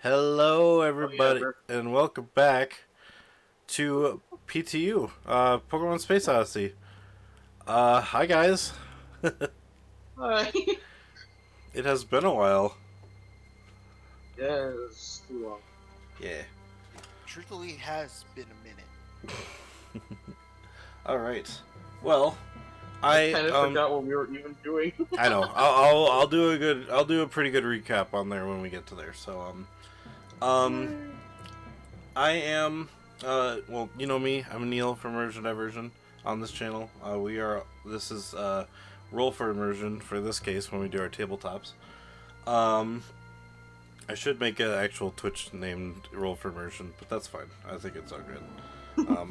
Hello, Oh yeah, everybody, and welcome back to PTU, Pokemon Space Odyssey. Hi guys. Hi. It has been a while. Yes, too long. Yeah. Truthfully, has been a minute. All right. Well, I I kind of forgot what we were even doing. I know. I'll do a pretty good recap on there when we get to there. So I am well, you know me. I'm Neil from Immersion Diversion on this channel. This is Roll for Immersion for this case when we do our tabletops. Um, I should make an actual Twitch named Roll for Immersion, but that's fine. I think it's all good.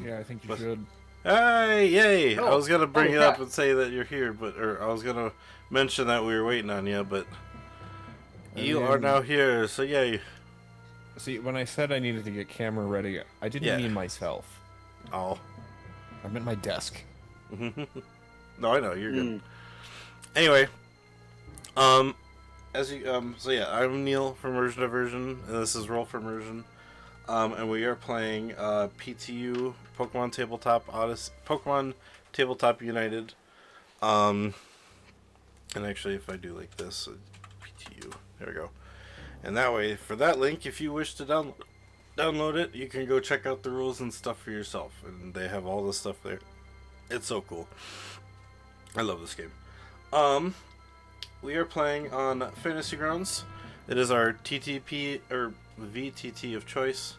Yeah, I think you but, should. Hey, yay! I Oh, was gonna bring holy it up crap. and say that you're here, or I was gonna mention that we were waiting on you, but you are now here, so yay! See, when I said I needed to get camera ready, I didn't Yeah. mean myself. Oh, I meant my desk. no, I know you're good. Mm. Anyway, as you so yeah, I'm Neil from Immersion Diversion, and this is Roll for Immersion. And we are playing PTU Pokemon Tabletop Odyssey, Pokemon Tabletop United. And actually, if I do like this, PTU, there we go. And that way, for that link, if you wish to download it, you can go check out the rules and stuff for yourself. And they have all the stuff there. It's so cool. I love this game. We are playing on Fantasy Grounds. It is our TTP or VTT of choice.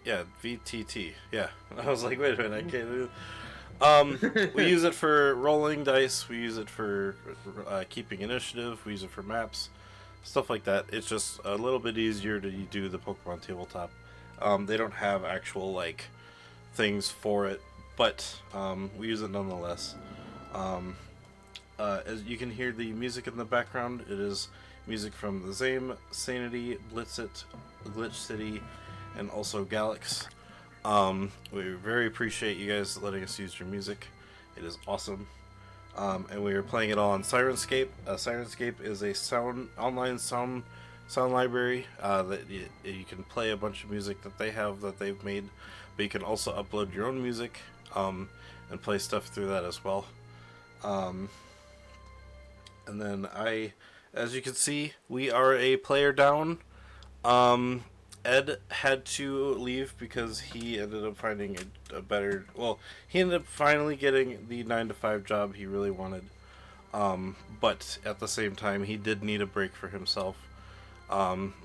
Yeah, VTT. Yeah, I was like, wait a minute, I can't do. We use it for rolling dice. We use it for keeping initiative. We use it for maps, stuff like that. It's just a little bit easier to do the Pokemon tabletop. They don't have actual like things for it, but we use it nonetheless. As you can hear the music in the background, it is music from the Zame, Sanity, Blitzit, Glitch City, and also Galax. We very appreciate you guys letting us use your music. It is awesome. And we are playing it all on Sirenscape. Sirenscape is a online sound library that you can play a bunch of music that they have that they've made, but you can also upload your own music and play stuff through that as well. And then as you can see, we are a player down. Ed had to leave because he ended up finding a better. Well, he ended up finally getting the 9 to 5 job he really wanted. But at the same time, he did need a break for himself.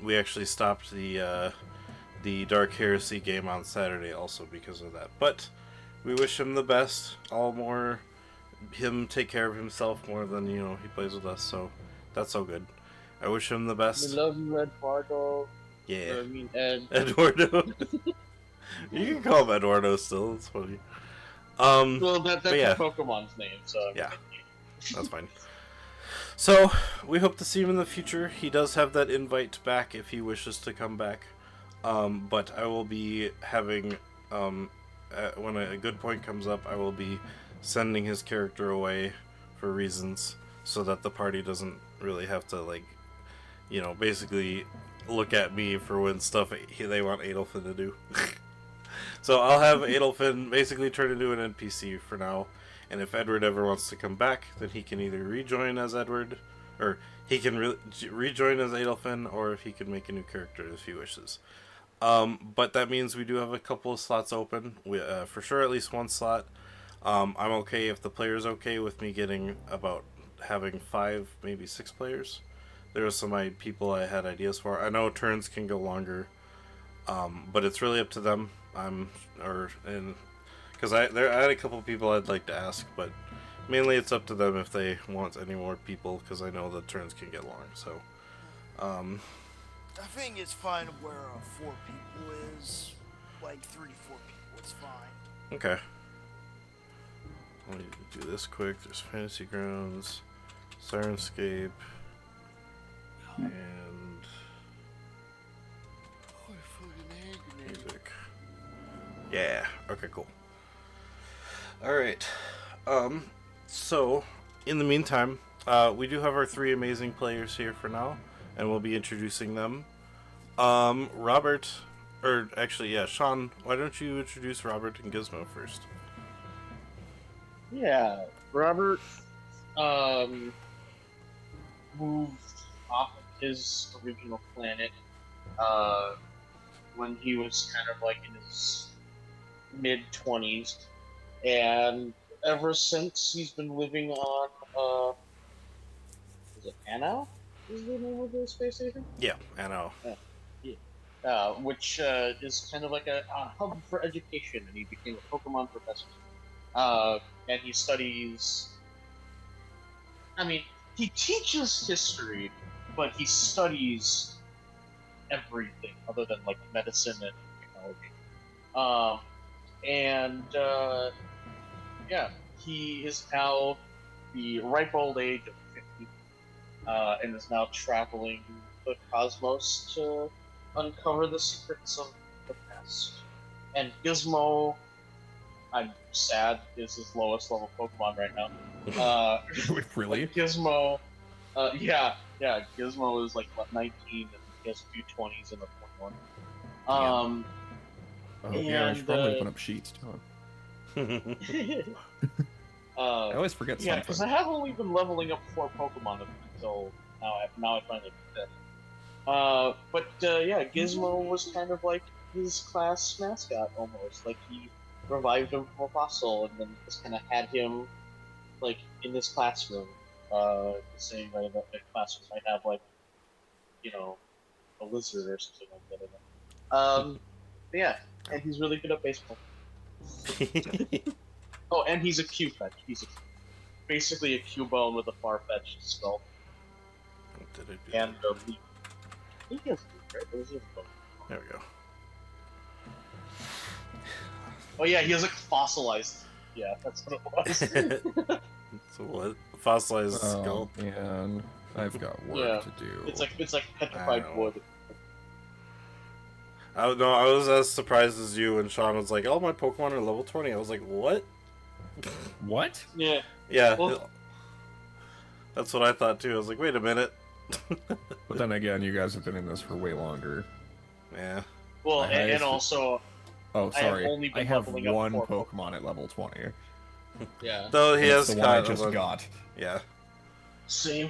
We actually stopped the Dark Heresy game on Saturday also because of that. But we wish him the best. All more him take care of himself more than he plays with us. So that's all good. I wish him the best. We love you, Eduardo. Yeah. I mean, Ed. Eduardo. You can call him Eduardo still. It's funny. Well, that's yeah. Pokemon's name, so. Yeah. That's fine. So, we hope to see him in the future. He does have that invite back if he wishes to come back. But I will be having, when a good point comes up, I will be sending his character away for reasons so that the party doesn't really have to, basically look at me for when stuff they want Adelfin to do. So I'll have Adelfin basically turn into an NPC for now, and if Edward ever wants to come back, then he can either rejoin as Edward, or he can rejoin as Adelfin, or if he can make a new character if he wishes. But that means we do have a couple of slots open. We for sure at least one slot. I'm okay if the player's okay with me getting about having 5, maybe 6 players. There were some people I had ideas for. I know turns can go longer, but it's really up to them. Because I had a couple of people I'd like to ask, but mainly it's up to them if they want any more people. Because I know the turns can get long. So, I think it's fine where 4 people is. Like 3 to 4 people, it's fine. Okay. Let me do this quick. There's Fantasy Grounds, Sirenscape, and music. Yeah. Okay. Cool. All right. So, in the meantime, we do have our 3 amazing players here for now, and we'll be introducing them. Robert, or actually, yeah, Sean, why don't you introduce Robert and Gizmo first? Yeah, Robert moved off of his original planet uh, when he was kind of like in his mid 20s, and ever since he's been living on is it Anno? Is the name of the space station? Yeah, I know. Yeah. Which is kind of like a hub for education, and he became a Pokemon professor. And he studies. I mean, he teaches history, but he studies everything other than like medicine and technology. Um, and yeah, he is now the ripe old age of 50, and is now traveling the cosmos to uncover the secrets of the past. And Gizmo, I'm sad, is his lowest level Pokemon right now. Really? Gizmo, yeah, Gizmo is like what, 19, and he has a few 20s and a 21. Oh yeah, I should And probably open up sheets too. I always forget yeah, because I something. have only been leveling up 4 Pokemon until now. Now I finally did that. Yeah, Gizmo was kind of like his class mascot almost. Like he revived him from a fossil, and then just kind of had him like in his classroom. The same way that the classroom might have like a lizard or something like that in it. But yeah, and he's really good at baseball. Oh, and he's a Q-fetch. Basically a Cubone with a far-fetched skull What did I do and there? a leaf. I think he has a leaf, right? Or is he a bone? There we go. Oh yeah, he has like fossilized. Yeah, that's what it was. So what? Fossilized skull? Oh man, I've got work Yeah, to do. it's like I petrified know. wood. I was as surprised as you when Sean was like, "All my Pokemon are level 20." I was like, "What?" What? Yeah. Yeah, Well, that's what I thought too. I was like, "Wait a minute." But then again, you guys have been in this for way longer. Yeah. well, My and highest. also Oh, I have sorry. only I been have leveling up one 4 Pokemon. Pokemon at level 20. Yeah. Though he And it's has the one I kind of just a got. yeah. Same.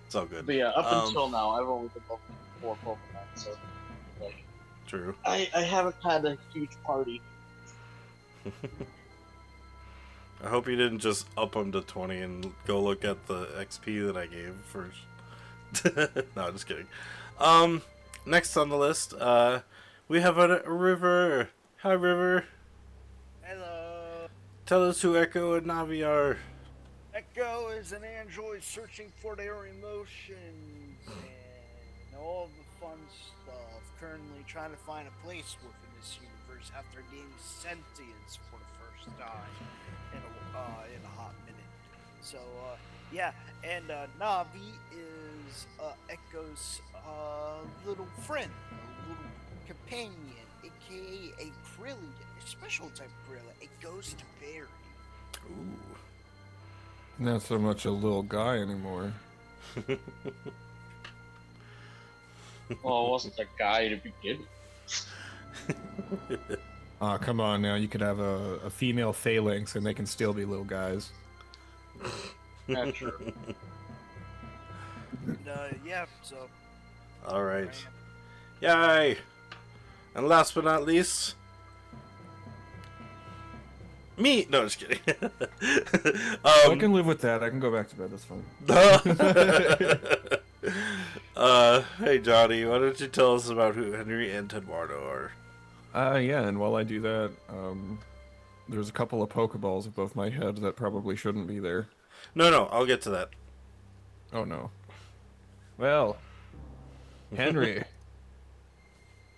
It's all good. But yeah, up until now, I've only been leveling up 4 Pokemon, so like True. I haven't had a huge party. I hope you didn't just up him to 20 and go look at the XP that I gave first. No, just kidding. Next on the list, we have a River. Hi, River. Hello. Tell us who Echo and Navi are. Echo is an android searching for their emotions and all the fun stuff. Currently trying to find a place within this universe after gaining sentience for the first time in a hot minute. So yeah, and Navi is Echo's little friend, a little companion, aka a Krillin, a special type Krillin, a ghost fairy. Ooh. Not so much a little guy anymore. Well, it wasn't a guy to begin with. Ah, come on now. You could have a female phalanx and they can still be little guys. Not sure. And, yeah, so All right. Yay! And last but not least, me. No, just kidding. I can live with that. I can go back to bed. That's fine. Hey Johnny, why don't you tell us about who Henry and Eduardo are? Yeah, and while I do that, there's a couple of Pokeballs above my head that probably shouldn't be there. No, I'll get to that. Oh no. Well, Henry.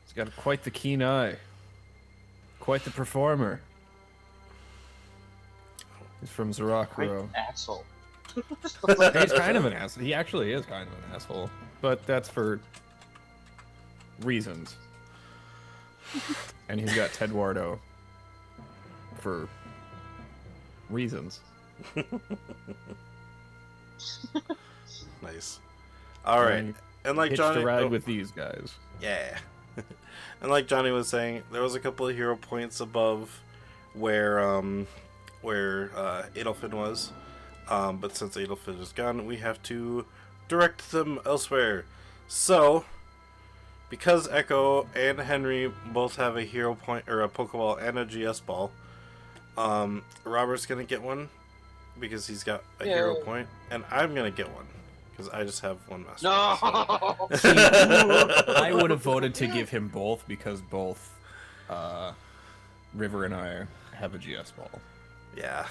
He's got quite the keen eye. Quite the performer. He's from Zarakuro. Asshole. He's kind of an asshole. He actually is kind of an asshole. But that's for reasons. And he's got Tedwardo for reasons. Nice. All right. And like Hitched Johnny, a ride with these guys. yeah. And like Johnny was saying, there was a couple of hero points above where Adolfin was. But since Adolfin is gone, we have to direct them elsewhere. So, because Echo and Henry both have a hero point or a Pokeball and a GS ball, Robert's gonna get one because he's got a hero point, and I'm gonna get one because I just have one master. No. So. See, I would have voted to give him both because both River and I have a GS ball. Yeah.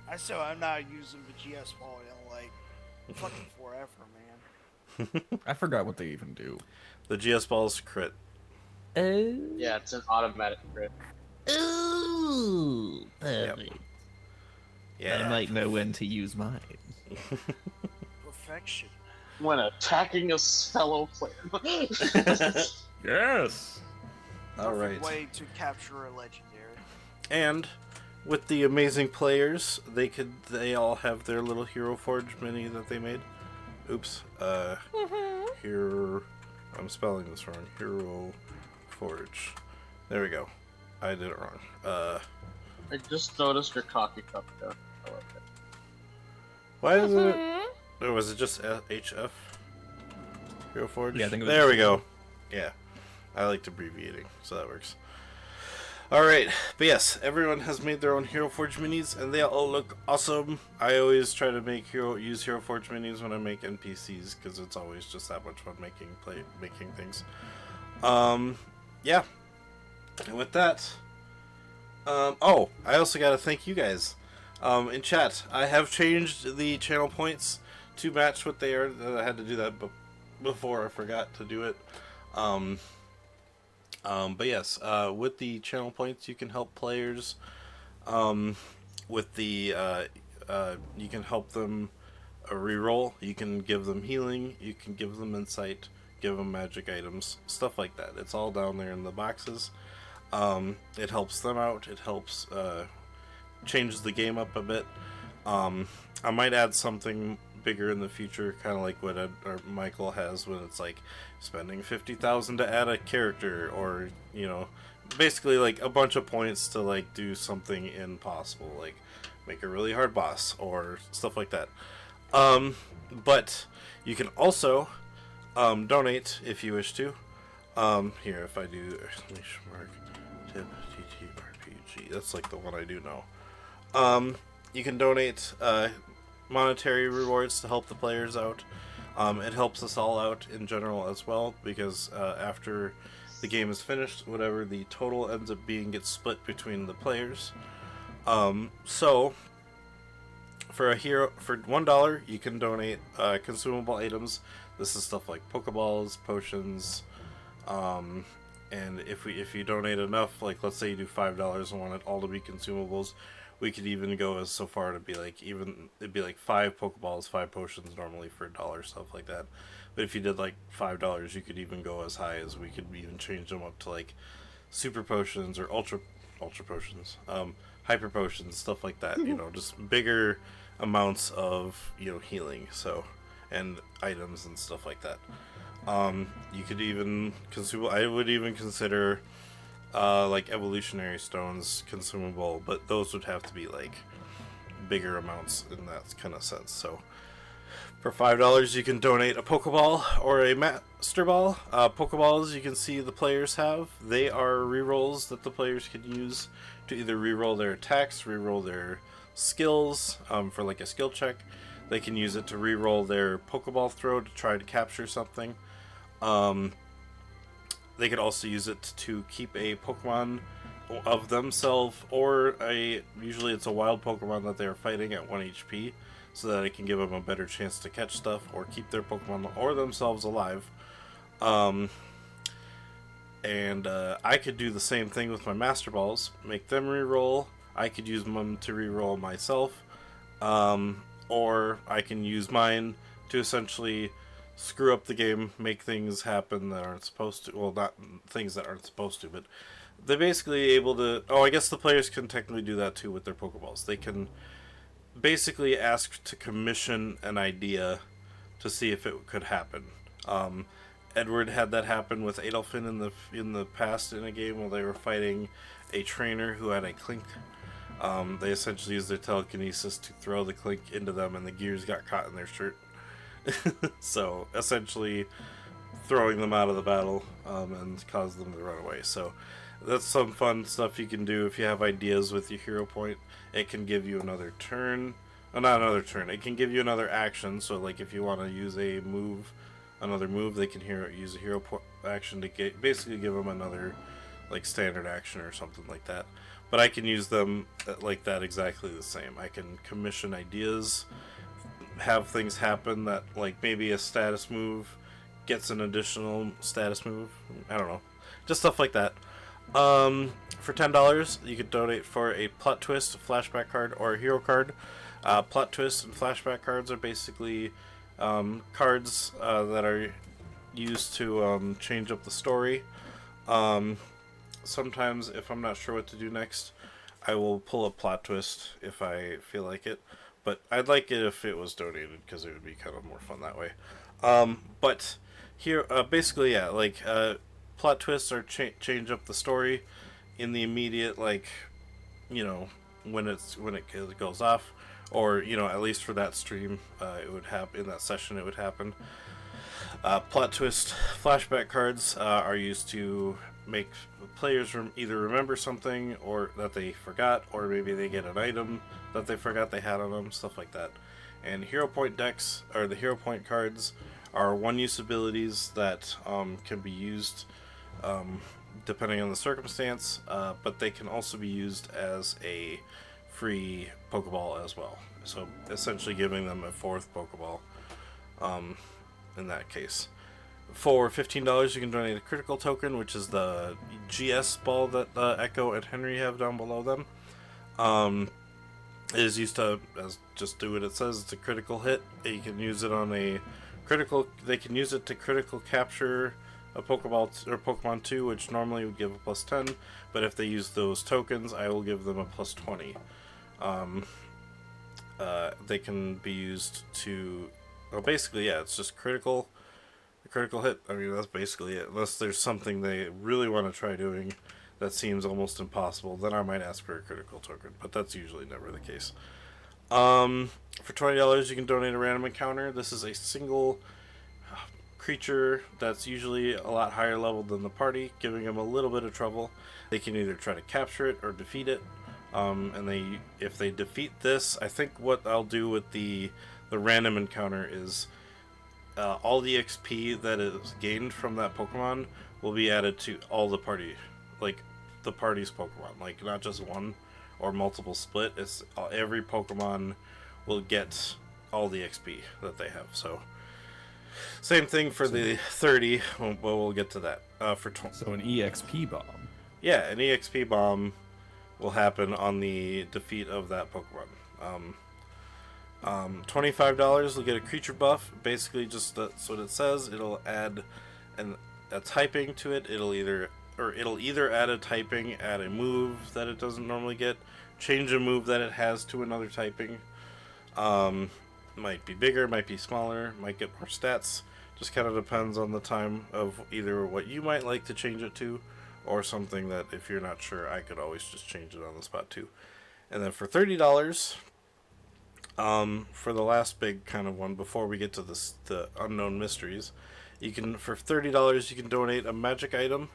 I'm not using the GS ball in like fucking forever, man. I forgot what they even do. The GS ball is crit. Yeah, it's an automatic crit. Ooh, perfect. Yeah. I might know when to use mine. Perfection. When attacking a fellow player. Yes. All Perfect right. way to capture a legendary. And with the amazing players, they all have their little Hero Forge mini that they made. Oops. Here, I'm spelling this wrong. Hero Forge. There we go. I did it wrong. I just noticed your coffee cup there. I like it. Why is it? Or was it just HF? Hero Forge? Yeah, I think it was There we just- go. Yeah. I liked abbreviating, so that works. Alright, but yes, everyone has made their own Hero Forge minis, and they all look awesome. I always try to use Hero Forge minis when I make NPCs, because it's always just that much fun making things. Yeah. And with that, oh, I also gotta thank you guys. In chat, I have changed the channel points to match what they are. I had to do that before I forgot to do it. But yes, with the channel points, you can help players. With the you can help them reroll. You can give them healing. You can give them insight. Give them magic items, stuff like that. It's all down there in the boxes. It helps them out. It helps change the game up a bit. I might add something bigger in the future, kind of like what Michael has when it's like spending 50,000 to add a character, or basically like a bunch of points to like do something impossible, like make a really hard boss or stuff like that. But you can also donate if you wish to. Here, if I do exclamation mark tip TTRPG, that's like the one I do know. You can donate monetary rewards to help the players out. It helps us all out in general as well, because after the game is finished, whatever the total ends up being gets split between the players. So for $1 you can donate consumable items. This is stuff like Pokeballs, potions, and if you donate enough, like let's say you do $5 and want it all to be consumables, we could even go as so far to be like, it'd be like 5 Pokeballs, 5 potions normally for $1, stuff like that. But if you did like $5, you could even go as high as, we could even change them up to like super potions or ultra potions, hyper potions, stuff like that. Just bigger amounts of healing, so, and items and stuff like that. You could even I would even consider like evolutionary stones consumable, but those would have to be like bigger amounts in that kind of sense. So for $5 you can donate a Pokeball or a Master Ball. Pokeballs, you can see the players have. They are rerolls that the players can use to either reroll their attacks, reroll their skills, for like a skill check. They can use it to reroll their Pokeball throw to try to capture something. They could also use it to keep a Pokemon of themselves, or usually it's a wild Pokemon that they're fighting at 1 HP, so that it can give them a better chance to catch stuff or keep their Pokemon or themselves alive. And I could do the same thing with my Master Balls, make them reroll. I could use them to reroll myself, or I can use mine to essentially screw up the game, make things happen that aren't supposed to. Well, not things that aren't supposed to, but they're basically able to. Oh, I guess the players can technically do that too with their Pokeballs. They can basically ask to commission an idea to see if it could happen. Edward had that happen with Adolfin in the past in a game while they were fighting a trainer who had a clink. They essentially used their telekinesis to throw the clink into them, and the gears got caught in their shirt. So essentially throwing them out of the battle and caused them to run away. So that's some fun stuff you can do if you have ideas with your hero point. It can give you another turn. Not another turn. It can give you another action. So like if you want to use a move, another move, they can use a hero action to basically give them another like standard action or something like that. But I can use them like that exactly the same. I can commission ideas, have things happen that like maybe a status move gets an additional status move. I don't know. Just stuff like that. For $10, you could donate for a plot twist, a flashback card, or a hero card. Plot twist and flashback cards are basically cards that are used to change up the story. Sometimes, if I'm not sure what to do next, I will pull a plot twist if I feel like it. But I'd like it if it was donated, because it would be kind of more fun that way. But here, basically, yeah, like plot twists are change up the story in the immediate, like, you know, when it goes off, or you know, at least for that stream, it would happen in that session. It would happen. Plot twist flashback cards are used to make players either remember something or that they forgot, or maybe they get an item that they forgot they had on them, stuff like that. And hero point decks, or the hero point cards, are one-use abilities that can be used depending on the circumstance, but they can also be used as a free Pokeball as well. So essentially giving them a fourth Pokeball in that case. For $15, you can donate a critical token, which is the GS ball that Echo and Henry have down below them. It is used to just do what it says. It's a critical hit. You can use it on a critical. They can use it to critical capture a Pokeball or Pokemon 2, which normally would give a +10. But if they use those tokens, I will give them a +20. They can be used to. Well, basically, yeah, it's just critical. A critical hit. I mean, that's basically it. Unless there's something they really want to try doing that seems almost impossible, then I might ask for a critical token. But that's usually never the case. For $20, you can donate a random encounter. This is a single creature that's usually a lot higher level than the party, giving them a little bit of trouble. They can either try to capture it or defeat it. And if they defeat this, I think what I'll do with the random encounter is all the XP that is gained from that Pokemon will be added to all the party, like the party's Pokemon, like not just one or multiple split. It's every Pokemon will get all the XP that they have. So same thing for the 30. We'll get to that. So an EXP bomb. Yeah, an EXP bomb will happen on the defeat of that Pokemon. $25 will get a creature buff. Basically, just that's what it says. It'll add a typing to it. It'll either add a typing, add a move that it doesn't normally get, change a move that it has to another typing. Might be bigger, might be smaller, might get more stats. Just kind of depends on the time of either what you might like to change it to, or something that if you're not sure, I could always just change it on the spot too. And then for $30, for the last big kind of one before we get to the unknown mysteries, for $30 you can donate a magic item,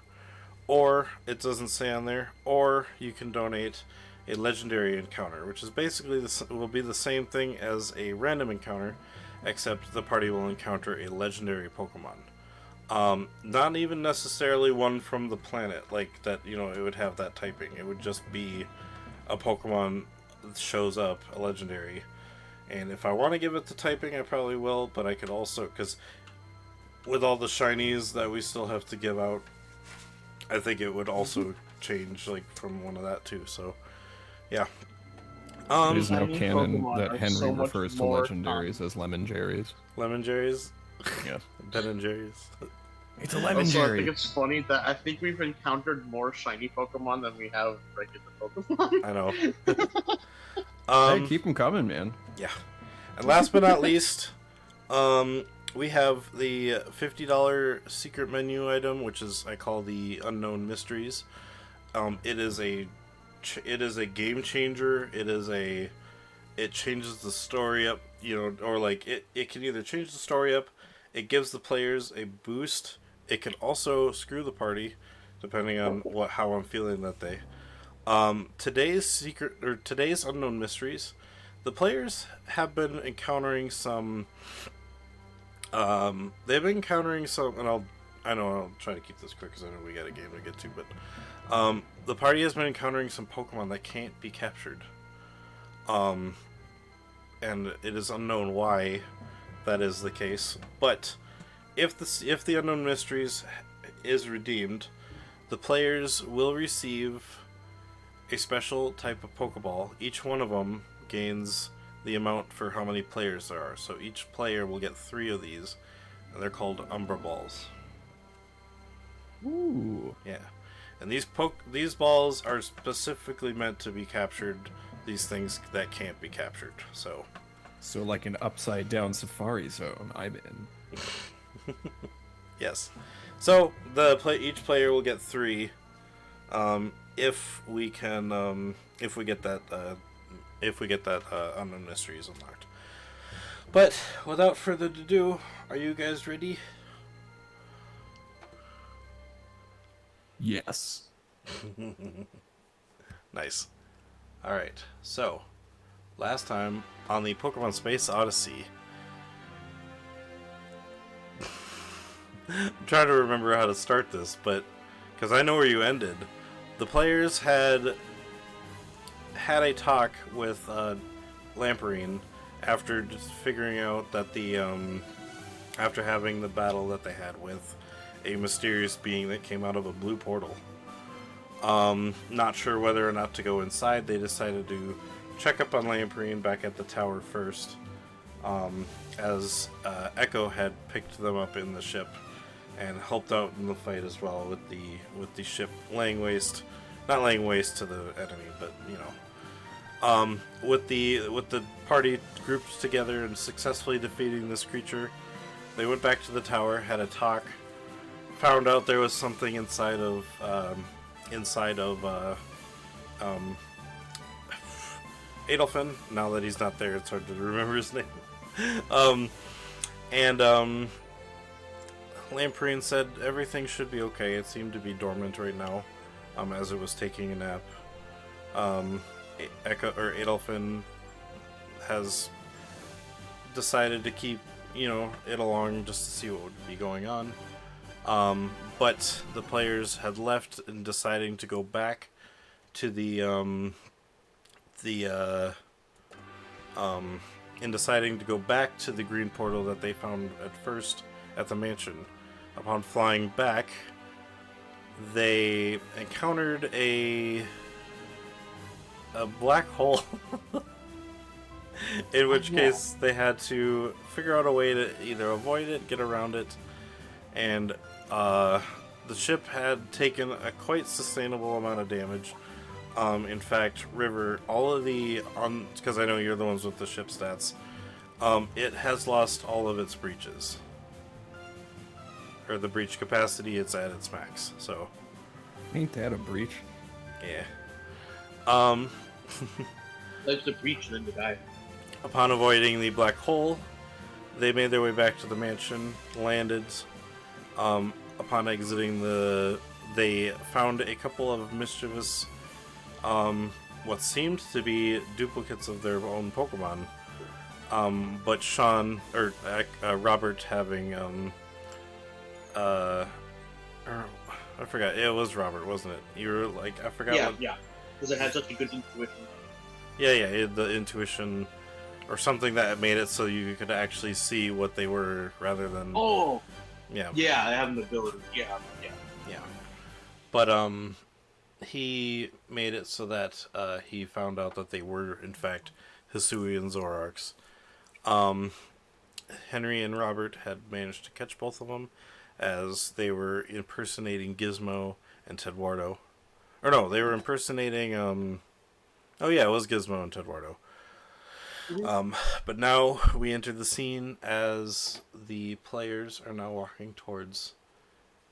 or it doesn't say on there, or you can donate a legendary encounter, which is basically will be the same thing as a random encounter, except the party will encounter a legendary Pokemon. Not even necessarily one from the planet, like that, you know, it would have that typing. It would just be a Pokemon that shows up, a legendary. And if I want to give it the typing, I probably will, but I could also, because with all the shinies that we still have to give out, I think it would also change, like, from one of that too, so, yeah. It is now Shiny canon Pokemon that are Henry so much refers to more legendaries as lemon jerries. Lemon Jerry's? Yes. Ben and Jerry's. It's a lemon Also, I jerry. think it's funny that I think we've encountered more shiny Pokemon than we have regular Pokemon. I know. Hey, keep them coming, man. Yeah. And last but not least, we have the $50 secret menu item, which is I call the Unknown Mysteries. It is a game changer. It changes the story up, or like it can either change the story up, it gives the players a boost. It can also screw the party, depending on how I'm feeling that day. Today's Unknown Mysteries, the players have been encountering some. They've been encountering some, and I'll try to keep this quick because I know we got a game to get to, but the party has been encountering some Pokemon that can't be captured. And it is unknown why that is the case. But if the Unknown Mysteries is redeemed, the players will receive a special type of Pokeball. Each one of them gains the amount for how many players there are. So each player will get 3 of these, and they're called Umbra Balls. Ooh. Yeah. And these balls are specifically meant to be captured, these things that can't be captured. So like an upside down Safari Zone. I'm in. yes. So each player will get 3 if we can if we get that Unknown Mysteries unlocked. But without further ado, are you guys ready? Yes. Nice. Alright, so last time on the Pokemon Space Odyssey, I'm trying to remember how to start this, but because I know where you ended. The players had a talk with Lamparine after just figuring out that after having the battle that they had with a mysterious being that came out of a blue portal. Not sure whether or not to go inside. They decided to check up on Lamparine back at the tower first, as Echo had picked them up in the ship and helped out in the fight as well with the ship laying waste, not laying waste to the enemy, but with the party grouped together and successfully defeating this creature, they went back to the tower, had a talk, found out there was something inside of Adolphin. Now that he's not there, it's hard to remember his name. Lamparine said everything should be okay. It seemed to be dormant right now, as it was taking a nap. Adolphin has decided to keep, it along just to see what would be going on. But the players had left and deciding to go back to in deciding to go back to the green portal that they found at first at the mansion. Upon flying back, they encountered a black hole. In which case they had to figure out a way to either avoid it, get around it, and the ship had taken a quite sustainable amount of damage. In fact, River, all of because I know you're the ones with the ship stats, it has lost all of its breaches. Or the breach capacity, it's at its max, so. Ain't that a breach? Yeah. That's the breach and then the die. Upon avoiding the black hole, they made their way back to the mansion, landed. Upon exiting they found a couple of mischievous, what seemed to be duplicates of their own Pokemon. But Robert having, I forgot, it was Robert, wasn't it? You were like, I forgot what... Yeah, because it had such a good intuition. Yeah, it had the intuition, or something that made it so you could actually see what they were, rather than... Oh! Yeah. Yeah, I have an ability. Yeah. But, he made it so that, he found out that they were, in fact, Hisuian Zoroarks. Henry and Robert had managed to catch both of them, as they were impersonating Gizmo and Tedwardo. Or no, they were impersonating, oh yeah, it was Gizmo and Tedwardo. But now we enter the scene as the players are now walking towards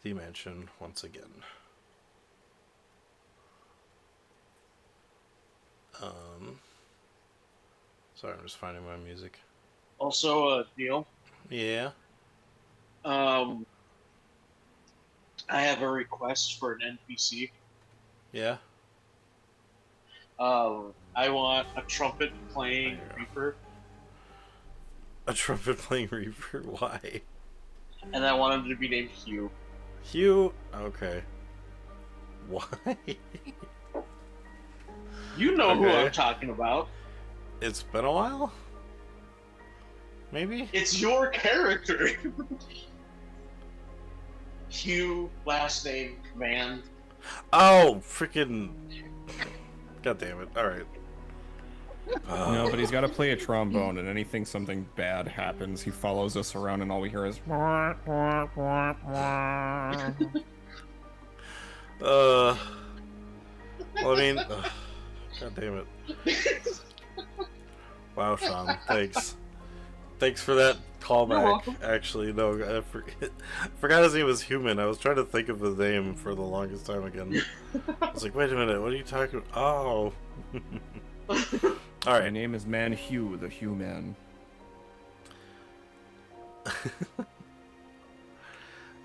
the mansion once again. Sorry, I'm just finding my music. Also, Neil, Yeah. I have a request for an NPC. Yeah. I want a trumpet playing There you go. Reaper, A trumpet playing Reaper? Why? and I want him to be named Hugh. Hugh? Okay. Why? You know who Okay. I'm talking about. It's been a while? Maybe? It's your character. Hugh, last name, Command. Oh, freaking. God damn it. Alright. No, but he's got to play a trombone, and anything something bad happens, he follows us around, and all we hear is. Well, I mean. God damn it. Wow, Sean. Thanks. Thanks for that callback. welcome. Actually, no, I forgot his name was Human. I was trying to think of his name for the longest time again. I was like, wait a minute, what are you talking about? Oh. My Alright. name is Man Hugh, the Human.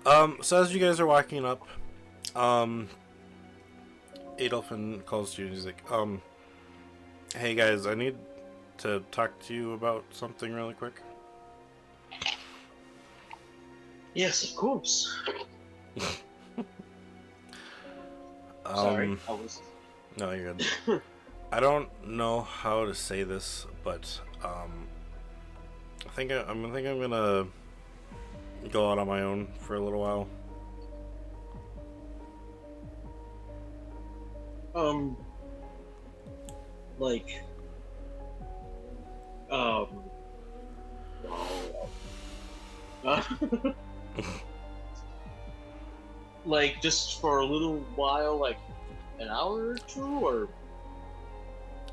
So as you guys are walking up, Adolfin calls you and he's like, hey guys, I need to talk to you about something really quick. Yes, of course. Sorry, I was. No, you're good. I don't know how to say this, but I think I'm gonna go out on my own for a little while. Like, like just for a little while, like an hour or two, or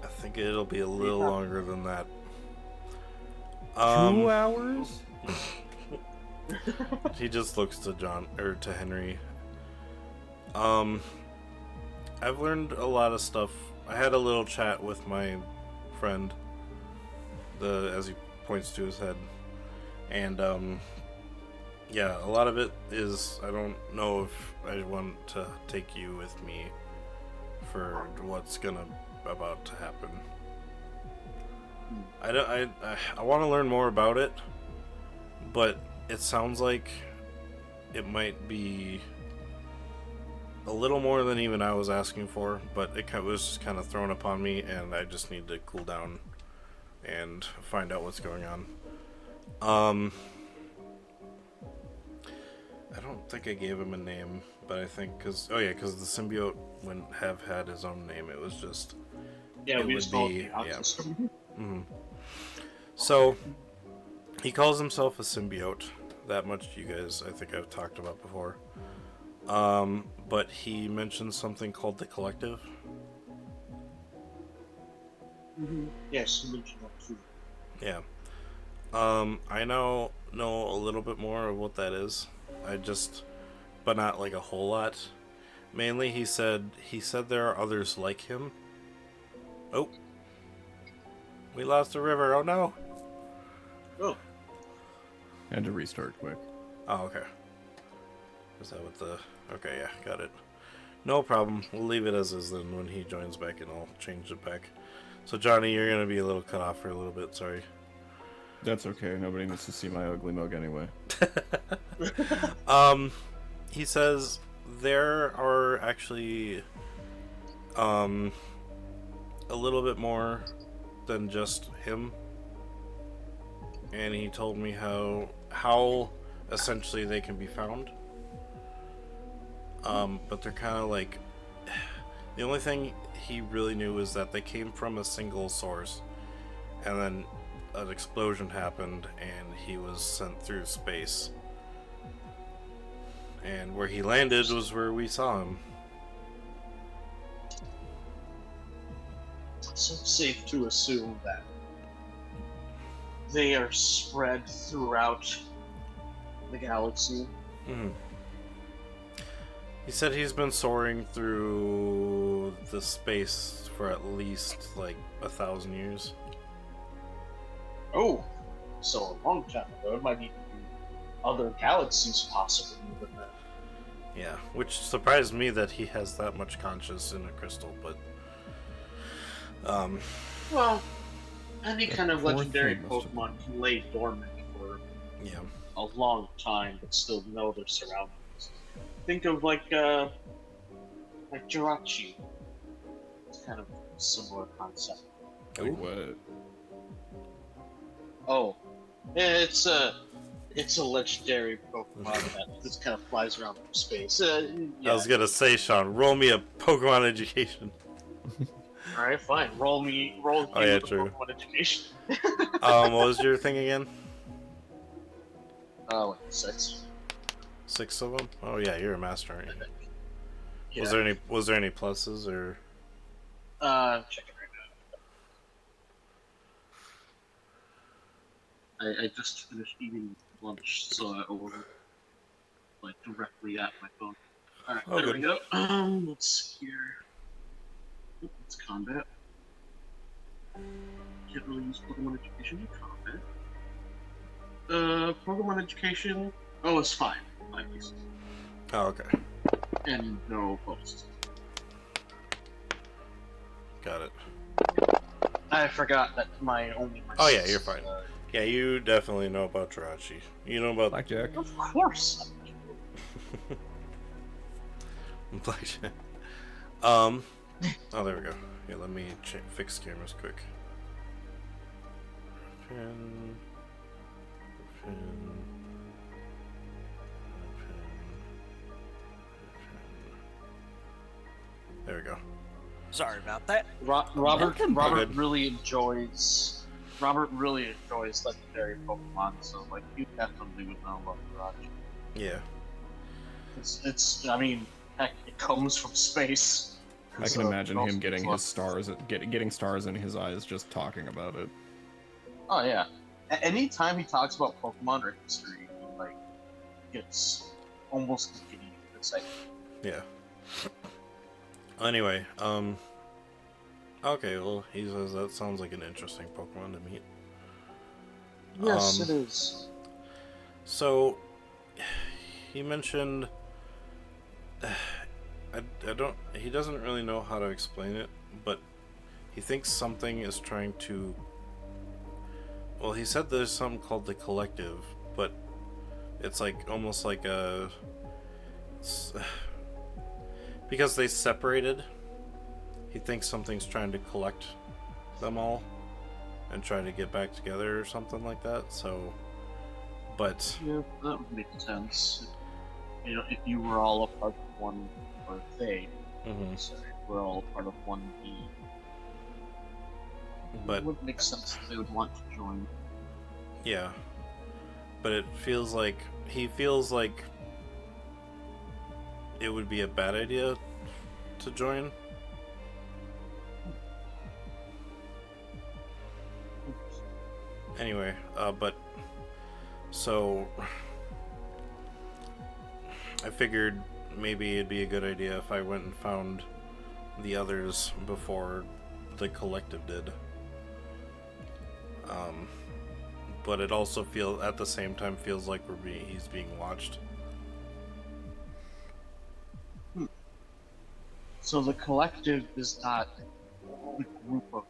I think it'll be a little longer than that. 2 hours? He just looks to to Henry. I've learned a lot of stuff. I had a little chat with my friend, as he points to his head, and yeah, a lot of it is I don't know if I want to take you with me for what's about to happen. I want to learn more about it, but it sounds like it might be a little more than even I was asking for, but it was just kind of thrown upon me, and I just need to cool down and find out what's going on. I don't think I gave him a name, but I think because the symbiote wouldn't have had his own name. It was just yeah, it we would just call be it the Mhm. So he calls himself a symbiote. That much you guys, I think I've talked about before. But he mentions something called the Collective. Yes, you mentioned that too. Yeah. I now know a little bit more of what that is. But not like a whole lot. Mainly, he said there are others like him. Oh, we lost the river. Oh no. Oh, Had to restart quick. Oh, okay. Is that what okay, yeah, got it. No problem. We'll leave it as is then. When he joins back, and I'll change it back. So Johnny, you're gonna be a little cut off for a little bit. Sorry. That's okay. Nobody needs to see my ugly mug anyway. He says there are actually a little bit more than just him, and he told me how essentially they can be found. But they're kind of like, the only thing he really knew is that they came from a single source, and then an explosion happened and he was sent through space, and where he landed was where we saw him. so safe to assume that they are spread throughout the galaxy. Mhm. He said he's been soaring through the space for at least like 1,000 years. Oh, so a long time ago. It might be other galaxies possibly even that. Yeah, which surprised me that he has that much conscience in a crystal, but Well, any That kind of poor legendary thing must have Pokemon can lay dormant for yeah. a long time but still know their surroundings. Think of like Jirachi. It's kind of a similar concept. Wiglett. Oh, it's a legendary Pokemon that just kind of flies around through space. Yeah. I was gonna say, Sean, roll me a Pokemon education. All right, fine. Roll you Oh yeah, with a true. Pokemon education. What was your thing again? Oh, 6. 6 of them? Oh yeah, you're a master, aren't you? Yeah. Was there any pluses or? Check it right now. I just finished eating lunch, so I will like directly at my phone. All right, Oh, there good. we go. Let's see here. Oop, it's combat. Can't really use Pokemon Education in combat. Pokemon Education. Oh, it's 5. 5 pieces. Oh, okay. And no posts. Got it. I forgot that my only. Oh yeah, you're fine. Yeah, you definitely know about Jirachi. You know about Blackjack. Of course. Blackjack. Oh, there we go. Yeah, let me fix cameras quick. Pin. There we go. Sorry about that. Robert good. really enjoys legendary Pokemon, so like you definitely would know about Jirachi. Yeah. It's I mean, heck, it comes from space. I can imagine him getting his stars, getting stars in his eyes just talking about it. Oh yeah. Anytime he talks about Pokemon or history, he like gets almost giddy with excitement. Yeah. Anyway, okay, well, he says that sounds like an interesting Pokemon to meet. Yes, it is. So, he mentioned, I don't, he doesn't really know how to explain it, but he thinks something is trying to, well, he said there's something called the Collective, but it's like, almost like a, because they separated, he thinks something's trying to collect them all and try to get back together or something like that. So, but Yeah, that would make sense. You know, if you were all a part of one, or they, sorry, we're all a part of one being. but It would make sense that they would want to join. yeah, but it feels like he feels like it would be a bad idea to join. Anyway, but so I figured maybe it'd be a good idea if I went and found the others before the Collective did. But it also at the same time feels like he's being watched. So the Collective is not a group of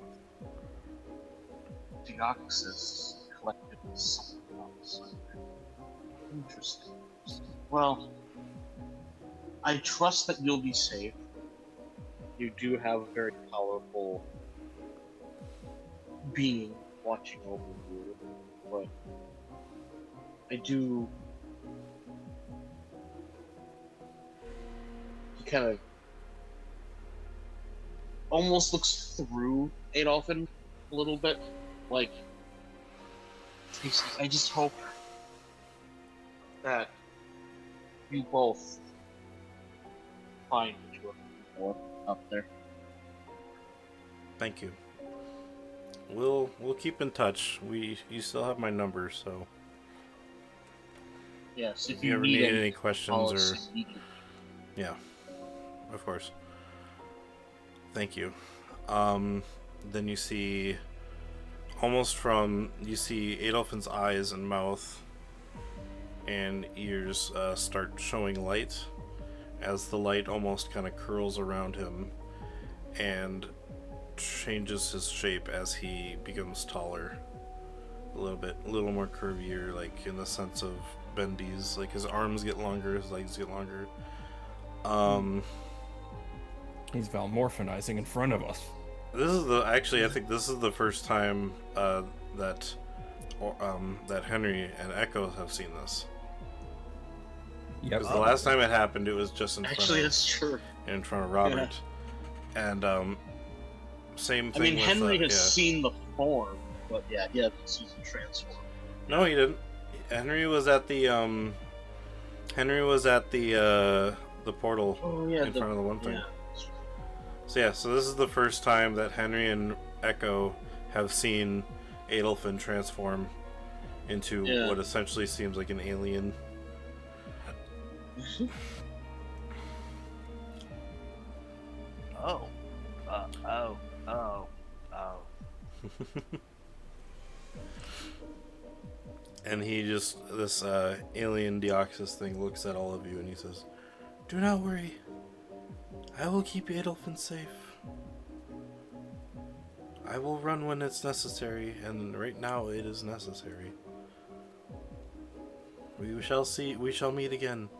Deoxys. The Collective is something else. Interesting. Well, I trust that you'll be safe. You do have a very powerful being watching over you, but I do. He kind of almost looks through Adolphin a little bit, like I just hope that you both find what you're looking for out there. Thank you. we'll keep in touch. You still have my number, so Yes, if you ever need any questions or yeah, of course. Thank you. Then you see you see Adolfin's eyes and mouth and ears start showing light as the light almost kind of curls around him and changes his shape as he becomes taller. A little more curvier, like in the sense of bendies. Like his arms get longer, his legs get longer. He's Valmorphinizing in front of us. I think this is the first time that Henry and Echo have seen this. Yep. Because the last time it happened, it was just that's true. in front of Robert, and same thing. I mean, with, Henry has seen the form, but yeah, he hasn't seen the transform. No, he didn't. Henry was at the portal in front of the one thing. Yeah. So this is the first time that Henry and Echo have seen Adolfin transform into what essentially seems like an alien. Oh. And this alien Deoxys thing looks at all of you and he says, "Do not worry. I will keep Adolfin safe. I will run when it's necessary, and right now it is necessary. We shall meet again,"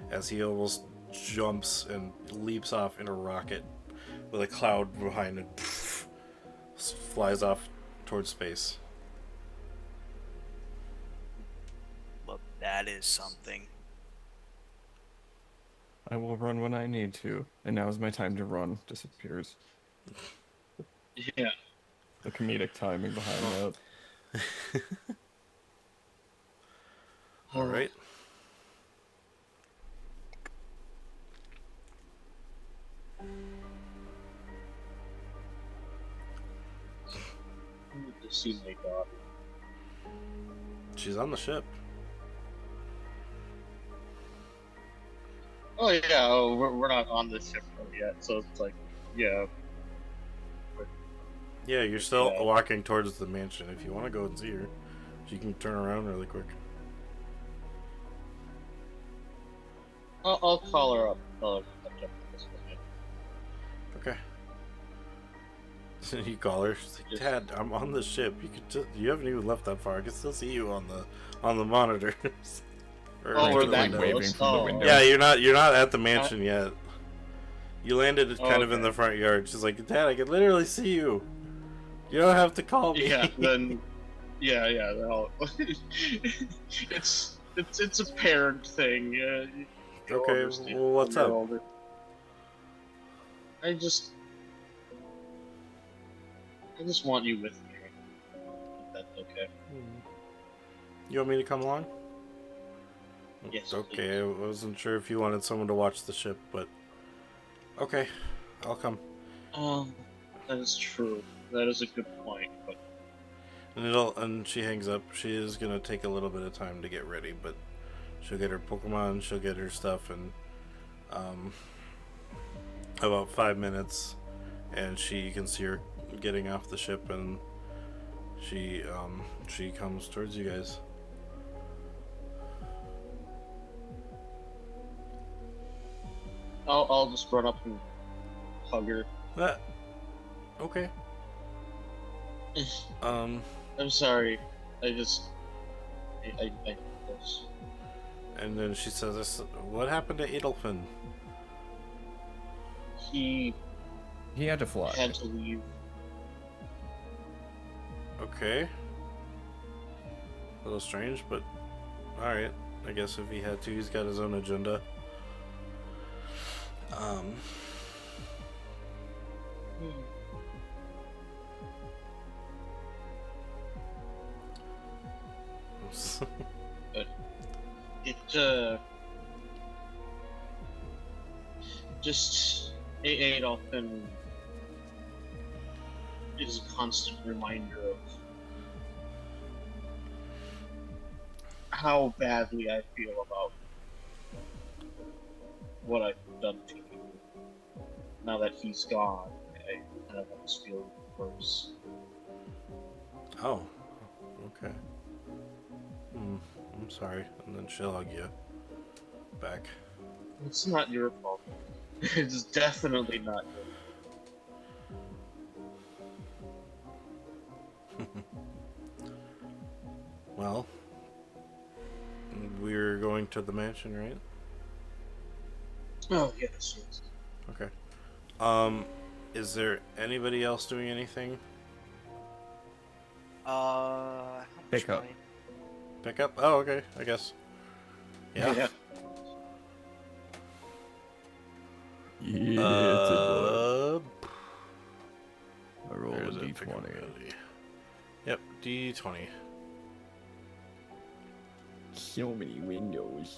as he almost jumps and leaps off in a rocket with a cloud behind it, flies off towards space. Look, that is something. I will run when I need to, and now is my time to run. Disappears. Yeah. The comedic timing behind that. All right. I need to see my daughter. She's on the ship. Oh yeah, we're not on the ship yet, so it's like, yeah. Yeah, you're still walking towards the mansion. If you want to go and see her, you can turn around really quick. I'll call her up. I'll catch up with this one. Okay. You call her. She's like, "Dad, I'm on the ship. You haven't even left that far. I can still see you on the monitors." We're that waving close. from the window. Yeah, you're not at the mansion yet. You landed kind of in the front yard. She's like, "Dad, I can literally see you. You don't have to call me." Yeah, then, yeah. It's a parent thing. Okay, well, what's up? Older. I just want you with me. If that's okay. You want me to come along? Yes. Okay, I wasn't sure if you wanted someone to watch the ship, but okay, I'll come. That is true. That is a good point. But And she hangs up. She is gonna take a little bit of time to get ready, but she'll get her Pokemon, she'll get her stuff, and about 5 minutes, and you can see her getting off the ship, and she comes towards you guys. I'll just run up and hug her. Okay. I'm sorry. I just And then she says, "What happened to Adolfin?" He had to fly. had to leave. Okay. A little strange, but alright. I guess if he had to, he's got his own agenda. But just Adolf, and is a constant reminder of how badly I feel about what I've done to you. Now that he's gone, I kind of almost feel worse. Oh, okay. I'm sorry. And then she'll hug you back. It's not your fault. It's definitely not your fault. Well, we're going to the mansion, right? Oh, yes, yes. Okay. Is there anybody else doing anything? How much Pick up. money? Pick up? Oh, okay, I guess. Yeah. Yeah, it's a Uh, I roll a there's a d20. pick up ability. Yep, D20. So many windows.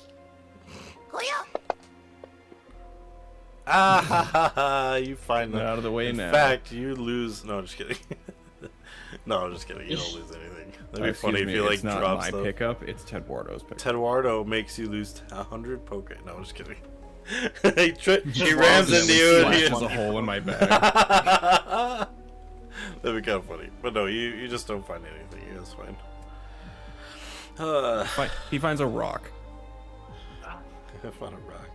Ah ha ha ha! You find Get them. out of the way In now. fact, you lose. No, just kidding. No, I'm just kidding. You don't lose anything. That'd be Excuse funny me, if you like it's not drop my stuff. pickup, it's Tedwardo's pickup. Teduardo makes you lose 100 poke. No, I'm just kidding. he Just rams rolls into you and Slashes he... a hole in my bag. That'd be kind of funny. But no, you just don't find anything. It's fine. He finds a rock. I found a rock.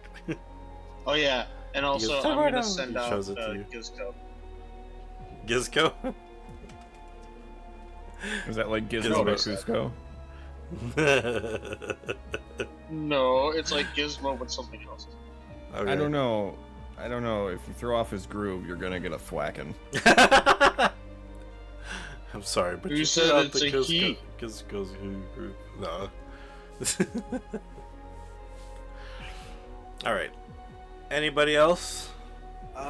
Oh, yeah. And also, goes, I'm going to "Teduardo." send He out shows it to you. Gizco. Gizco? Is that like Gizmo. Gizmo Cusco? No, it's like Gizmo with something else. Okay. I don't know. If you throw off his groove, you're gonna get a thwacking. I'm sorry, but You you said threw out it's the a he. Gizco's group. No. Alright. Anybody else? I'm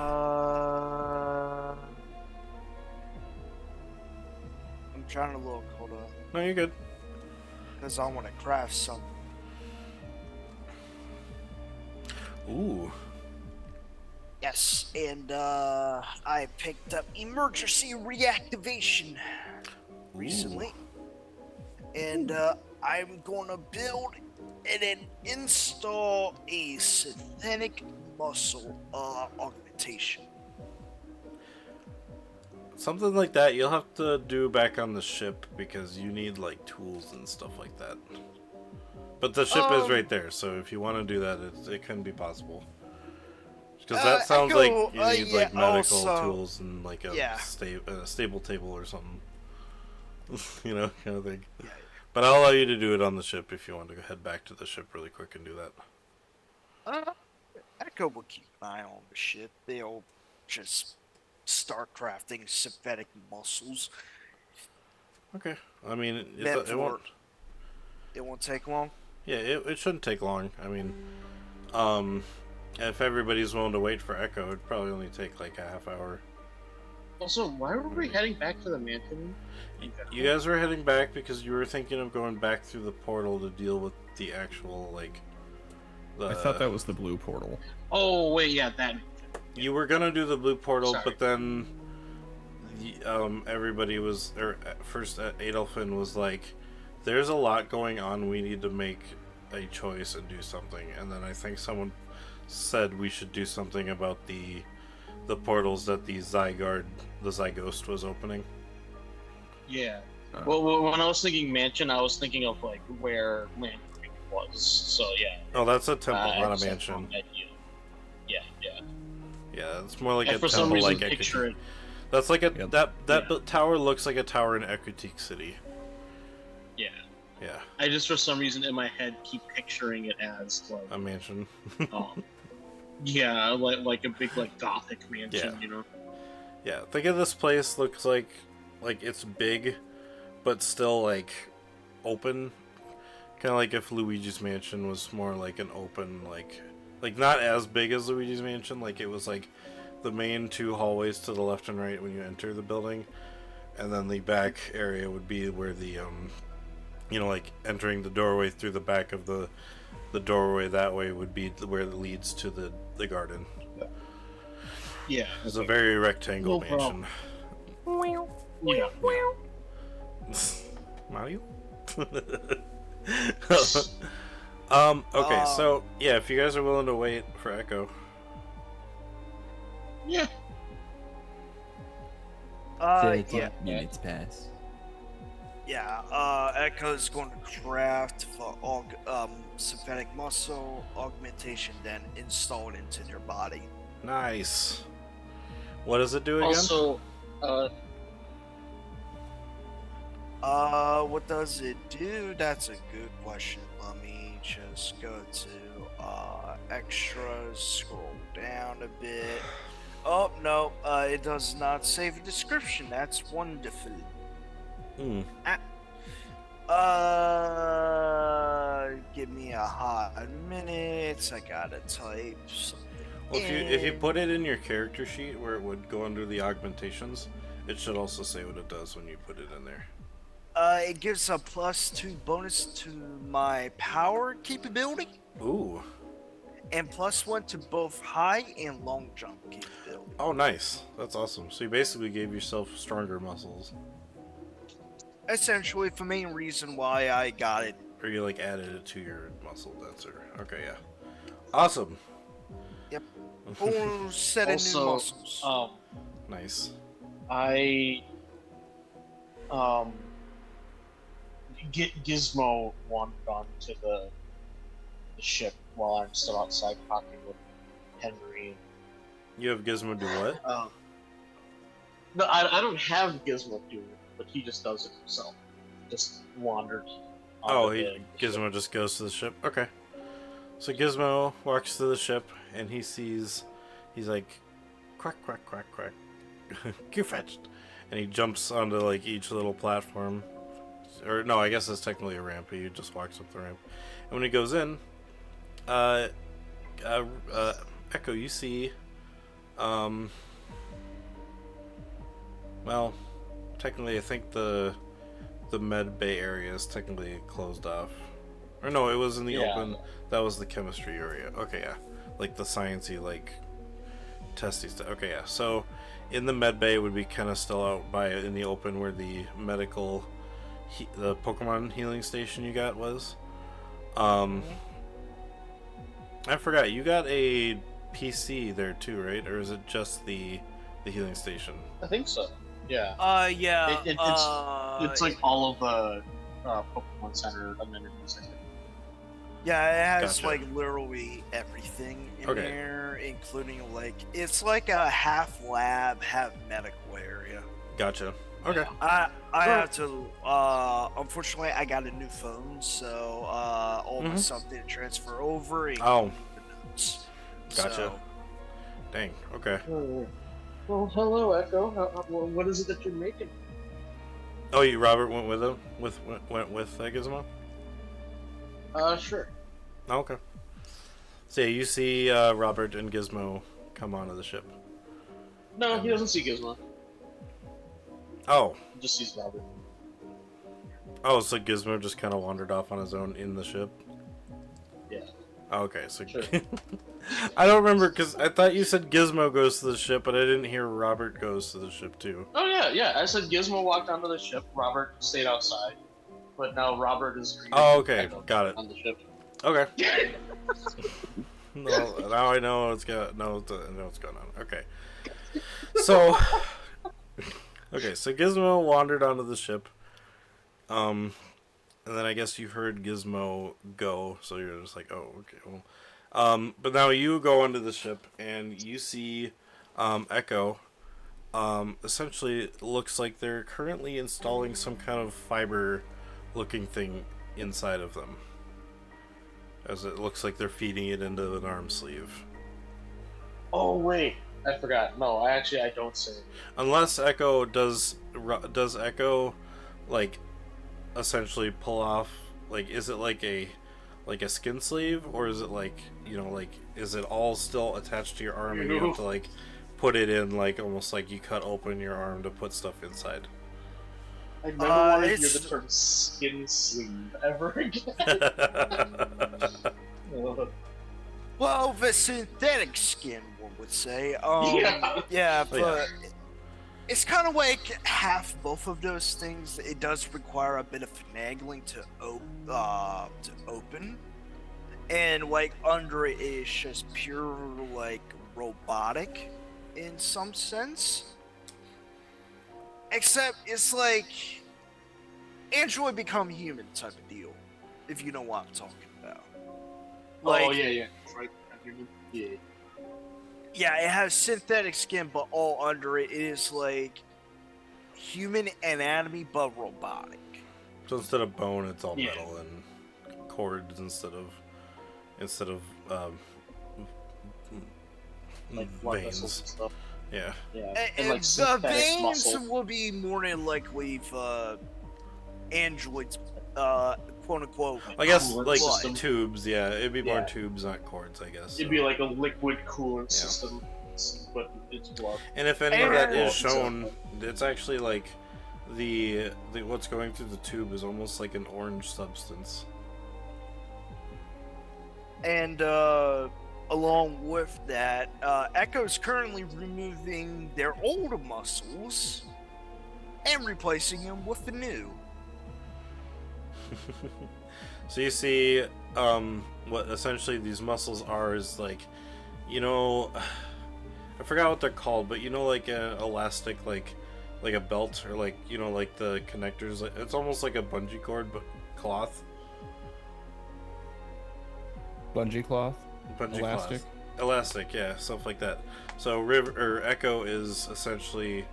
trying to look. Hold on, No, you're good. because I want to craft something. Ooh. Yes, and I picked up emergency reactivation recently, and I'm gonna build and then install a synthetic muscle augmentation. Something like that you'll have to do back on the ship because you need like tools and stuff like that. But the ship is right there, so if you want to do that, it can be possible. Because that sounds like you need yeah, like medical also, tools and like a yeah. stable table or something. You know, kind of thing. Yeah. But I'll allow you to do it on the ship if you want to head back to the ship really quick and do that. Echo will keep an eye on the ship. They'll just start crafting synthetic muscles. Okay. I mean, Meant it won't. It won't take long. Yeah, it shouldn't take long. I mean, if everybody's willing to wait for Echo, it'd probably only take like a half hour. Also, why were we heading back to the mansion? You guys were heading back because you were thinking of going back through the portal to deal with the actual, like... I thought that was the blue portal. Oh, wait, yeah, that. You were gonna do the blue portal, Sorry. but then... everybody was... First, Adolfin was like, there's a lot going on, we need to make a choice and do something. And then I think someone said we should do something about the portals that the Zygost was opening. Yeah. Well, when I was thinking mansion, I was thinking of like where Land was. So yeah. Oh, that's a temple, I not a just had mansion. wrong idea. Yeah. Yeah, it's more like And a for some temple, reason, like picture it. That's like a Yep. that tower looks like a tower in Equatique City. Yeah. Yeah, I just for some reason in my head keep picturing it as like a mansion. yeah, like a big like gothic mansion, Yeah. you know. Yeah, think of this place looks like it's big, but still like open. Kind of like if Luigi's Mansion was more like an open, like not as big as Luigi's Mansion. Like it was like the main two hallways to the left and right when you enter the building, and then the back area would be where the like entering the doorway through the back of the doorway that way would be where it leads to the garden. Yeah. It's a very rectangle No mansion. problem. You know. Mario? Okay, so yeah, if you guys are willing to wait for Echo. Yeah. Yeah. Minutes pass. Yeah, Echo's going to craft for synthetic muscle augmentation, then install it into their body. Nice. What does it do again? Also, What does it do? That's a good question. Let me just go to extras, scroll down a bit. Oh no, it does not save a description. That's wonderful. Give me a hot minute. I gotta type something. Well, if you put it in your character sheet where it would go under the augmentations, it should also say what it does when you put it in there. It gives a +2 bonus to my power capability. Ooh. And +1 to both high and long jump capability. Oh, nice. That's awesome. So you basically gave yourself stronger muscles. Essentially, the main reason why I got it. Or you like added it to your muscle denser. Okay, yeah. Awesome. Yep. Full set of new also, muscles. Nice. Gizmo wandered onto the ship while I'm still outside talking with Henry. You have Gizmo do what? No, I don't have Gizmo do it, but he just does it himself. Just wandered. Gizmo just goes to the ship. Okay. So Gizmo walks to the ship and he's like, quack, quack, quack, quack. Get fetched. And he jumps onto like each little platform. Or no, I guess it's technically a ramp. He just walks up the ramp. And when he goes in, Echo, you see, well, technically I think the med bay area is technically closed off. Or no, it was in the open. That was the chemistry area. Okay, yeah. Like the sciencey, like, testy stuff. Okay, yeah. So, in the med bay would be kind of still out in the open where the medical, the Pokemon healing station you got was. I forgot, you got a PC there too, right? Or is it just the healing station? I think so. Yeah. Yeah. It's like all of the Pokemon Center amenities. I think. Yeah, it has Gotcha. like literally everything in Okay. there, including like it's like a half lab, half medical area. Gotcha. Okay. I have to. Unfortunately, I got a new phone, so all my stuff didn't transfer over. Oh. The notes. Gotcha. So, Dang. Okay. Well, hello, Echo. What is it that you're making? Oh, Robert went with him? Went with Gizmo? Sure. Oh, okay. So yeah, you see Robert and Gizmo come onto the ship. No, he doesn't see Gizmo. Oh. He just sees Robert. Oh, so Gizmo just kind of wandered off on his own in the ship? Yeah. Oh, okay, so... Sure. I don't remember, because I thought you said Gizmo goes to the ship, but I didn't hear Robert goes to the ship, too. Oh, yeah. I said Gizmo walked onto the ship. Robert stayed outside. But now Robert is greeting Okay, Echo got it. on the ship. Okay. No, now I know what's going on. Okay. So... Okay, so Gizmo wandered onto the ship. And then I guess you heard Gizmo go, so you're just like, oh, okay, well... but now you go into the ship and you see Echo. Essentially, it looks like they're currently installing some kind of fiber-looking thing inside of them, as it looks like they're feeding it into an arm sleeve. Oh, wait. I forgot. No, I don't say. Unless Echo does Echo, like, essentially pull off, like, is it like a skin sleeve, or is it like, is it all still attached to your arm and you have to like put it in, like almost like you cut open your arm to put stuff inside? I never want to hear the term skin sleeve ever again. well, the synthetic skin, one would say. Yeah. Yeah, Oh, but It's kind of like half both of those things. It does require a bit of finagling to open, and like under it is just pure like robotic in some sense. Except it's like android become human type of deal, if you know what I'm talking about. Oh yeah. Right. Yeah. Yeah, it has synthetic skin, but all under it is like human anatomy, but robotic. So instead of bone, it's all Yeah. metal and cords instead of Like blood vessels and veins. stuff. Yeah. Yeah. And like the synthetic veins muscle. will be more than likely androids, quote unquote. I guess Coolant like system. tubes. Yeah, it'd be more Yeah. tubes, not cords. I guess. It'd so. be like a liquid coolant Yeah. system, but it's blood. And if any of that And- is shown, it's actually like the what's going through the tube is almost like an orange substance. And along with that, Echo's currently removing their older muscles and replacing them with the new. So you see, what essentially these muscles are is like, you know, I forgot what they're called, but you know, like an elastic, like a belt, or like, you know, like the connectors. Like, it's almost like a bungee cord, but cloth. Bungee cloth? Bungee Elastic? cloth. Elastic, yeah, stuff like that. So Echo is essentially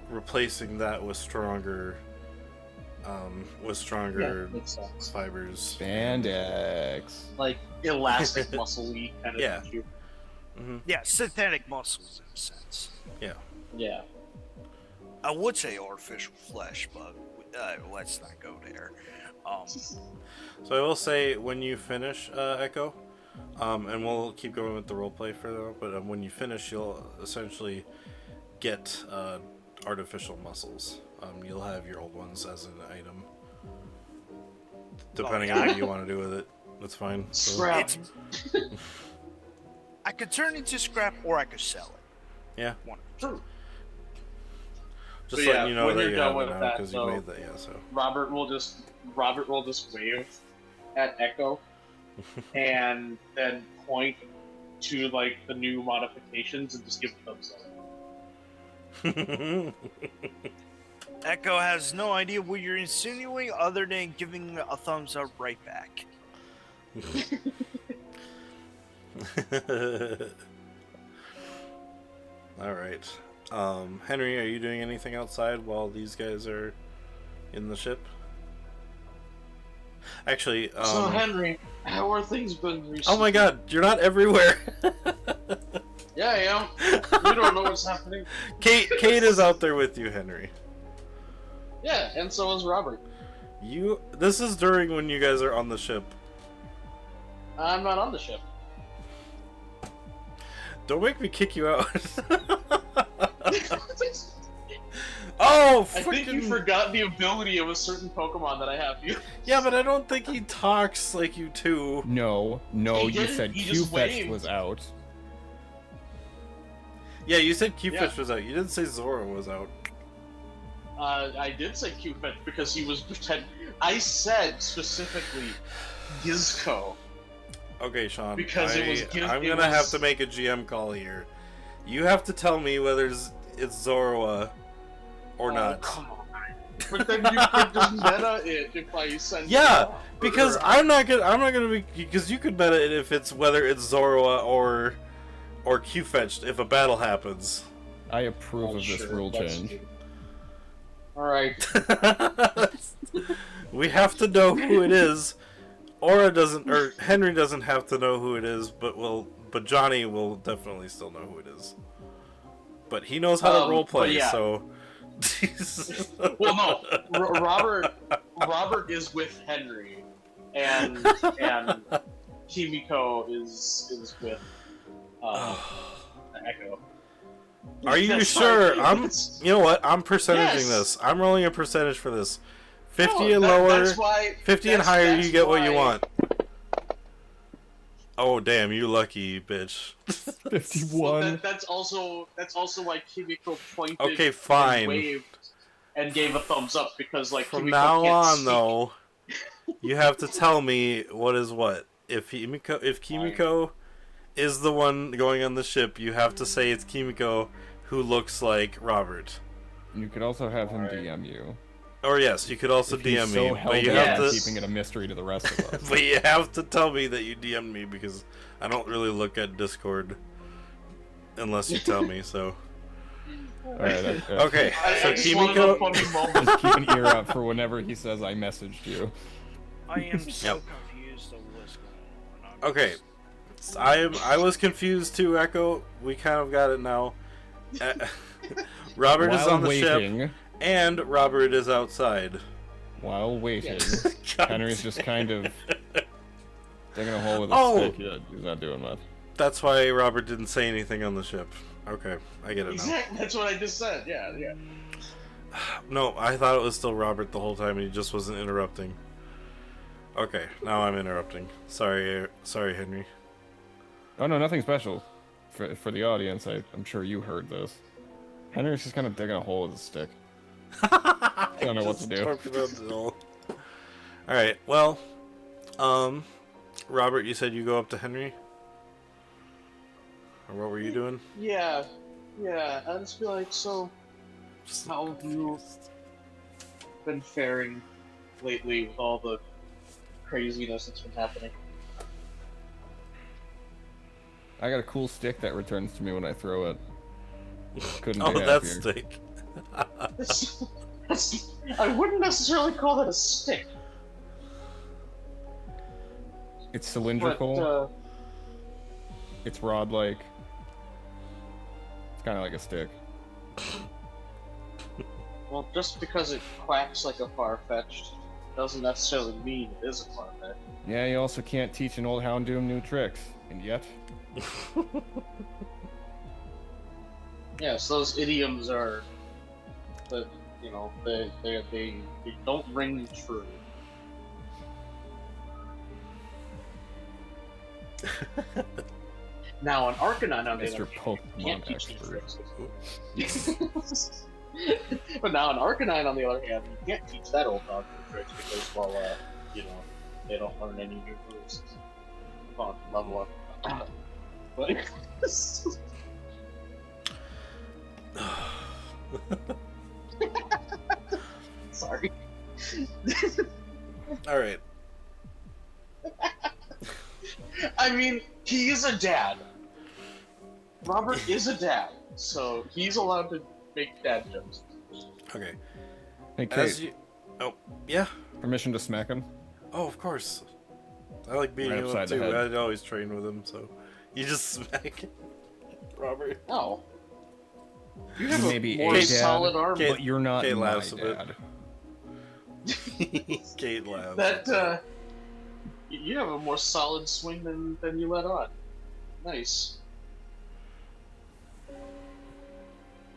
replacing that with stronger Makes sense. fibers. Spandex. Like elastic muscle-y kind of Yeah. tissue. Hmm. Yeah, synthetic muscles in a sense. Yeah. I would say artificial flesh, but let's not go there. So I will say, when you finish Echo, and we'll keep going with the roleplay further, but when you finish, you'll essentially get artificial muscles. You'll have your old ones as an item, depending on what you want to do with it. That's fine. So, Scrap. I could turn into scrap or I could sell it. yeah, True. just So, letting you know when that you're you done have it with now that, because you though, made that. Yeah, so Robert will just wave at Echo and then point to like the new modifications and just give a thumbs up. Echo has no idea what you're insinuating other than giving a thumbs up right back. All right. Henry, are you doing anything outside while these guys are in the ship? Actually, So Henry, how are things been recently? oh my God, you're not everywhere. Yeah, I am. You don't know what's happening. Kate is out there with you, Henry. Yeah, and so is Robert. This is during when you guys are on the ship. I'm not on the ship. Don't make me kick you out. Oh, I think you freaking... forgot the ability of a certain Pokemon that I have you. Yeah, but I don't think he talks like you two. No, He you didn't, said he Q just Fetch waved. was out. Yeah, you said Q-Fish Yeah. was out. You didn't say Zora was out. I did say Q-Fetch because he was pretend. I said specifically Gizco. Okay, Sean. Because it was I'm it gonna have was- to make a GM call here. You have to tell me whether it's Zoroa or Oh, not. come on. But then you could just meta it if I send Yeah, it off. Because I'm not gonna be, because you could meta it if it's whether it's Zoroa or Q-Fetched if a battle happens. I approve Oh, of this sure, rule let's change. do it. Alright. We have to know who it is. Aura doesn't, or Henry doesn't have to know who it is, but Johnny will definitely still know who it is. But he knows how to roleplay, but yeah. so. Well, no. Robert is with Henry, and Kimiko is with Echo. Are you That's sure? fine. You know what? I'm percentaging Yes. this. I'm rolling a percentage for this. 50 No, and that- lower, that's why, 50 and that's- higher, that's you get what you why- want. Oh damn, you lucky bitch. 51. Well, that's also why Kimiko pointed Okay, fine. and waved and gave a thumbs up because like From Kimiko now can't on, speak. though, you have to tell me what is what. If Kimiko is the one going on the ship, you have to say it's Kimiko who looks like Robert. You could also have him DM you. Or yes, you could also If he's DM so me, held but you up have on to. keeping it a mystery to the rest of us. But you have to tell me that you DM'd me because I don't really look at Discord unless you tell me. So Alright, okay, so I just wanted a Kimiko. funny moment. just keep an ear out for whenever he says I messaged you. I am so Yep. confused of what's going on. Okay, I was confused too, Echo. We kind of got it now. Robert is While on the ship, waiting, and Robert is outside. while waiting, God Henry's just kind of digging a hole with a Oh! stick. Yeah, he's not doing much. That's why Robert didn't say anything on the ship. Okay, I get it now. Exactly. That's what I just said. Yeah. No, I thought it was still Robert the whole time, and he just wasn't interrupting. Okay, now I'm interrupting. Sorry, Henry. Oh no, nothing special. For the audience, I'm sure you heard this. Henry's just kind of digging a hole with a stick. I don't know what to do. Alright, well, Robert, you said you go up to Henry? Or what were you doing? Yeah. I just feel like so. How have you been faring lately with all the craziness that's been happening? I got a cool stick that returns to me when I throw it. Couldn't Oh, be that happier. stick. I wouldn't necessarily call that a stick. It's cylindrical. But, It's rod-like. It's kind of like a stick. well, just because it quacks like a Farfetch'd doesn't necessarily mean it is a Farfetch'd. Yeah, you also can't teach an old Houndoom new tricks. And yet, Yes, those idioms are, but you know, they don't ring true. Now, an Arcanine on the Mr. other hand, you can't Pokemon teach new expert. tricks. But now, an Arcanine on the other hand, you can't teach that old dog new tricks because, well, you know, they don't learn any new moves on level up. But sorry. Alright. I mean, he is a dad. Robert is a dad, so he's allowed to make dad jokes. Okay. Hey, As Kate, you... Oh, yeah? permission to smack him? Oh, of course. I like beating Right him up upside the too. head. I'd always train with him, so... You just smack him. Robert. No. You You have may be a more a dad, solid arm. Kate- but you're not Kate my laughs a bit. dad. Kate laughs. That, you have a more solid swing than you let on. Nice.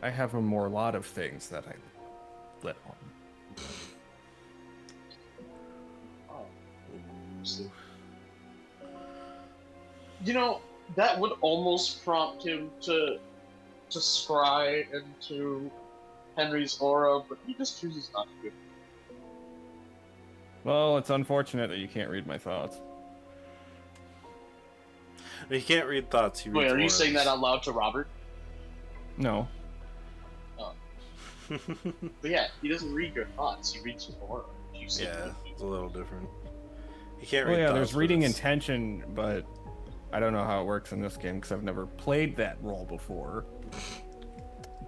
I have a lot of things that I let on. Oh. You know, that would almost prompt him to scry into Henry's aura, but he just chooses not to. Well, it's unfortunate that you can't read my thoughts. He can't read thoughts. He Wait, reads are you auras. saying that out loud to Robert? No. But yeah, he doesn't read your thoughts, he reads your aura. You say Yeah, he- it's a little different. He can't Well, read yeah, thoughts. there's but reading it's- intention, but I don't know how it works in this game because I've never played that role before.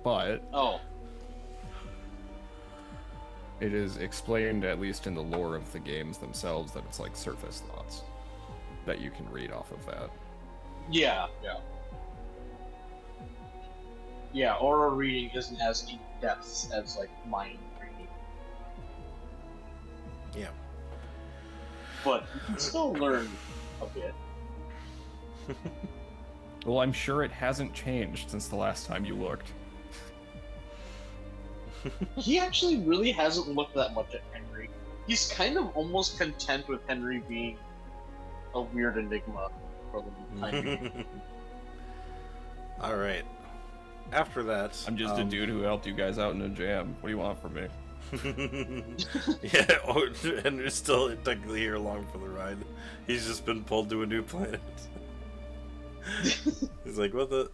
But Oh, it is explained, at least in the lore of the games themselves, that it's like surface thoughts that you can read off of that. yeah. Yeah, aura reading isn't as in depth as like mind reading. Yeah. But you can still learn a bit. Well, I'm sure it hasn't changed since the last time you looked. He actually really hasn't looked that much at Henry. He's kind of almost content with Henry being a weird enigma. for a little time being. All right. After that, I'm just a dude who helped you guys out in a jam. What do you want from me? Yeah, and you're still technically here along for the ride. He's just been pulled to a new planet. He's like, what the?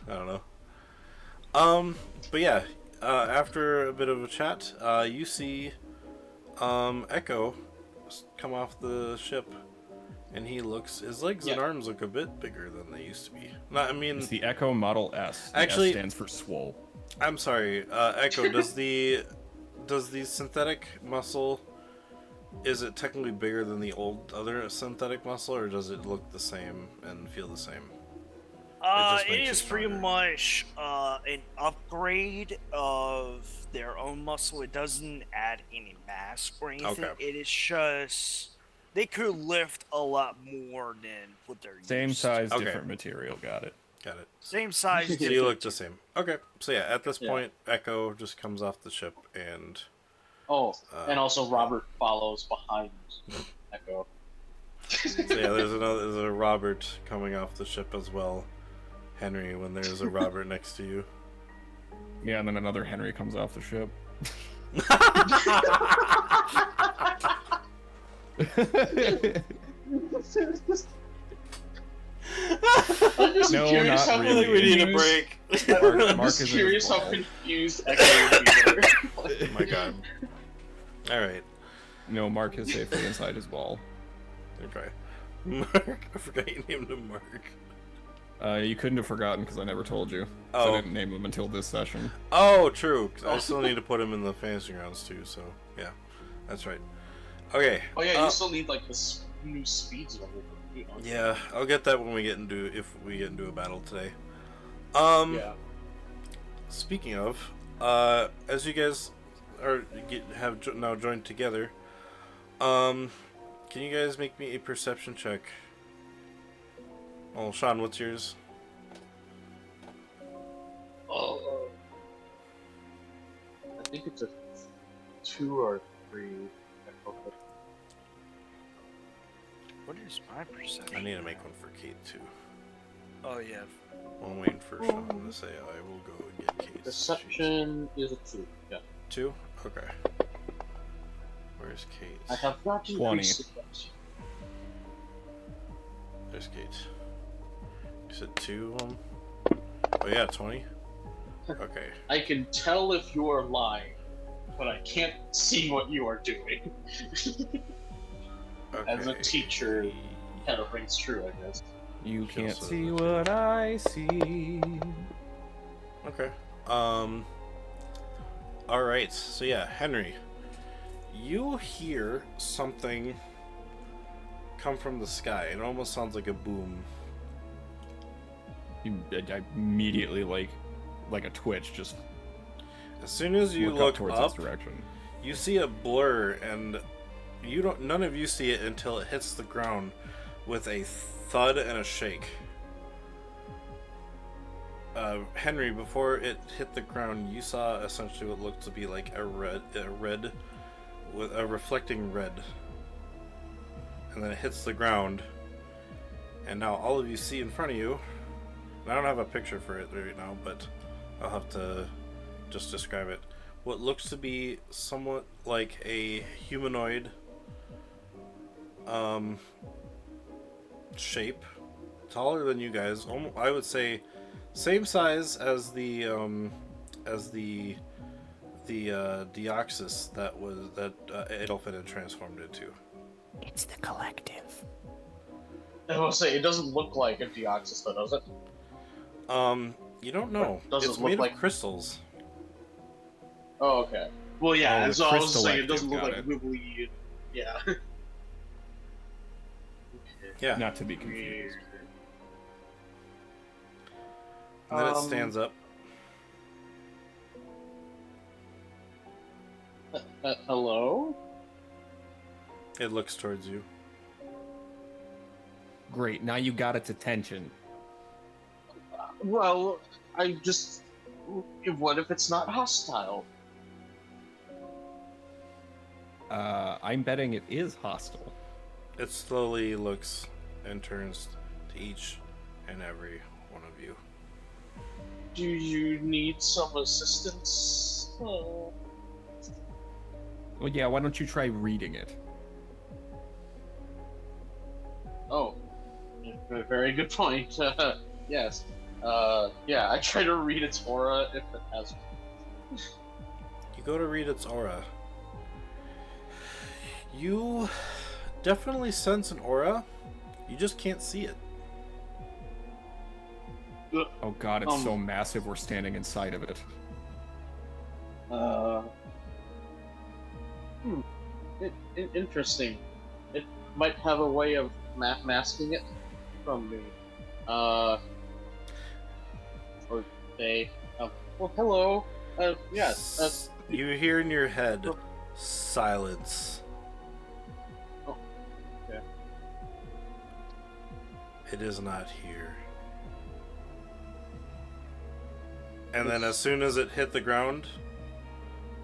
I don't know. But yeah, after a bit of a chat, you see Echo come off the ship, and his legs and arms look a bit bigger than they used to be. Not, I mean, It's the Echo Model S. The actually, S stands for swole. I'm sorry, Echo. Does the synthetic muscle, is it technically bigger than the old other synthetic muscle, or does it look the same and feel the same? It is pretty much an upgrade of their own muscle. It doesn't add any mass or anything. Okay. It is just they could lift a lot more than what they're Same used size, Okay. different material. Got it. Got it. to. Same size. So you different look the same. Okay. So yeah, at this Yeah. point, Echo just comes off the ship and. Oh, and also Robert follows behind Echo. So yeah, there's a Robert coming off the ship as well. Henry, when there's a Robert next to you. Yeah, and then another Henry comes off the ship. I'm just No, curious not how really. We need a confused- break. I'm Mark just is in curious his how ball. confused Echo would be there. Oh my god. Alright. No, Mark is safely inside his ball. Okay. Mark. I forgot you named him Mark. You couldn't have forgotten because I never told you. So Oh. I didn't name him until this session. Oh, true. 'Cause I still need to put him in the fantasy rounds too, so yeah. That's right. Okay. Oh yeah, you still need like this new speeds level. Yeah, I'll get that when we get into a battle today. Yeah. Speaking of, as you guys have now joined together, can you guys make me a perception check? Oh, Sean, what's yours? Oh. I think it's a 2 or 3. What is my perception? I need to make one for Kate too. Oh yeah. Well, I'm waiting for Sean to say I will go and get Kate. Perception is a 2. Yeah. 2? Okay. Where's Kate? I have not 20. There's Kate. You said 2? Oh yeah, 20? Okay. I can tell if you are lying, but I can't see what you are doing. Okay. As a teacher, kind of rings true, I guess. You can't so see that's what I see. Okay. Alright, so yeah, Henry. You hear something come from the sky. It almost sounds like a boom. I immediately like a twitch, just As soon as you look look up towards up, this direction. you see a blur, and none of you see it until it hits the ground with a thud and a shake. Henry, before it hit the ground, you saw essentially what looked to be like a red with a reflecting red, and then it hits the ground, and now all of you see in front of you. And I don't have a picture for it right now, but I'll have to just describe it. What looks to be somewhat like a humanoid shape, taller than you guys. I would say same size as the Deoxys that Adolfin had transformed into. It's the collective. I will say, it doesn't look like a Deoxys, though, does it? You don't know. Does it It's look made like- of crystals. Oh, okay. Well, yeah, Oh, so I was saying it crystallective, doesn't look got like it. wibbly. Yeah. Yeah. Not to be confused. And then it stands up. Hello? It looks towards you. Great, now you got its attention. Well, I just... What if it's not hostile? I'm betting it is hostile. It slowly looks and turns to each and every one of you. Do you need some assistance? Oh. Well, yeah, why don't you try reading it? Oh, very good point. Yes. Yeah, I try to read its aura if it has one. You go to read its aura. You definitely sense an aura. You just can't see it. Oh god, it's so massive we're standing inside of it. Interesting. It might have a way of masking it from me. Or they. Well, hello. Yes. You hear in your head, silence. Oh, okay. It is not here. And then as soon as it hit the ground,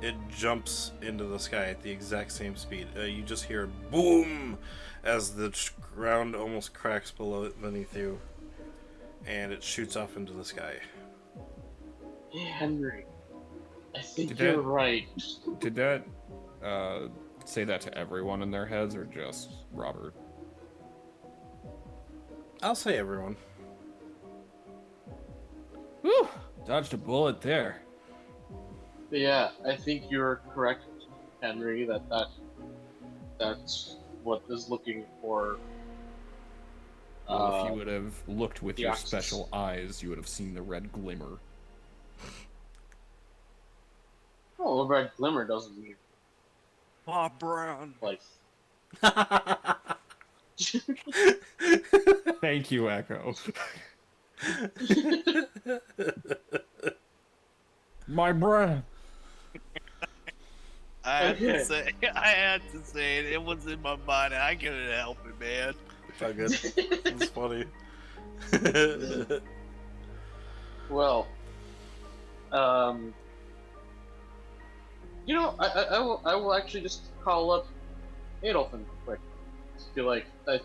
it jumps into the sky at the exact same speed. You just hear boom as the ground almost cracks beneath you, and it shoots off into the sky. Hey, Henry, I think Did you're that- right. Did that say that to everyone in their heads or just Robert? I'll say everyone. Whew! Dodged a bullet there. But yeah, I think you're correct, Henry. That's what is looking for. Well, if you would have looked with the your axis. special eyes, you would have seen the red glimmer. Oh, a red glimmer doesn't mean Bob Brown. like. Thank you, Echo. My brain. I had Okay. to say, it. It was in my mind. I couldn't help it, man. It's all good. It's funny. Well, you know, I will actually just call up Adolfin quick. Just be like, I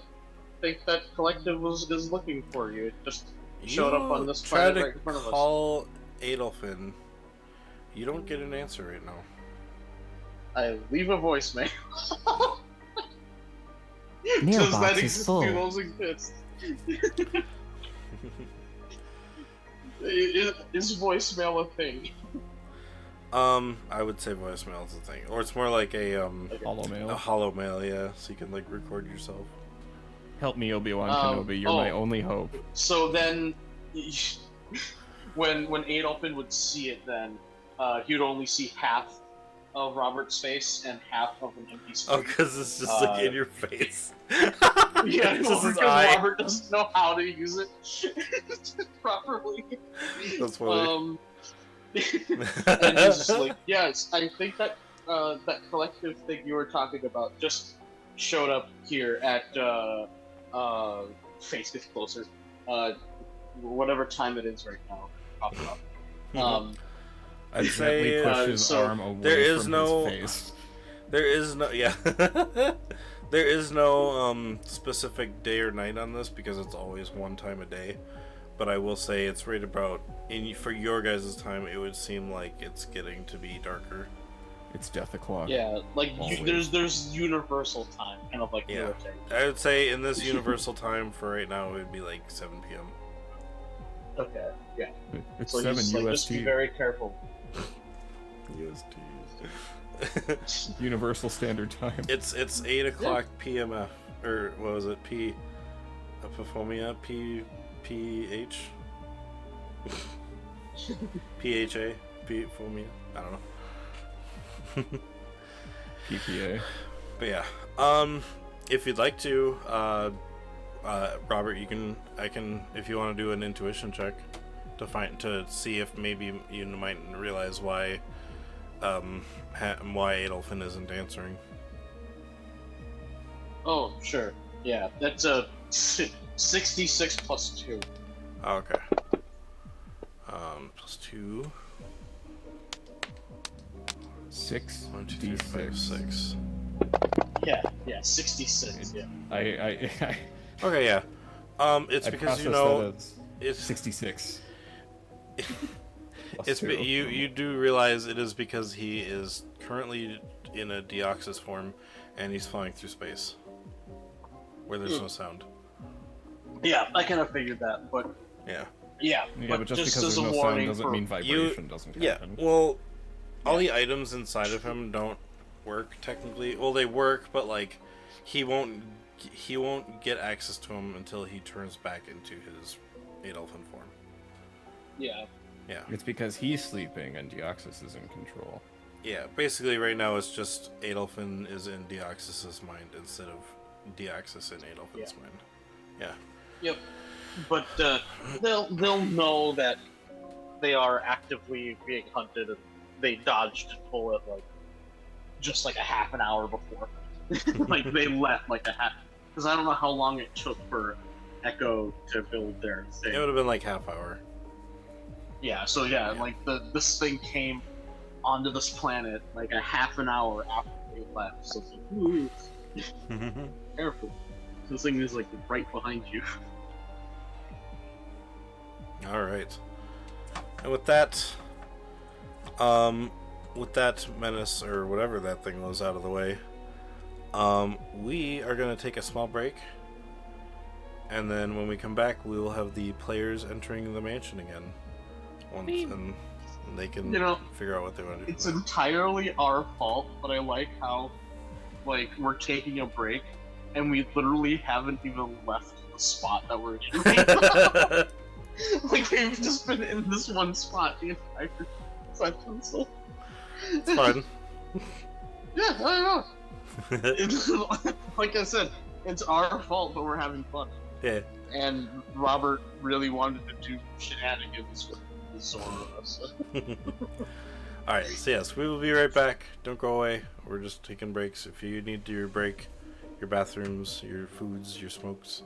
think that collective is looking for you. It just showed up on this try planet to right in front of us. call Adolfin. You don't get an answer right now. I leave a voicemail. Mailbox is full. Do those exist? Is voicemail a thing? I would say voicemail is a thing, or it's more like a Hollow a mail. hollow mail, yeah. So you can like record yourself. Help me, Obi-Wan Kenobi. You're my only hope. So then, when Adolfin would see it, then he would only see half of Robert's face and half of an empty screen. Oh, because it's just like in your face. Yeah, It's just his because eye. Robert doesn't know how to use it properly. That's funny. And he's just like, yes, I think that that collective thing you were talking about just showed up here at face gets closer. Whatever time it is right now. Pop it up. I'd Gently say push his so arm away there is from no- his face. there is no there is no specific day or night on this because it's always one time a day. But I will say it's right about for your guys' time. It would seem like it's getting to be darker. It's death o'clock. Yeah, like Always. there's universal time, kind of like you Yeah. were saying. I would say in this universal time for right now, it would be like 7 p.m. Okay, yeah. It's So 7 he's like, just be UST. very careful. Universal Standard Time. It's 8 o'clock PMF, or what was it? Epiphomia? PH? PHA? Epiphomia? I don't know. PPA. But yeah, if you'd like to, Robert, I can, if you want to do an intuition check to see if maybe you might realize why Adolfin isn't answering. Oh, sure. Yeah, that's a 66 plus 2. Okay. Plus 2. 6 1, 2, 3, 5, 6. Yeah, 66. Yeah. I Okay, yeah. It's I because you processed know that as it's 66. it's you do realize it is because he is currently in a Deoxys form, and he's flying through space, where there's no sound. Yeah, I kind of figured that, but Yeah. yeah, Yeah, but just because as there's a no sound warning doesn't for mean vibration doesn't Yeah. happen. Well, all the items inside of him don't work technically. Well, they work, but like he won't get access to them until he turns back into his Adolphin form. yeah. Yeah. It's because he's sleeping and Deoxys is in control. Yeah. Basically, right now it's just Adolphin is in Deoxys's mind instead of Deoxys in Adolphin's mind. Yeah. Yep. But they'll know that they are actively being hunted, and they dodged a bullet like just like a half an hour before. Like they left like a half, because I don't know how long it took for Echo to build their thing. It would have been like half hour. Yeah. So yeah, like this thing came onto this planet like a half an hour after they left. So it's like, ooh, careful. This thing is like right behind you. All right. And with that menace or whatever that thing was out of the way, we are going to take a small break. And then when we come back, we will have the players entering the mansion again. And they can figure out what they want to do. It's entirely our fault, but I like how, like, we're taking a break, and we literally haven't even left the spot that we're in right now. Like, we've just been in this one spot the entire session, so... It's fun. Yeah, I know. Like I said, it's our fault, but we're having fun. Yeah. And Robert really wanted to do shenanigans with the Zora, so... Alright, so yes, we will be right back. Don't go away. We're just taking breaks. If you need your break, your bathrooms, your foods, your smokes,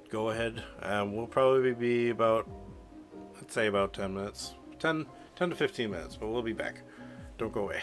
go ahead. We'll probably be about, I'd say about 10 minutes. 10 to 15 minutes, but we'll be back. Don't go away.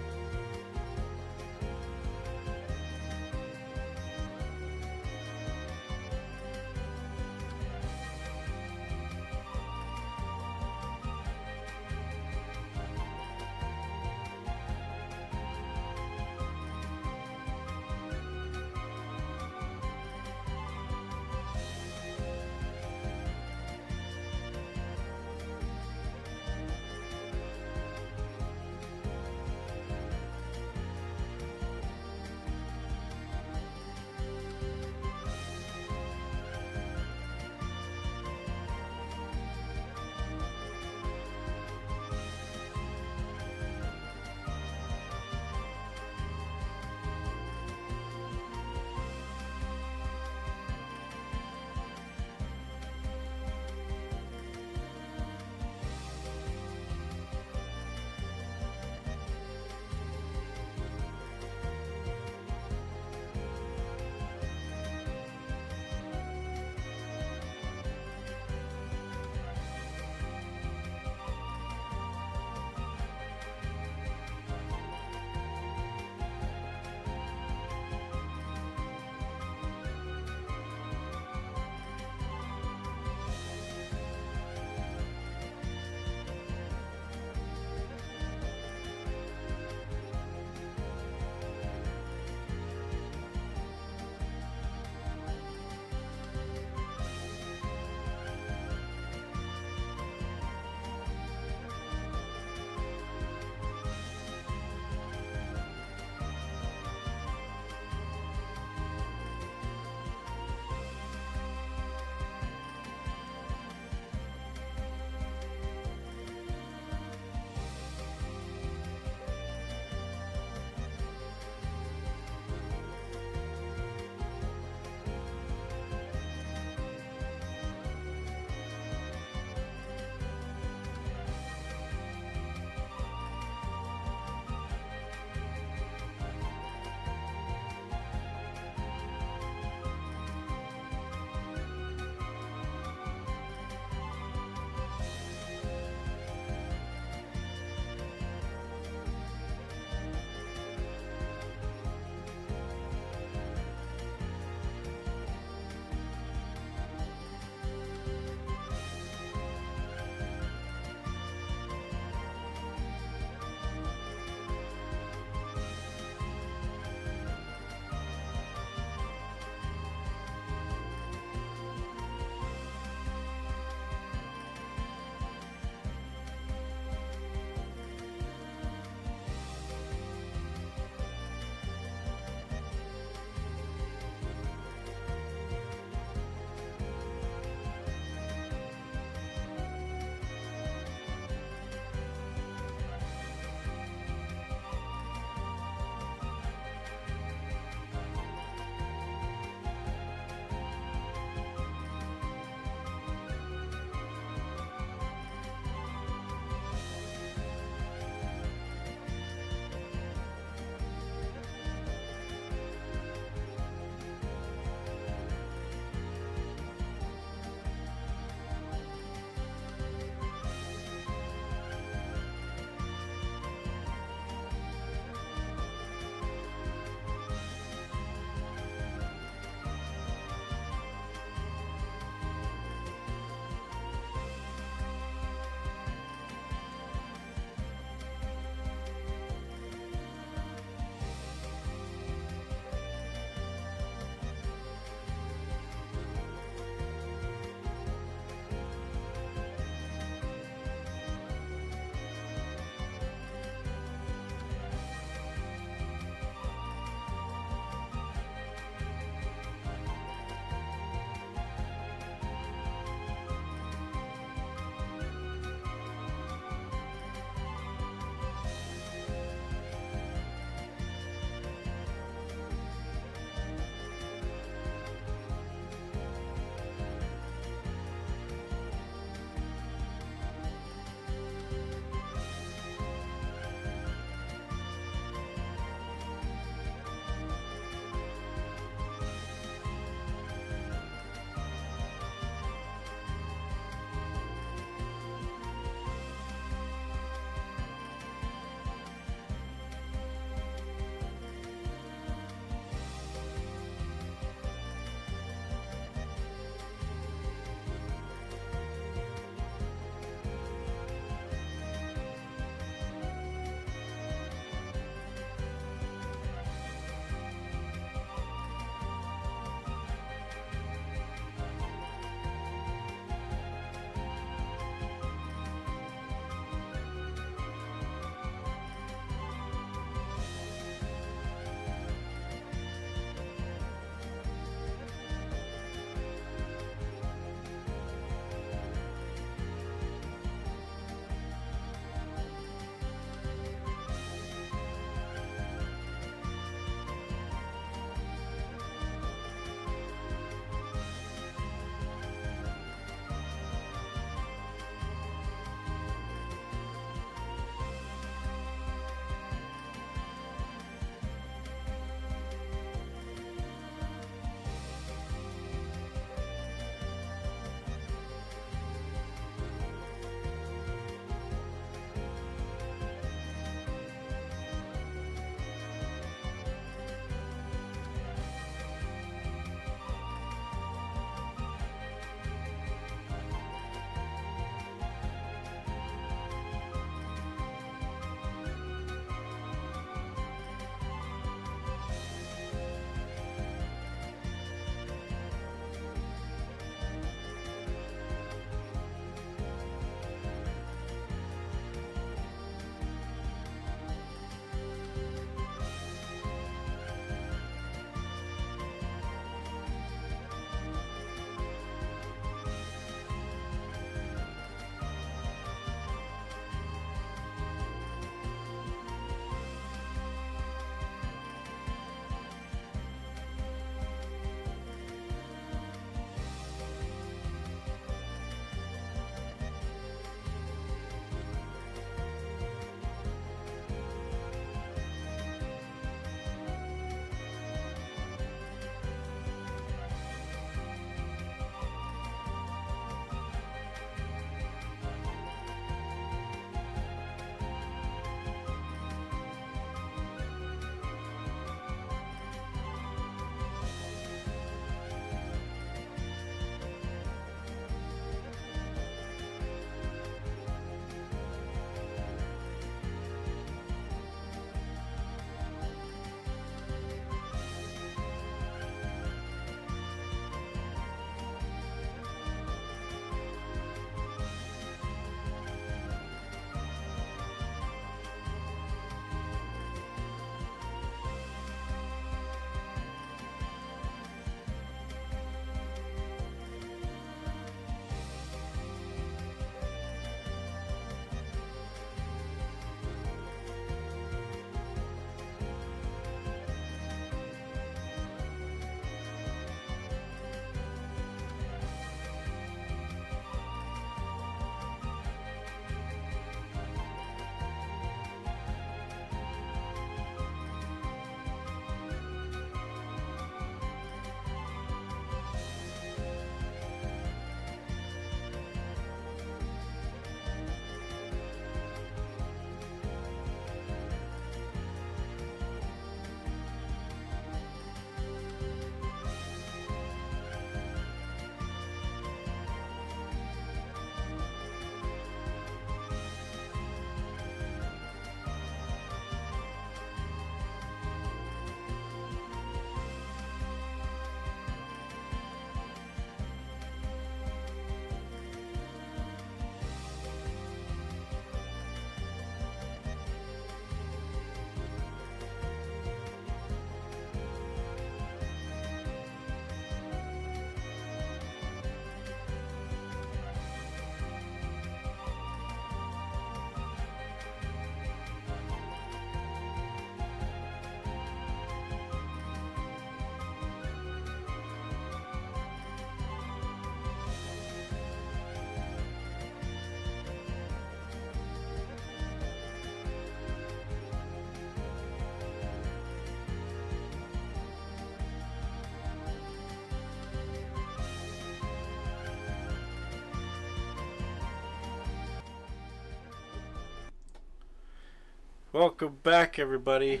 welcome back, everybody.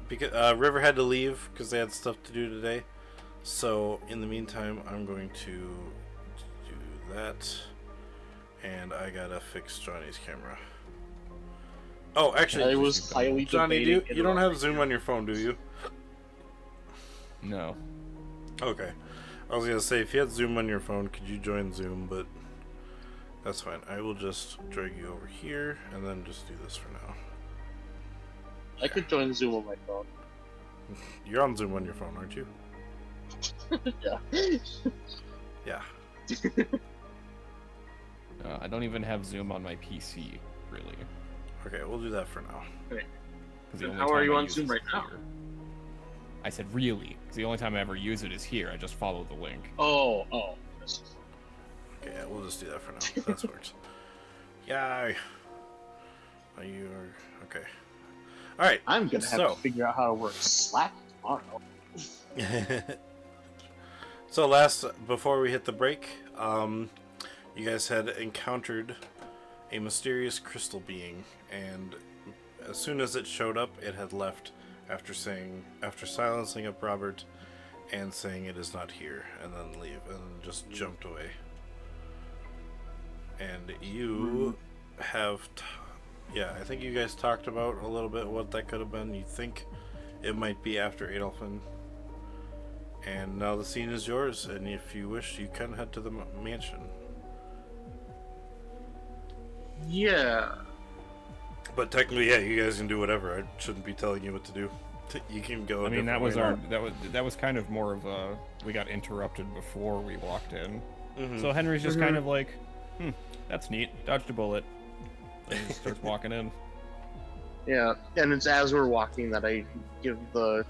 Because River had to leave because they had stuff to do today. So in the meantime, I'm going to do that, and I gotta fix Johnny's camera. Oh, actually, I was highly Johnny, debating you don't have Zoom here. on your phone, do you? No. Okay. I was gonna say, if you had Zoom on your phone, could you join Zoom? But that's fine. I will just drag you over here, and then just do this for now. I could join Zoom on my phone. You're on Zoom on your phone, aren't you? Yeah. Yeah. I don't even have Zoom on my PC, really. Okay, we'll do that for now. 'Cause the only How are time you I on use Zoom it is right now? here. I said really, because the only time I ever use it is here. I just follow the link. Oh. Okay, yeah, we'll just do that for now. That works. Yay. Are you okay? All right. I'm gonna have So- to figure out how to work Slack tomorrow. So before we hit the break, you guys had encountered a mysterious crystal being, and as soon as it showed up, it had left after silencing up Robert and saying it is not here, and then just jumped away. And you have, I think you guys talked about a little bit what that could have been. You think it might be after Adolfin. And now the scene is yours, and if you wish, you can head to the mansion. Yeah. But technically, yeah, you guys can do whatever. I shouldn't be telling you what to do. You can go. I mean, that was way. that was kind of more of a, we got interrupted before we walked in. Mhm. So Henry's just kind of like, that's neat. Dodged a bullet. And he starts walking in. Yeah, and it's as we're walking that I give the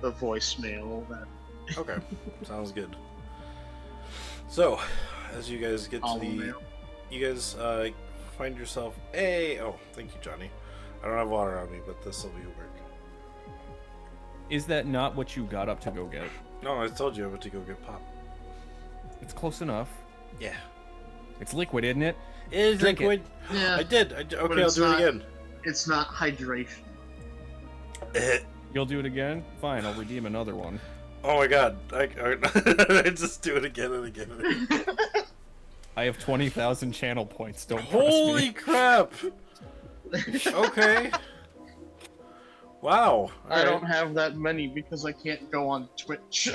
voicemail that Okay, sounds good. So, as you guys get to you guys find yourself. Oh, thank you, Johnny. I don't have water on me, but this will be work. Is that not what you got up to go get? No, I told you I went to go get pop. It's close enough. Yeah, It's liquid, isn't it? it is Drink it. liquid. yeah, I did. Okay, I'll it's do not- it again. it's not hydration. You'll do it again? Fine, I'll redeem another one. Oh my god! I just do it again and again. And again. I have 20,000 channel points. Don't press Holy me. crap! Okay. Wow. I don't have that many because I can't go on Twitch.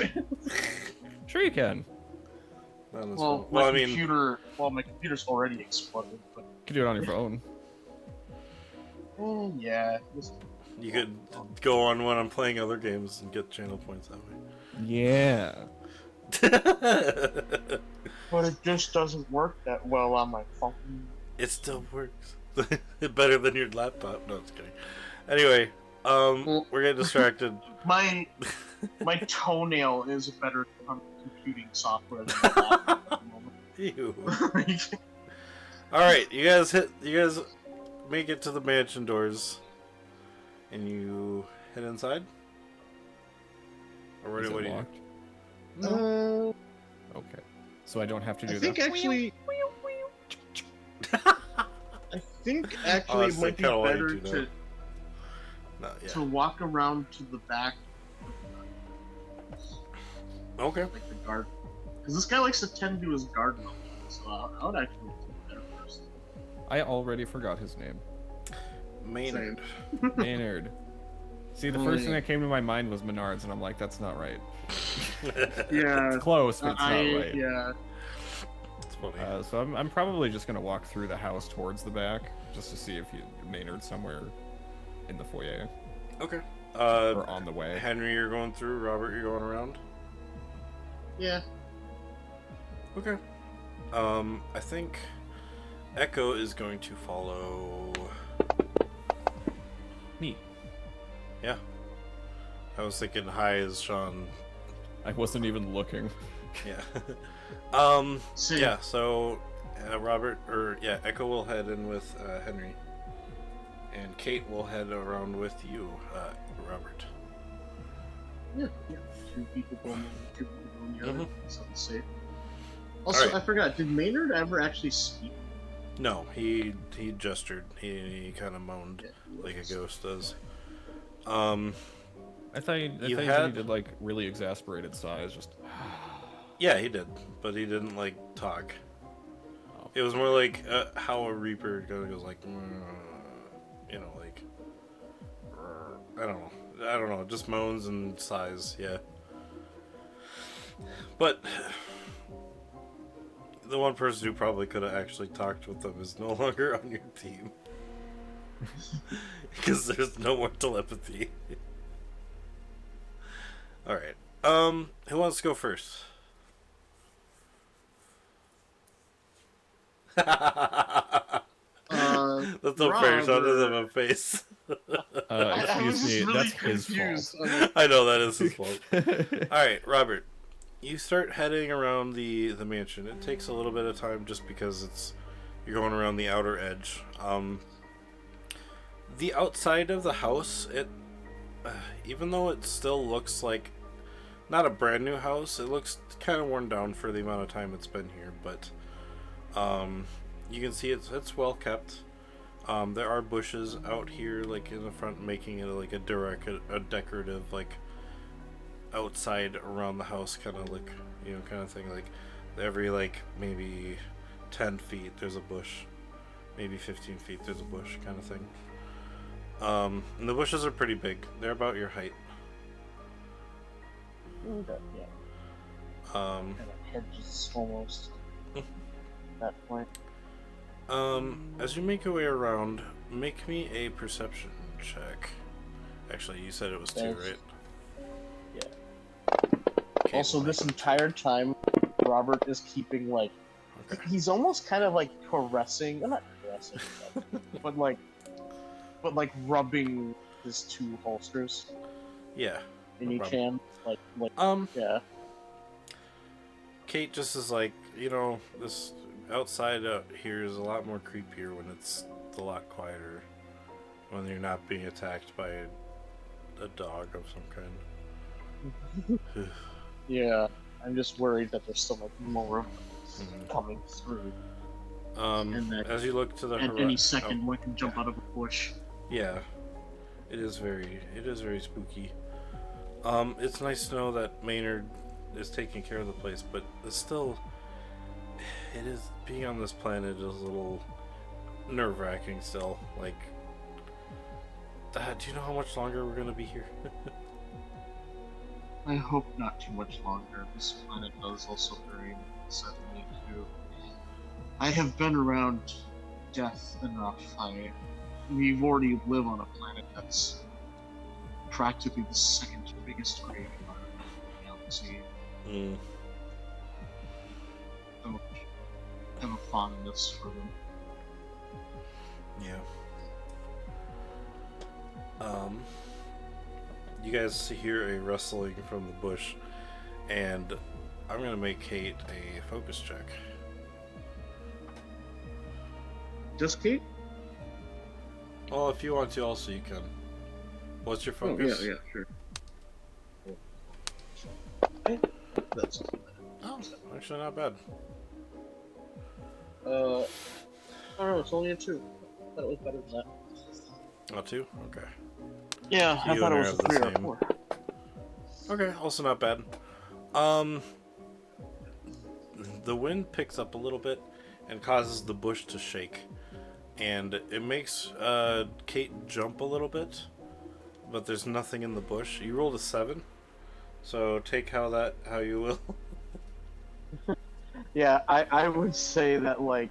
Sure you can. well, I my mean, computer's already exploded. But You can do it on your phone. yeah, you could go on when I'm playing other games and get channel points that Yeah. way. but it just doesn't work that well on my phone. It still works. Better than your laptop. No, just kidding. Anyway, we're getting distracted. My toenail is better computing software than my laptop at the moment. Ew. Alright, you guys make it to the mansion doors. And you head inside? Or Is what it do you locked? Uh, Okay. So I don't have to do I think that. actually, I think actually it Honestly, might be kinda wanted better to, though. No, yeah. to walk around to the back, Okay. like the garden, because this guy likes to tend to his garden a lot. So I would actually do better first. I already forgot his name. Maynard. Maynard. See, the first thing that came to my mind was Menards, and I'm like, that's not right. Yeah, It's close, but it's not right. yeah. It's funny. So I'm probably just gonna walk through the house towards the back, just to see if Maynard's somewhere in the foyer Okay. or on the way. Henry, you're going through. Robert, you're going around. Yeah. Okay. I think Echo is going to follow. Me. Yeah. I was thinking hi is Sean. I wasn't even looking. Yeah. See, Yeah, so Echo will head in with Henry. And Kate will head around with you, Robert. Yeah. Two people going in, two people going the other. Mhm. Sounds safe. Also, Alright. I forgot. Did Maynard ever actually speak? No, he gestured. He kind of moaned like a ghost does. I thought you said he did like really exasperated sighs. Just Yeah, he did, but he didn't like talk. It was more like how a reaper goes like, you know, like I don't know, just moans and sighs. Yeah, but the one person who probably could have actually talked with them is no longer on your team because there's no more telepathy. All right. Who wants to go first? That's no fair shot. Doesn't have a face. excuse me, really that's his fault. I know that is his fault. All right, Robert. You start heading around the mansion. It takes a little bit of time just because you're going around the outer edge. The outside of the house, even though it still looks like not a brand new house, it looks kind of worn down for the amount of time it's been here. But you can see it's well kept. There are bushes out here, like in the front, making it like a decorative, like outside around the house, kind of like kind of thing. Like every like maybe 10 feet there's a bush, maybe 15 feet there's a bush, kind of thing. And the bushes are pretty big. They're about your height. Okay, yeah. Kind of hedges almost. At that point. As you make your way around, make me a perception check. Actually, you said it was 2, right? Yeah. Okay, Also, this entire time, Robert is keeping like he's almost kind of like caressing, not caressing, but like rubbing his 2 holsters. Yeah. In each hand, like yeah. Kate just is like, this outside out here is a lot more creepier when it's a lot quieter, when you're not being attacked by a dog of some kind. Yeah, I'm just worried that there's still like more of them coming through. And as you look to the horizon, any second one can jump out of a bush. Yeah, it is very spooky. It's nice to know that Maynard is taking care of the place, but it's still, being on this planet is a little nerve-wracking still. Like, do you know how much longer we're gonna be here? I hope not too much longer. This planet does also very unsettling me too. I have been around death enough. We've already live on a planet that's practically the second biggest graveyard in the galaxy. I have a fondness for them. Yeah. You guys hear a rustling from the bush, and I'm gonna make Kate a focus check. Just Kate? Well, if you want to, also you can. What's your focus? Oh, yeah, sure. That's actually not bad. Oh no, it's only a 2. I thought it was better than that. Oh, 2? Okay. Yeah, So I thought it was a 3 or 4. Okay, also not bad. The wind picks up a little bit and causes the bush to shake. And it makes Kate jump a little bit, but there's nothing in the bush. You rolled a 7, so take how you will. Yeah, I would say that like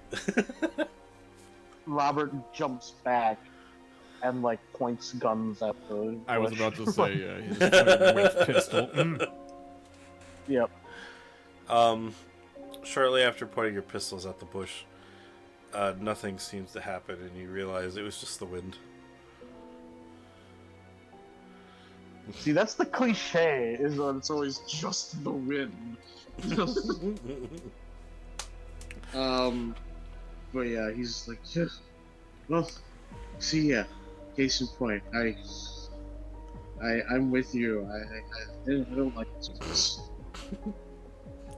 Robert jumps back and like points guns at the bush. I was about to say, yeah, he just pointed with pistol. Yep. Shortly after pointing your pistols at the bush, nothing seems to happen, and you realize it was just the wind. See, that's the cliche, is that it's always just the wind. But yeah, he's like, yeah. Well, see, yeah. Case in point, I'm with you. I don't like this.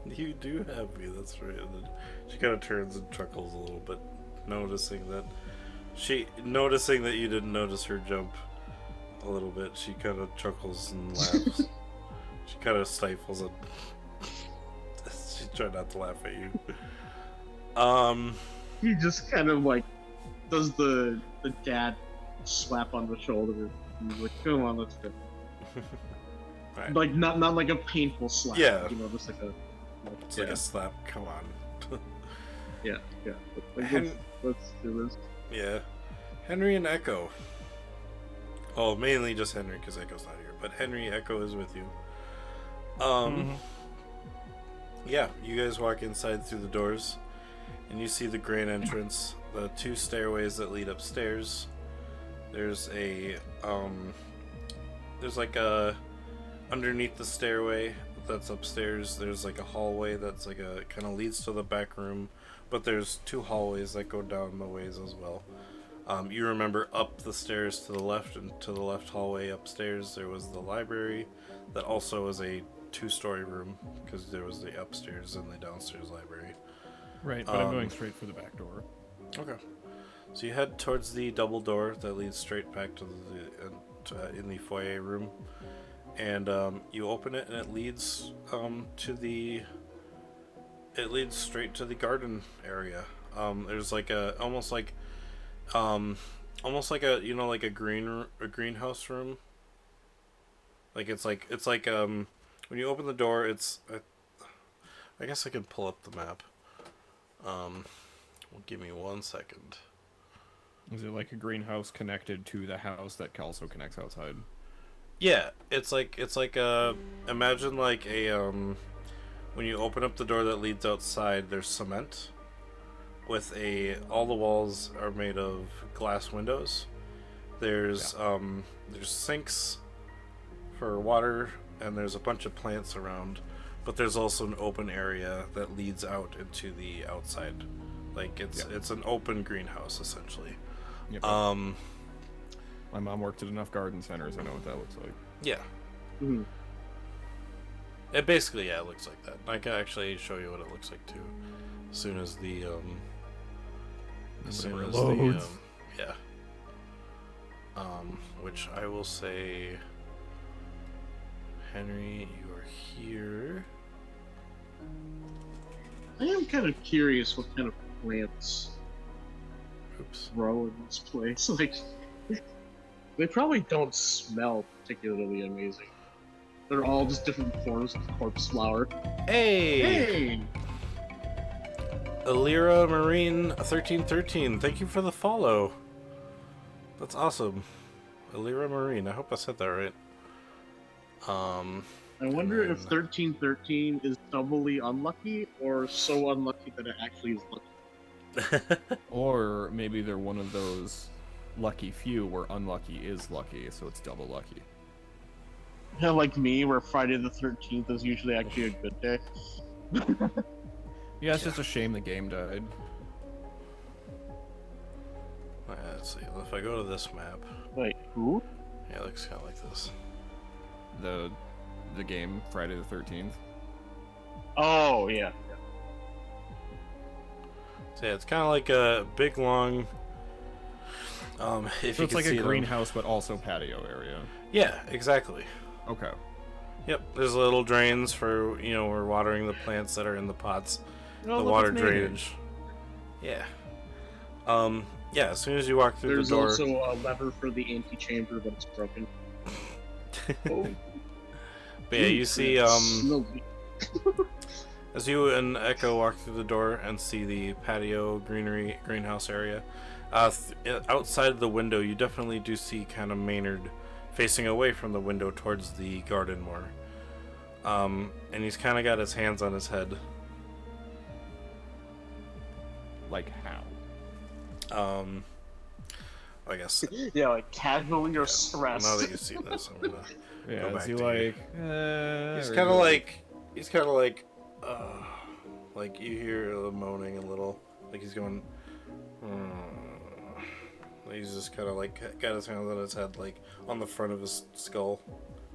You do have me, that's right. And then she kind of turns and chuckles a little bit. noticing that you didn't notice her jump a little bit. She kind of chuckles and laughs. She kind of stifles it. She tried not to laugh at you. He just kind of like does the dad slap on the shoulder. He's like, "Come on, let's go." Right. Like not like a painful slap. Yeah. You know, just like a. It's like a slap. Come on. Yeah. Like, let's do this. Yeah. Henry and Echo. Oh, mainly just Henry because Echo's not here. But Henry, Echo is with you. Yeah, you guys walk inside through the doors, and you see the grand entrance, the 2 stairways that lead upstairs. There's like a underneath the stairway that's upstairs. There's like a hallway that's like a kind of leads to the back room, but there's 2 hallways that go down the ways as well. You remember up the stairs to the left and to the left hallway upstairs there was the library that also was a 2-story room because there was the upstairs and the downstairs library. Right, but I'm going straight for the back door. Okay. So you head towards the double door that leads straight back to in the foyer room, and you open it, and it leads straight to the garden area. There's like almost like a like a greenhouse room. Like it's like when you open the door, it's I guess I can pull up the map. Give me 1 second. Is it like a greenhouse connected to the house that also connects outside? Yeah, it's like imagine like a when you open up the door that leads outside, there's cement with all the walls are made of glass windows. There's sinks for water, and there's a bunch of plants around, but there's also an open area that leads out into the outside. Like it's an open greenhouse essentially. Yep. My mom worked at enough garden centers. I know what that looks like. Yeah. Mm-hmm. It basically it looks like that. I can actually show you what it looks like too. As soon as the loads. Which I will say, Henry, you are here. I am kind of curious what kind of plants grow in this place. Like, they probably don't smell particularly amazing. They're all just different forms of corpse flower. Hey! Alira Marine 1313, thank you for the follow. That's awesome. Alira Marine, I hope I said that right. I wonder if 1313 is doubly unlucky or so unlucky that it actually is lucky. Or maybe they're one of those lucky few where unlucky is lucky, so it's double lucky. Yeah, like me, where Friday the 13th is usually actually a good day. Yeah, it's just a shame the game died. Let's see, if I go to this map. Wait, who? Yeah, it looks kind of like this. The game, Friday the 13th. Oh, yeah. So yeah, it's kind of like a big, long... if So you it's can like see a it greenhouse, but also patio area. Yeah, exactly. Okay. Yep, there's little drains for, we're watering the plants that are in the pots. Oh, The look, water it's native. drainage. Yeah. Yeah, as soon as you walk through There's the door... also a lever for the antechamber, but it's broken. Oh. But yeah, you see, Nobody. as you and Echo walk through the door and see the patio greenhouse area, outside of the window, you definitely do see kind of Maynard facing away from the window towards the garden more. And he's kind of got his hands on his head. Like how? I guess. Yeah, like casually or stressed. Now that you've seen this, I'm gonna Yeah, go is back he to like... He's kind of like you hear him moaning a little, like he's going. He's just kind of like got his hands on his head, like on the front of his skull,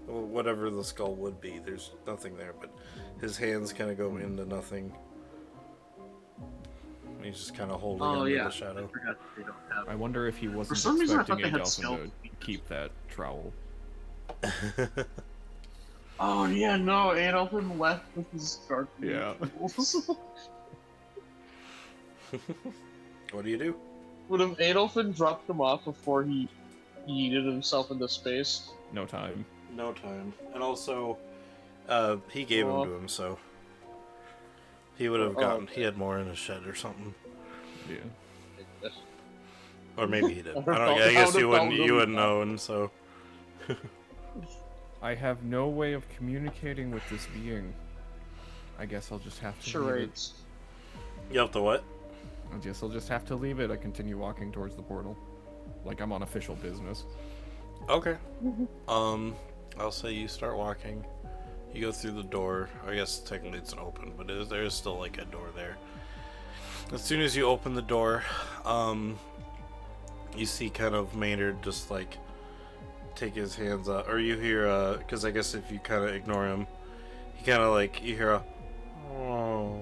whatever the skull would be. There's nothing there, but his hands kind of go into nothing. He's just kind of holding Oh onto yeah, the shadow. I forgot that they don't have. I wonder if he wasn't some reason, I expecting thought they had Adelphin to stealth. keep that trowel. Oh yeah, no, Adolphin left with his guard Yeah. tools. What do you do? Would have Adolphin dropped him off before he yeeted himself into space? No time. No time. And also, he gave him to him, so he would have gotten. He had more in his shed or something. Yeah. Or maybe he did. I I guess would've you wouldn't. felt You really wouldn't know, and so. I have no way of communicating with this being. I guess I'll just have to Charades. You have to what? I guess I'll just have to leave it. I continue walking towards the portal. Like I'm on official business. Okay. I'll say you start walking. You go through the door. I guess technically it's an open, but there is still like a door there. As soon as you open the door, you see kind of Maynard just like take his hands up, or you hear because I guess if you kind of ignore him, he kind of like you hear a oh.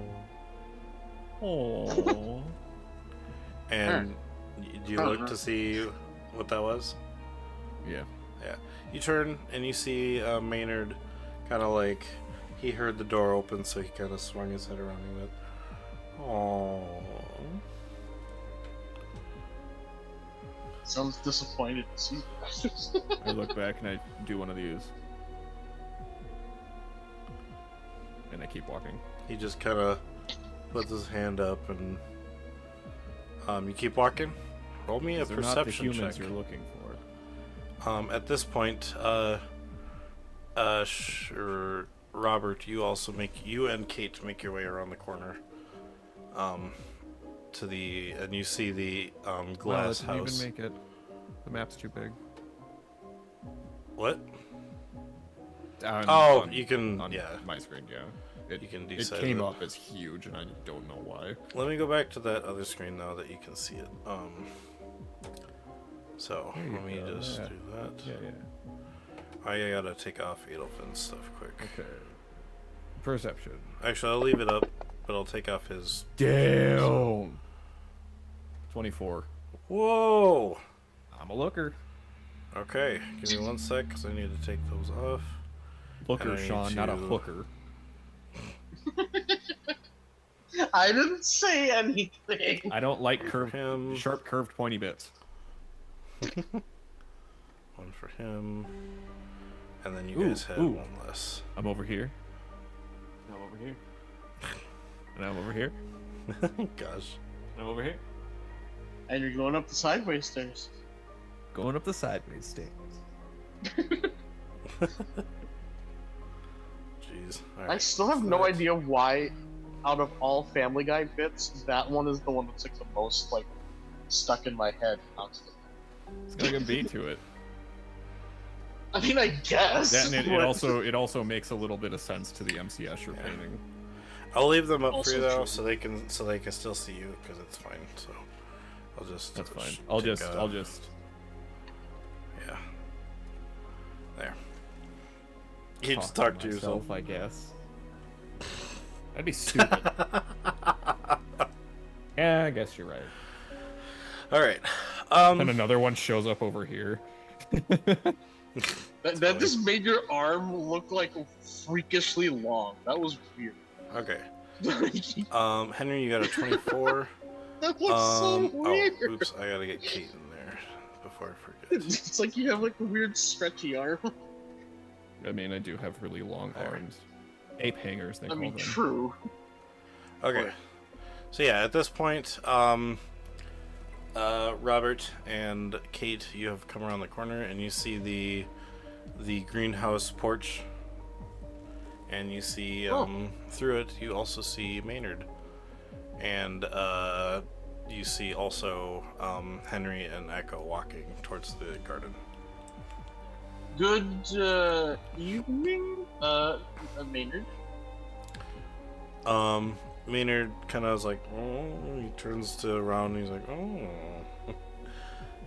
Oh. And do you look to see what that was? Yeah. Yeah. You turn and you see Maynard kind of like he heard the door open, so he kind of swung his head around and went, "Oh." Sounds disappointed to see you. I look back and I do one of these. And I keep walking. He just kind of puts his hand up and you keep walking. Roll me a They're not the perception humans check. you're looking for. At this point, Robert, you and Kate make your way around the corner. And you see the glass Wow, that didn't house. even make it. The map's too big. What? On, you can. on Yeah. my screen, yeah. You can It decide came it. up as huge, and I don't know why. Let me go back to that other screen now that you can see it. So There you let me go, just yeah. do that. Yeah. I gotta take off Adelphin's stuff quick. Okay. Perception. Actually, I'll leave it up, but I'll take off his. Damn. 24. Whoa. I'm a looker. Okay, give me 1 sec, because I need to take those off. Looker, And I need Sean, not a to- hooker. I didn't say anything. I don't like curved, him. sharp, curved, pointy bits. One for him. And then you Ooh, guys had ooh. one less. I'm over here. I'm over here. And I'm over here. Gosh. I'm over here. And you're going up the sideways stairs. Going up the sideways stairs. Jeez. I Alright. still have no idea why, out of all Family Guy bits, that one is the one that's like the most like stuck in my head constantly. It's got a good beat to it. I mean, I guess. That, and but- it also makes a little bit of sense to the MCS you're Yeah. painting. I'll leave them up for Also you though, true. so they can still see you, because it's fine. So I'll just. That's fine. take, I'll just. Yeah. There. You just talk talk to yourself. I guess. That'd be stupid. Yeah, I guess you're right. All right. And another one shows up over here. that just made your arm look like freakishly long. That was weird. Okay. that Henry, you got a 24. looks so weird. Oh, oops! I gotta get Kate in there before I forget. It's like you have like a weird stretchy arm. I mean, I do have really long There. arms. Ape hangers, they I call mean, them. true. Okay. So yeah, at this point, Robert and Kate, you have come around the corner and you see the greenhouse porch, and you see through it you also see Maynard, and you see also Henry and Echo walking towards the garden. Good evening, Maynard. Maynard kind of is like, oh, he turns to around and he's like, oh,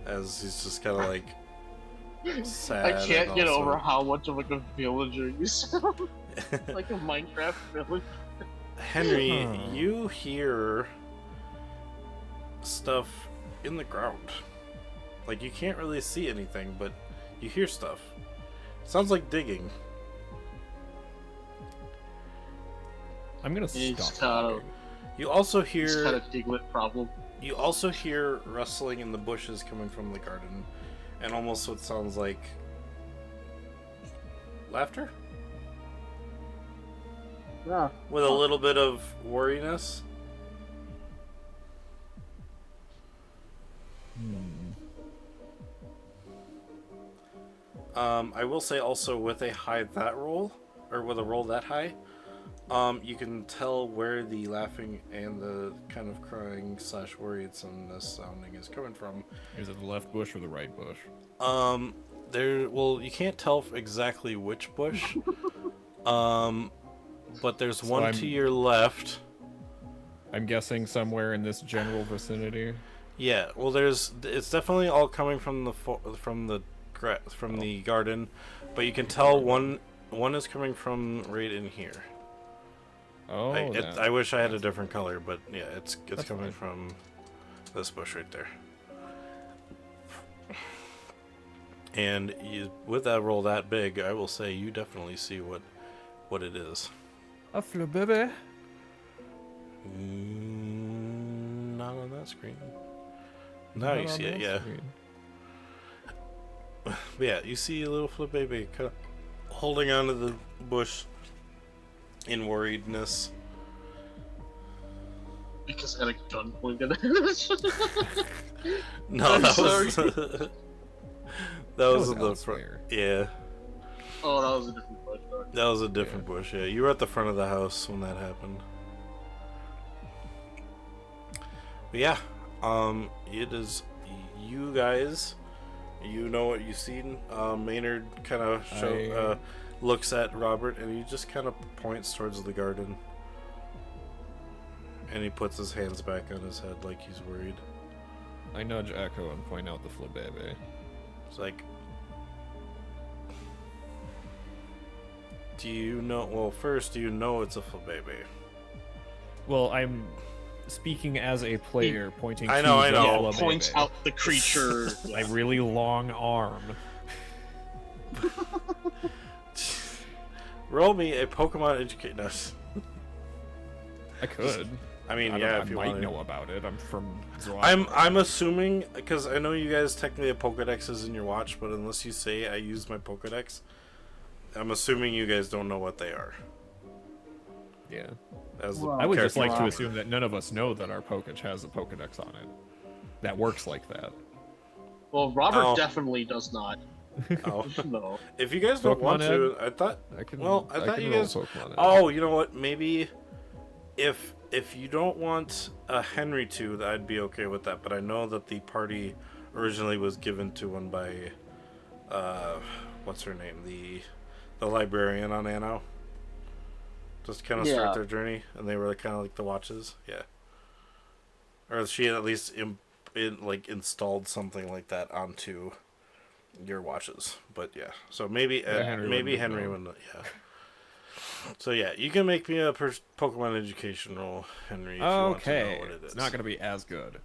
as he's just kind of like sad. I can't and get also- over how much of like a villager you sound. Like a Minecraft villager. Henry, Huh. you hear stuff in the ground. Like, you can't really see anything, but you hear stuff. Sounds like digging. I'm gonna It's stop. kind of talking. You also it's hear kind of Wiglett problem. you also hear rustling in the bushes coming from the garden, and almost what sounds like laughter Yeah. with a little bit of worriness. I will say also with a with a roll that high, you can tell where the laughing and the kind of crying / worriedness sounding is coming from. Is it the left bush or the right bush? You can't tell exactly which bush. But there's So one to your left. I'm guessing somewhere in this general vicinity. Yeah, well, it's definitely all coming from the garden, but you can tell one is coming from right in here. Oh, I wish I had a different color, but yeah, it's That's coming fine. from this bush right there. And with that roll that big, I will say you definitely see what it is. A baby. Not on that screen. Now you see it, yeah. But yeah, you see a little flip baby kind of holding onto the bush in worriedness. Because I had a gun pointed at us. No, I'm that sorry. was that was in the front. elsewhere. Yeah, Oh, that was a different bush. Sorry. that was a different bush. Yeah, you were at the front of the house when that happened. But yeah, it is you guys. You know what you've seen. Maynard kind of looks at Robert, and he just kind of points towards the garden. And he puts his hands back on his head like he's worried. I nudge Echo and point out the flabebe. It's like, do you know? Well, first, do you know it's a flabebe? Well, I'm speaking as a player, pointing I to know, the I know. Yeah, flabebe. points out the creature. My really long arm. Roll me a Pokemon Educate. No. I could. I mean, I yeah, if I you might want. know about it. I'm from. I'm assuming because I know you guys technically have Pokedexes in your watch, but unless you say I use my Pokedex, I'm assuming you guys don't know what they are. Yeah. As the Well, I would just like to character. assume that none of us know that our Pokédex has a Pokédex on it. That works like that. Well, Robert Oh. definitely does not. Oh. No. If you guys don't Pokemon want to, Ed? I thought. I can. Well, I thought can you roll guys. Pokemon Ed. Oh, you know what? Maybe if you don't want a Henry to, I'd be okay with that. But I know that the party originally was given to one by, what's her name? The librarian on Anno. Just kind of start Yeah. their journey, and they were kind of like the watches, yeah. Or she at least installed something like that onto your watches, but yeah. So maybe Henry would, yeah. So yeah, you can make me a Pokemon education roll, Henry, if you want to know Okay. what it is. It's not going to be as good.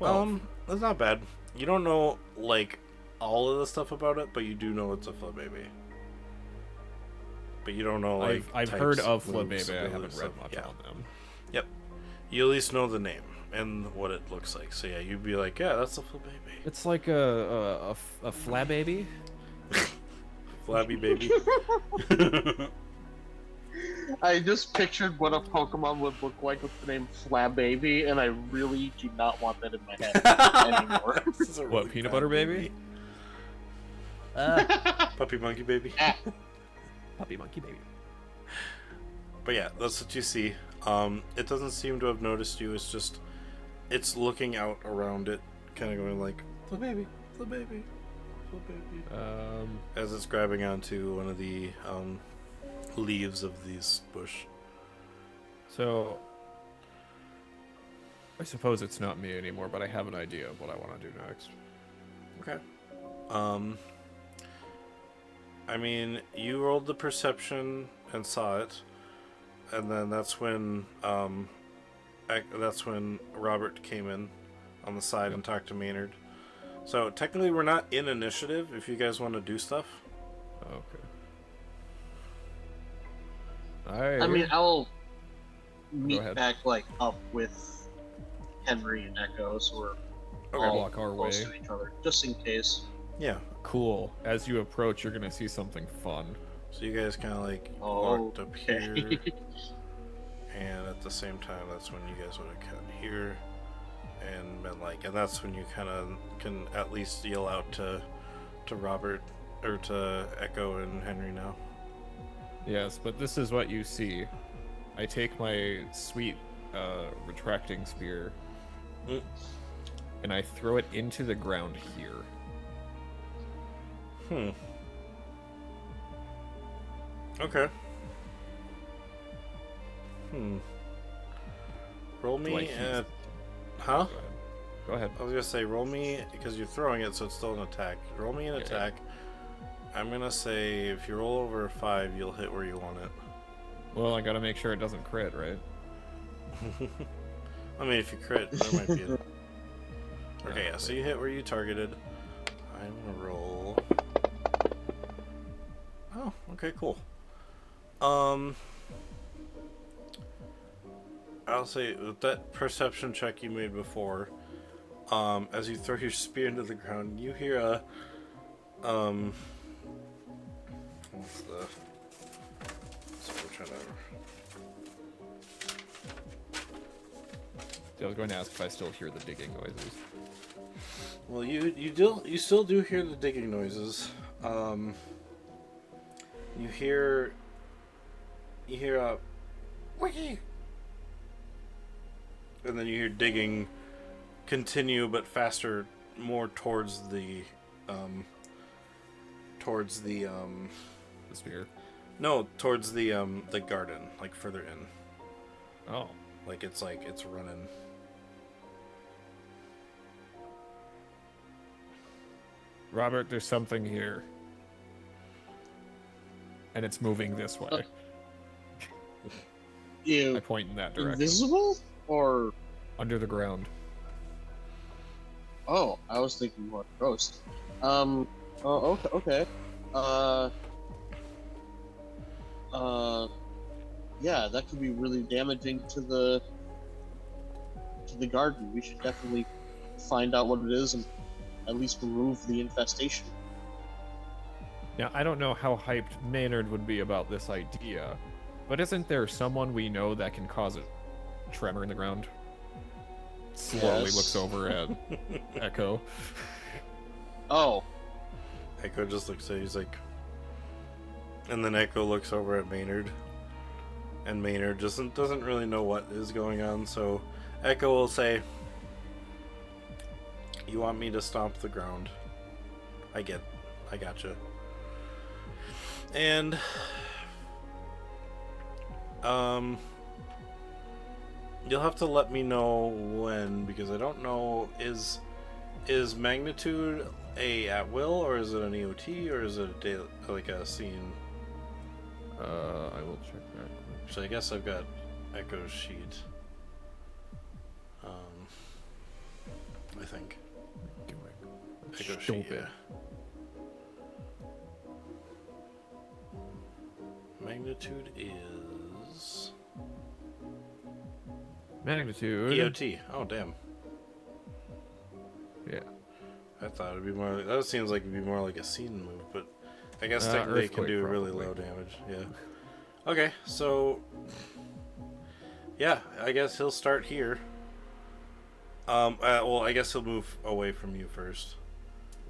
That's not bad. You don't know like all of the stuff about it, but you do know it's a Flabébé. But you don't know like I've types, heard of moves, Flabébé. I haven't abilities, read stuff. much Yeah. on them. Yep. You at least know the name and what it looks like. So yeah, you'd be like, yeah, that's a Flabébé. It's like a Flababy. Flabby baby. I just pictured what a Pokemon would look like with the name Flabébé, and I really do not want that in my head anymore. This is a What, really peanut bad butter baby? Puppy monkey baby. Puppy monkey baby. But yeah, that's what you see. It doesn't seem to have noticed you. It's just, it's looking out around it, kind of going like, Flabébé, Flabébé, Flabébé. As it's grabbing onto one of the leaves of these bush. So, I suppose it's not me anymore, but I have an idea of what I want to do next. Okay. I mean, you rolled the perception and saw it, and then that's when that's when Robert came in on the side and talked to Maynard. So technically, we're not in initiative. If you guys want to do stuff. Okay. I mean, I'll Go meet ahead. back up with Henry and Echo, so we're Okay. all Walk our close way. to each other, just in case. Yeah. Cool. As you approach, you're gonna see something fun. So you guys kind of like Oh, walked up here, and at the same time, that's when you guys would have cut here, and been like, and that's when you kind of can at least yell out to Robert or to Echo and Henry now. Yes, but this is what you see. I take my sweet retracting spear and I throw it into the ground here. Okay. Roll Do I me use- at... Huh? Go ahead. I was gonna say, roll me, because you're throwing it, so it's still an attack. Roll me an attack. I'm gonna say, if you roll over a 5, you'll hit where you want it. Well, I gotta make sure it doesn't crit, right? I mean, if you crit, there might be a... Okay, yeah, so you hit where you targeted. I'm gonna roll... Oh, okay, cool. I'll say, with that perception check you made before, as you throw your spear into the ground, you hear a... What's the... So we're trying to... I was going to ask if I still hear the digging noises. Well, you still do hear the digging noises. You hear a wiki, and then you hear digging continue, but faster, more towards the The spear. no, towards the garden, like further in. Oh. Like it's running. Robert, there's something here. And it's moving this way. I You point in that direction. invisible or? Under the ground. Oh, I was thinking more ghost. Oh, okay. Yeah, that could be really damaging to the garden. We should definitely find out what it is and at least remove the infestation. Now, I don't know how hyped Maynard would be about this idea, but isn't there someone we know that can cause a tremor in the ground? Slowly Yes. looks over at Echo. Oh, Echo just looks at you, he's like... And then Echo looks over at Maynard. And Maynard just doesn't really know what is going on, so Echo will say, "You want me to stomp the ground? I gotcha." And you'll have to let me know when, because I don't know, is magnitude a at will, or is it an EOT, or is it a daily, like a scene? I will check that. So I guess I've got Echo's sheet. I think. Echo sheet, Stupid. yeah. Magnitude is Magnitude. EOT. Oh damn. Yeah. I thought it'd be more. That seems like it'd be more like a scene move, but I guess technically it can earthquake, do really probably. low damage. Yeah. Okay, so yeah, I guess he'll start here. Well, I guess he'll move away from you first.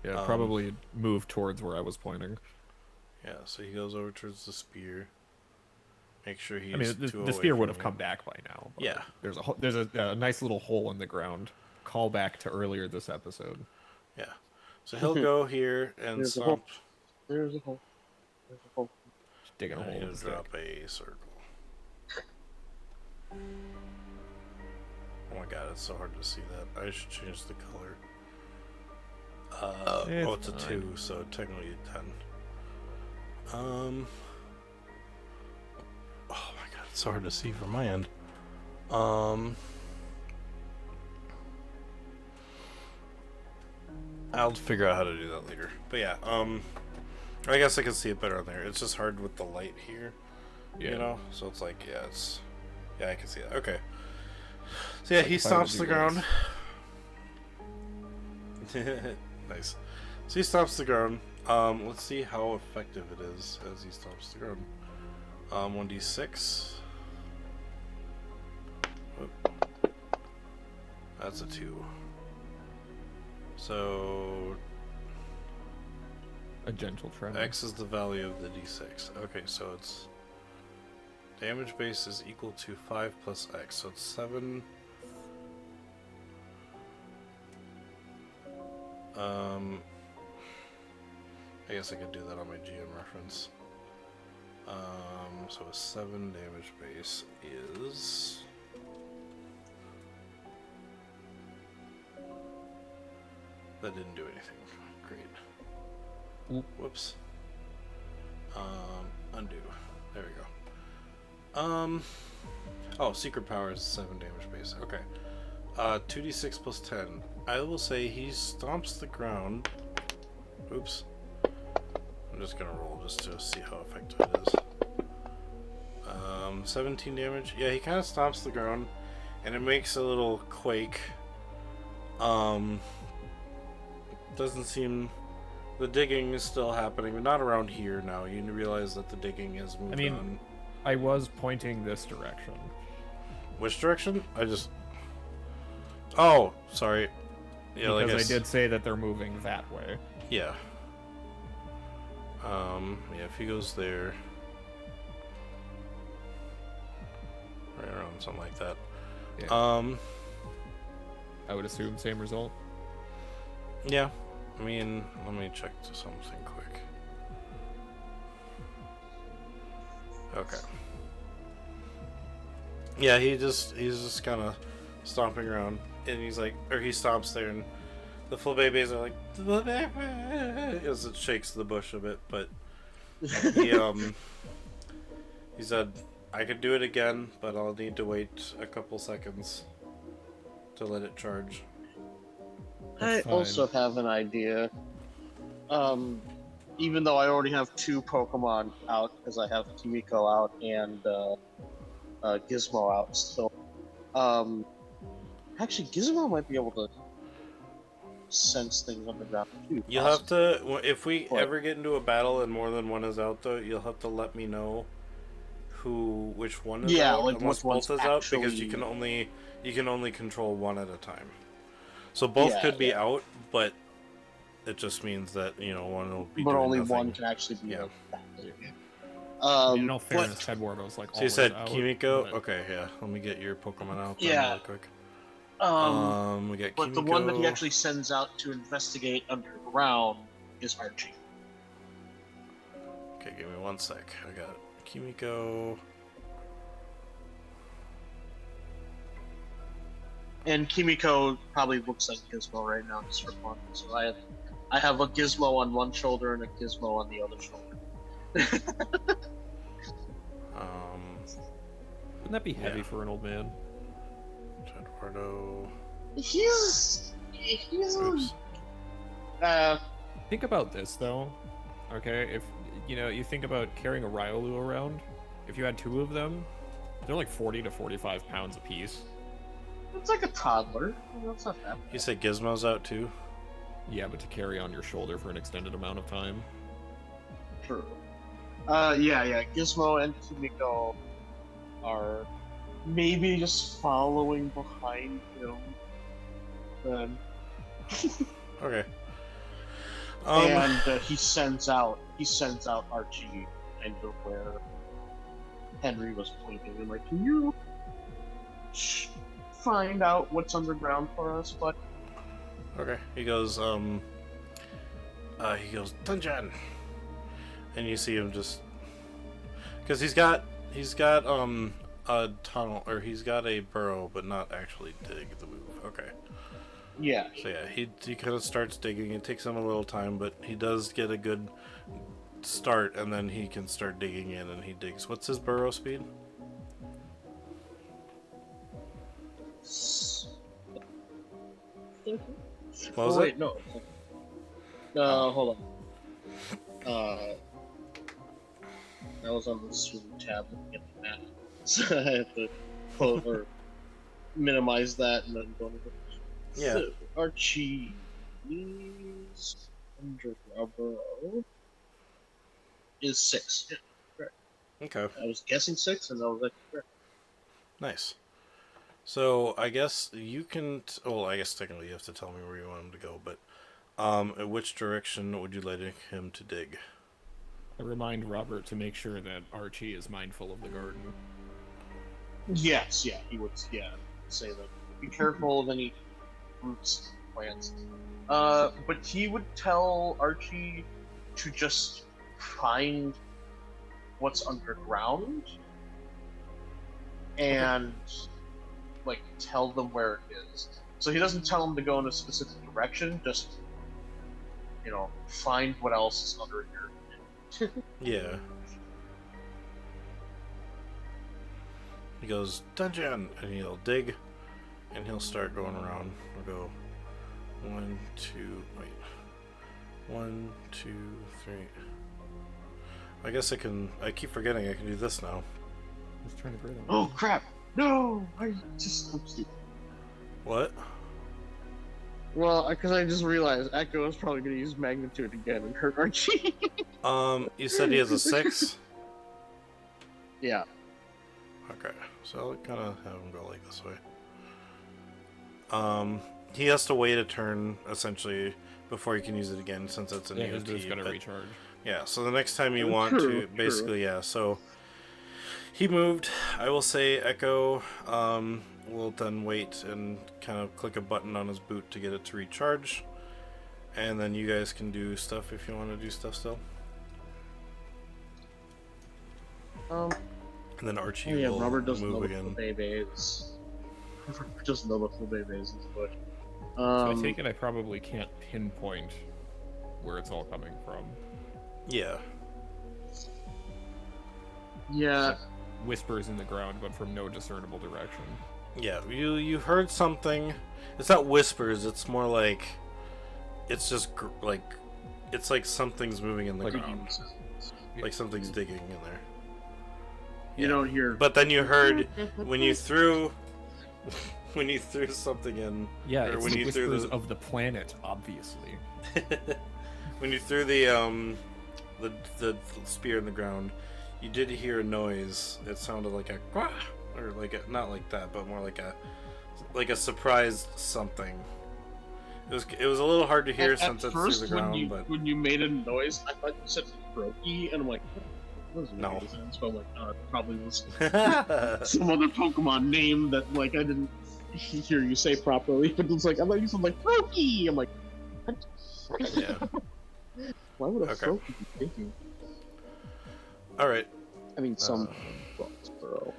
Yeah, probably move towards where I was pointing. Yeah, so he goes over towards the spear. Make sure he's. I mean, two the away spear would from have you. come back by now. but Yeah. There's a nice little hole in the ground. Call back to earlier this episode. Yeah. So he'll go here and There's a hole. stomp. there's a hole. There's a hole. Just digging a And hole in he'll the stick. drop a circle. Oh my god, it's so hard to see that. I should change the color. It's a fine. 2, so technically a 10. Oh my god, it's so hard to see from my end. I'll figure out how to do that later. But yeah, I guess I can see it better on there. It's just hard with the light here, Yeah. you know? So it's like, yeah, I can see that. Okay. So yeah, Like he if I were to stomps do the ground. Nice. So he stomps the ground. Let's see how effective it is as he stomps the ground. 1d6. Whoop. That's a 2. So A gentle tremor. X is the value of the d6. Okay, so it's damage base is equal to 5 plus X, so it's 7. I guess I could do that on my GM reference. So a 7 damage base is... That didn't do anything. Great. Oop. Whoops. Undo. There we go. Oh, secret power is 7 damage base. Okay. 2d6 plus 10. I will say he stomps the ground. Oops. I'm just gonna roll just to see how effective it is. 17 damage. Yeah, he kind of stomps the ground, and it makes a little quake. Doesn't seem... The digging is still happening, but not around here now. You realize that the digging has moved on. I was pointing this direction. Which direction? I just... Oh, sorry. Yeah, Because like I did say that they're moving that way. Yeah. Yeah, if he goes there... Right around, something like that. Yeah. I would assume same result. Yeah. I mean, let me check something quick. Okay. Yeah, he's just kind of stomping around, and he's like, or he stomps there, and the full babies are like, as it shakes the bush a bit, but he said, I could do it again, but I'll need to wait a couple seconds to let it charge. I also have an idea. Even though I already have 2 Pokemon out, because I have Kimiko out and Gizmo out still. Actually, Gizmo might be able to sense things on the ground too. You'll have to, if we ever get into a battle and more than one is out, though, you'll have to let me know which one is out, like unless which one's both is out, actually... because you can only control one at a time. So both could be out, but it just means that, you know, one will be. But doing only nothing. one can actually be. Yeah. In all fairness, Hedwardo's like. So you said out, Kimiko? but... Okay, yeah. Let me get your Pokemon out. Yeah. Really quick. We got but Kimiko. the one that he actually sends out to investigate underground is Archie. Okay, give me 1 sec. I got Kimiko. And Kimiko probably looks like Gizmo right now, just for fun. So I have a Gizmo on one shoulder and a Gizmo on the other shoulder. Wouldn't that be heavy for an old man? Eduardo. He's Oops. Think about this though. Okay, if you think about carrying a Riolu around, if you had 2 of them, they're like 40 to 45 pounds a piece. It's like a toddler. That's not that bad. You said Gizmo's out too? Yeah, but to carry on your shoulder for an extended amount of time. True. Yeah. Gizmo and Kimiko are maybe just following behind him. Then. Okay. And he sends out Archie into where Henry was pointing, and like, can you find out what's underground for us? But okay, he goes dungeon, and you see him just because he's got a tunnel, or he's got a burrow, but not actually dig the move. Okay. Yeah. So yeah, he kind of starts digging. It takes him a little time, but he does get a good start, and then he can start digging in, and he digs. What's his burrow speed? What was it? No. Hold on. I was on the swim tab looking at the map, so I have to close or minimize that and then go to the. Yeah. So, Archie is under Bravo is 6. Yeah, correct. Okay. I was guessing 6, and that was actually correct. Nice. So I guess you can. Well, I guess technically you have to tell me where you want him to go, but in which direction would you like him to dig? I remind Robert to make sure that Archie is mindful of the garden. Yes, yeah, he would. Yeah, say that. Be careful of any roots, plants. But he would tell Archie to just find what's underground and like tell them where it is. So he doesn't tell them to go in a specific direction, just find what else is under here. Yeah. He goes, dungeon! And he'll dig, and he'll start going around. We'll go 1, 2, wait. 1, 2, 3. I guess I keep forgetting I can do this now. I was trying to grade him. Oh crap! No! I'm stupid. What? Well, because I just realized Echo is probably going to use Magnitude again and hurt Archie. You said he has a 6? Yeah. Okay, so I'll kind of have him go like this way. He has to wait a turn, essentially, before he can use it again, since it's an Yeah, EOT. he's gonna recharge. Yeah, so the next time you want to, basically, yeah, so he moved. I will say Echo will then wait and kind of click a button on his boot to get it to recharge. And then you guys can do stuff if you want to do stuff still. And then Archie will Robert doesn't move know again. what the is. Robert doesn't know what the is, but So I take it I probably can't pinpoint where it's all coming from. Yeah. yeah. Whispers in the ground, but from no discernible direction. Yeah, you heard something. It's not whispers, it's more like it's just it's like something's moving in the Like ground. Like something's digging in there. You don't hear. But then you heard when you threw something in. Yeah, or it's when the you threw whispers of the planet, obviously. when you threw the spear in the ground, you did hear a noise. It sounded like a quah, or like a, not like that, but more like a surprised something. It was a little hard to hear since it's through the ground, when you made a noise, I thought you said Brokey, and I'm like, what does No. sense? But I'm like, it probably was some other Pokemon name that like I didn't hear you say properly. But it's like I thought you said like Brokey. I'm like, what? Yeah. Why would a Okay. Brokey be thinking? All right. I mean, some Foxborough.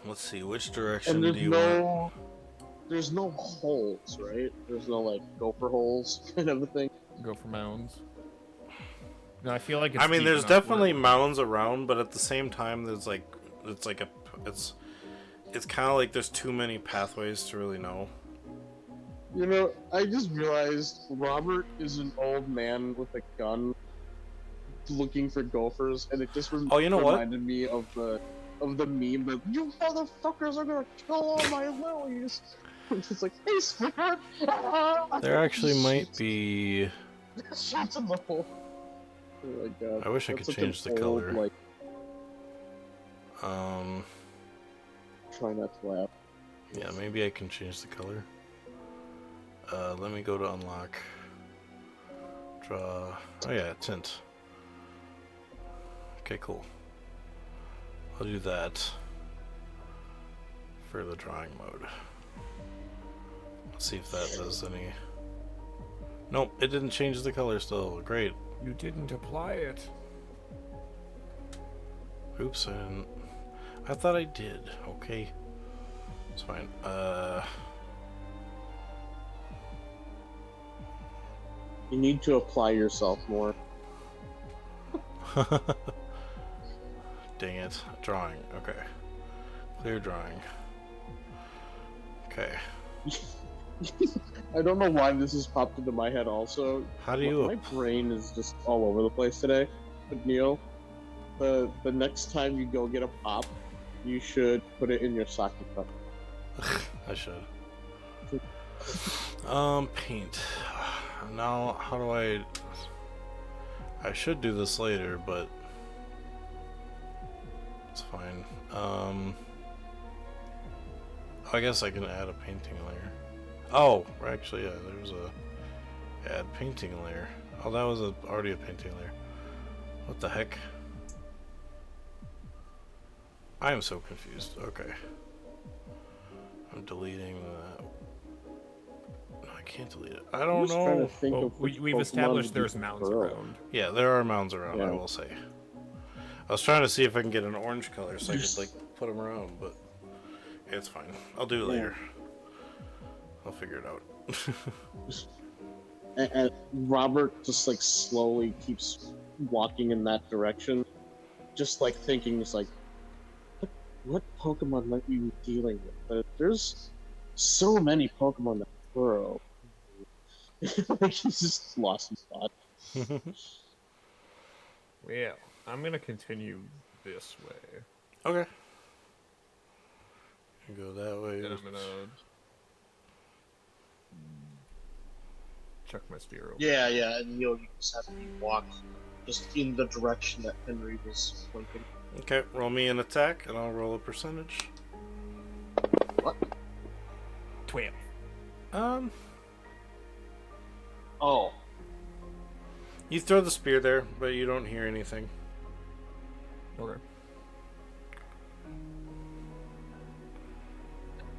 Let's see. Which direction And do you want? there's no holes, right? There's no like gopher holes and everything. Go for mounds. No, I feel like it's I mean, deep there's enough definitely where- mounds around, but at the same time, it's kind of like there's too many pathways to really know. You know, I just realized Robert is an old man with a gun looking for gophers, and it just Oh, you know what? reminded me of the meme that you motherfuckers are gonna kill all my lilies. It's just like, hey, sweetheart. There actually might be. Shots in the hole. Oh my god. I wish I That's could such an change the old, color. Like, try not to laugh. Yeah, maybe I can change the color. Let me go to unlock. Draw. Oh yeah, tint. Okay, cool. I'll do that for the drawing mode. Let's see if that does any. Nope, it didn't change the color still. Great. You didn't apply it. Oops, I thought I did. Okay. It's fine. You need to apply yourself more. Dang it. Drawing. Okay. Clear drawing. Okay. I don't know why this has popped into my head also. How do you... My brain is just all over the place today. But Neil, the next time you go get a pop, you should put it in your sake cup. I should. Paint. Now, how do I should do this later, but it's fine. I guess I can add a painting layer. Oh, actually, yeah, there's a add painting layer. Oh, that was already a painting layer. What the heck? I am so confused. Okay. I'm deleting that. No, I can't delete it. I don't know. Well, we've established there's mounds around. Yeah, there are mounds around, I will say. I was trying to see if I can get an orange color so I could, like, put them around, but it's fine. I'll do it later. I'll figure it out. And Robert just, like, slowly keeps walking in that direction. Just, like, thinking, just like, what Pokemon might we be dealing with? But there's so many Pokemon that burrow. Like, he's just lost his thought. Well, I'm gonna continue this way. Okay. Go that way. Then I'm gonna chuck my spear over. Yeah, and you just have to walk just in the direction that Henry was pointing. Okay, roll me an attack, and I'll roll a percentage. What? 12. Oh. You throw the spear there, but you don't hear anything. Okay.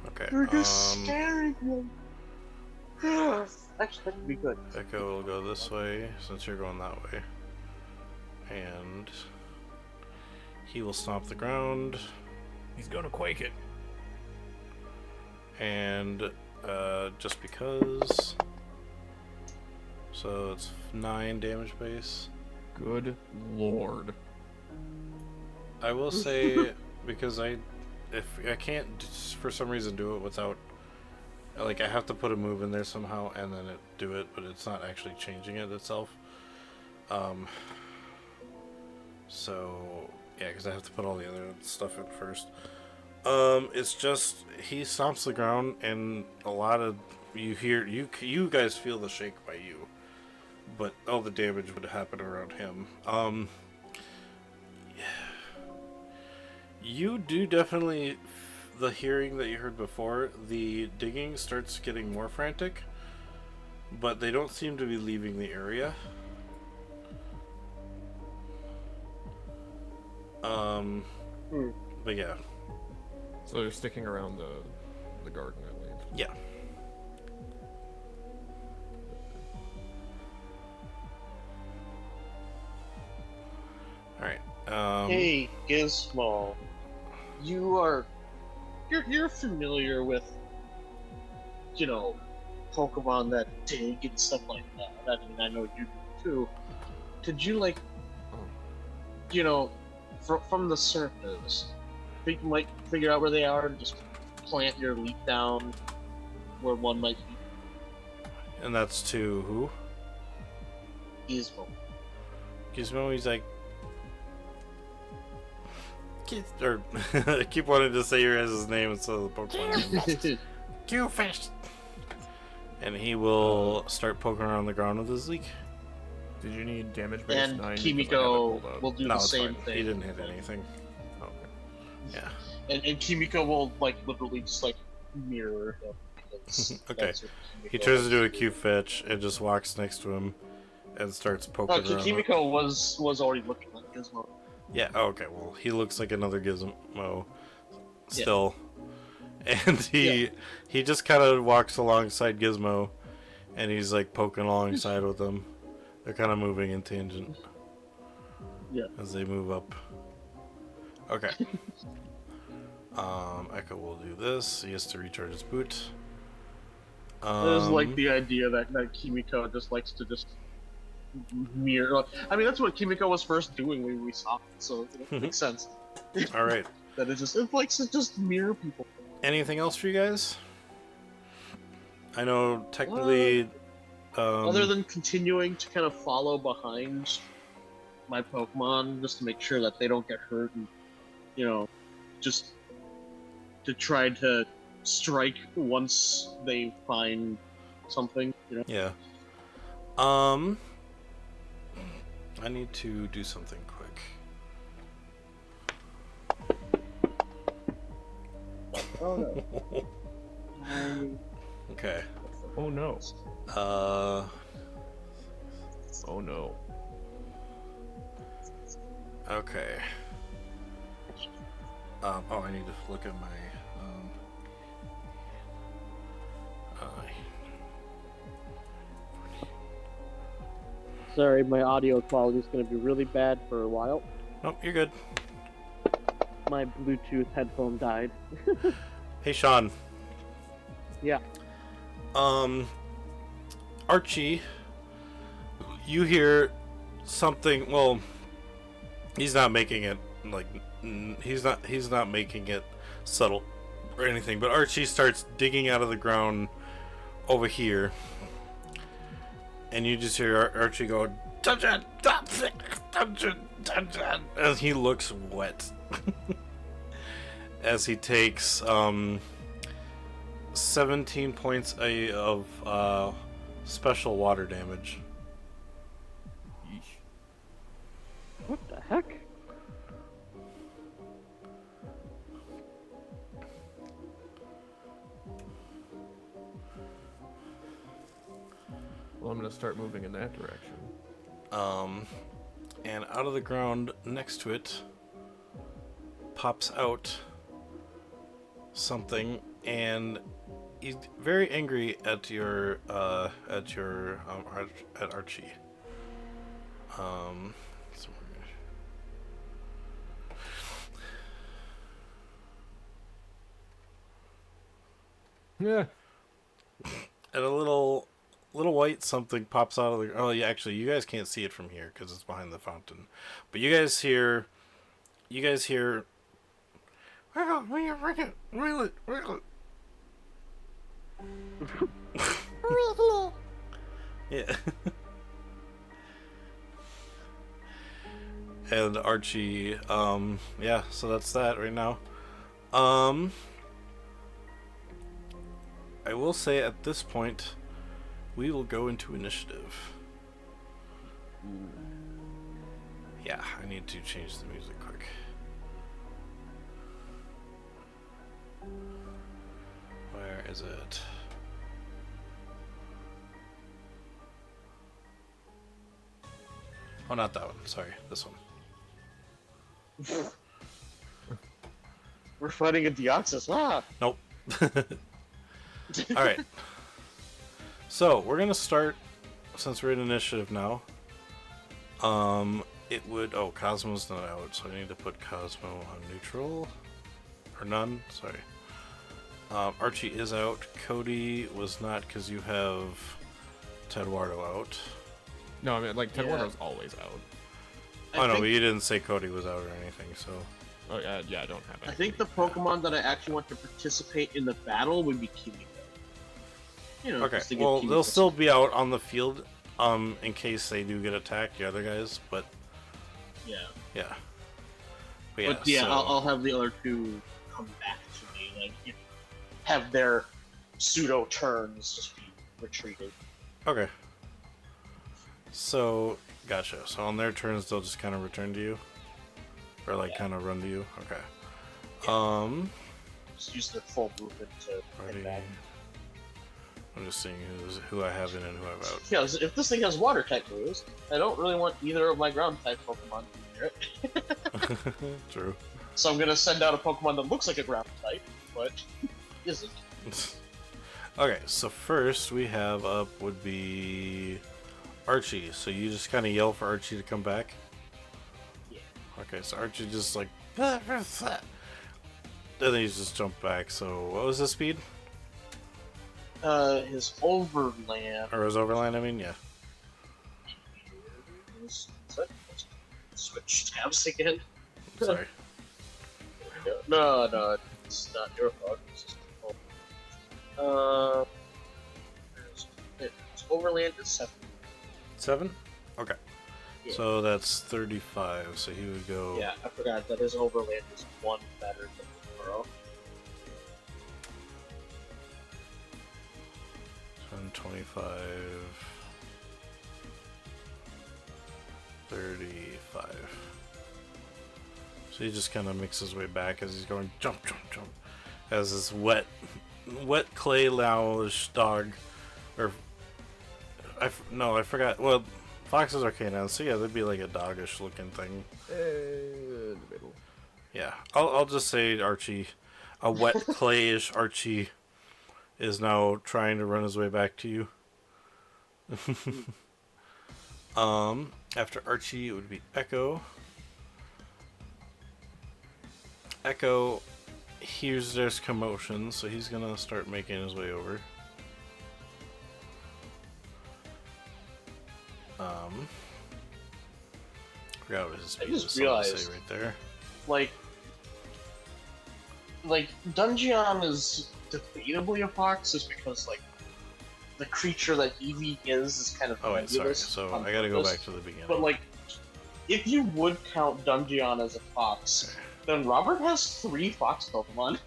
Okay. You're just scaring me. Actually, that could be good. Echo will go this way, since you're going that way. And he will stomp the ground. He's gonna quake it. And just because. So it's 9 damage base. Good lord. I will say, because if I can't for some reason do it without, like, I have to put a move in there somehow and then do it, but it's not actually changing it itself. So yeah, because I have to put all the other stuff in first. It's just he stomps the ground and a lot of you guys feel the shake by you, but all the damage would happen around him. You do definitely, the hearing that you heard before, the digging starts getting more frantic, but they don't seem to be leaving the area. But yeah. So they're sticking around the garden at least. Yeah. Alright. Hey, Gizmo. You're familiar with, Pokemon that dig and stuff like that. I mean, I know you do too. Could you, like, from the surface, think you might figure out where they are and just plant your leaf down where one might be? And that's to who? Gizmo. Gizmo, he's like, I keep wanting to say your guys' name instead of the Pokemon. Q-Fist! And he will start poking around the ground with his leek. Did you need damage base And 9? Kimiko will do the same fine. thing. He didn't hit anything. Okay. Yeah. And Kimiko will, like, literally just, like, mirror him. Okay. He tries to do a Q-Fetch and just walks next to him and starts poking around. Kimiko was already looking like Gizmo. Yeah, okay, well, he looks like another Gizmo still. Yeah. And he just kind of walks alongside Gizmo, and he's, like, poking alongside with them. They're kind of moving in tangent. Yeah. As they move up. Okay. Echo will do this. He has to recharge his boot. There's, like, the idea that Kimiko just likes to just mirror. I mean, that's what Kimiko was first doing when we saw it, so it makes sense. Alright. That it likes to just mirror people. Anything else for you guys? I know technically. Other than continuing to kind of follow behind my Pokemon just to make sure that they don't get hurt, and just to try to strike once they find something. Yeah. I need to do something quick. Oh no. Okay. Oh no. Oh no. Okay. Oh, I need to look at my. Sorry, my audio quality is going to be really bad for a while. Nope, you're good. My Bluetooth headphone died. Hey, Sean. Yeah. Archie, you hear something. Well, he's not making it like he's not making it subtle or anything. But Archie starts digging out of the ground over here, and you just hear Archie go, "Dungeon, dungeon, dungeon," and he looks wet as he takes 17 points of special water damage. Yeesh. What the heck? Well, I'm gonna start moving in that direction. And out of the ground next to it pops out something, and he's very angry at at Archie. So Yeah. and a little white something pops out of the. Oh, yeah, actually, you guys can't see it from here because it's behind the fountain. But you guys hear. Wiglett. Yeah. And Archie, yeah, so that's that right now. I will say at this point, we will go into initiative. Yeah, I need to change the music quick. Where is it? Oh, not that one. Sorry, this one. We're fighting a Deoxys. Ah! Nope. Alright. So, we're gonna start, since we're in initiative now. It would... Oh, Cosmo's not out, so I need to put Cosmo on neutral. Or none, sorry. Archie is out. Cody was not, because you have Tedwardo out. No, I mean, like, Tedwardo's always out. Oh, no, but you didn't say Cody was out or anything, so... Oh, yeah, I don't have it. I think the Pokemon that I actually want to participate in the battle would be Kimiko. Okay, well, they'll still be out on the field, in case they do get attacked, the other guys, but... Yeah. Yeah. But yeah, so... I'll have the other two come back to me, like, have their pseudo turns just be retreated. Okay. So, gotcha. So on their turns, they'll just kind of return to you? Or, like, kind of run to you? Okay. Yeah. Just use their full movement to Ready. get back. I'm just seeing who I have in and who I've out. Yeah, if this thing has water type moves, I don't really want either of my ground type Pokemon to be near it. True. So I'm gonna send out a Pokemon that looks like a ground type, but isn't. Okay, so first we have up would be Archie. So you just kind of yell for Archie to come back? Yeah. Okay, so Archie just like... And then he just jumped back, so what was his speed? His overland... Or his overland, I mean, yeah. Switch tabs again? Sorry. No, it's not your fault. It's just Overland is 7. 7? Okay. Yeah. So that's 35. So he would go. Yeah, I forgot that his Overland is 1 better than the Burrow. 25. 35. So he just kind of makes his way back as he's going jump, jump, jump. As this wet clay lounge dog. Or. I forgot. Well, foxes are canines, so yeah, they'd be like a doggish looking thing. Debatable. Yeah, I'll just say Archie, a wet clayish Archie, is now trying to run his way back to you. After Archie, it would be Echo. Echo hears there's commotion, so he's gonna start making his way over. Forgot what his speed just is, realized- say right there. Like Dungeon is debatably a fox, just because like the creature that Eevee is kind of Oh wait, sorry. nebulous So on I gotta go purpose. back to the beginning. But like, if you would count Dungeon as a fox, then Robert has 3 fox Pokemon.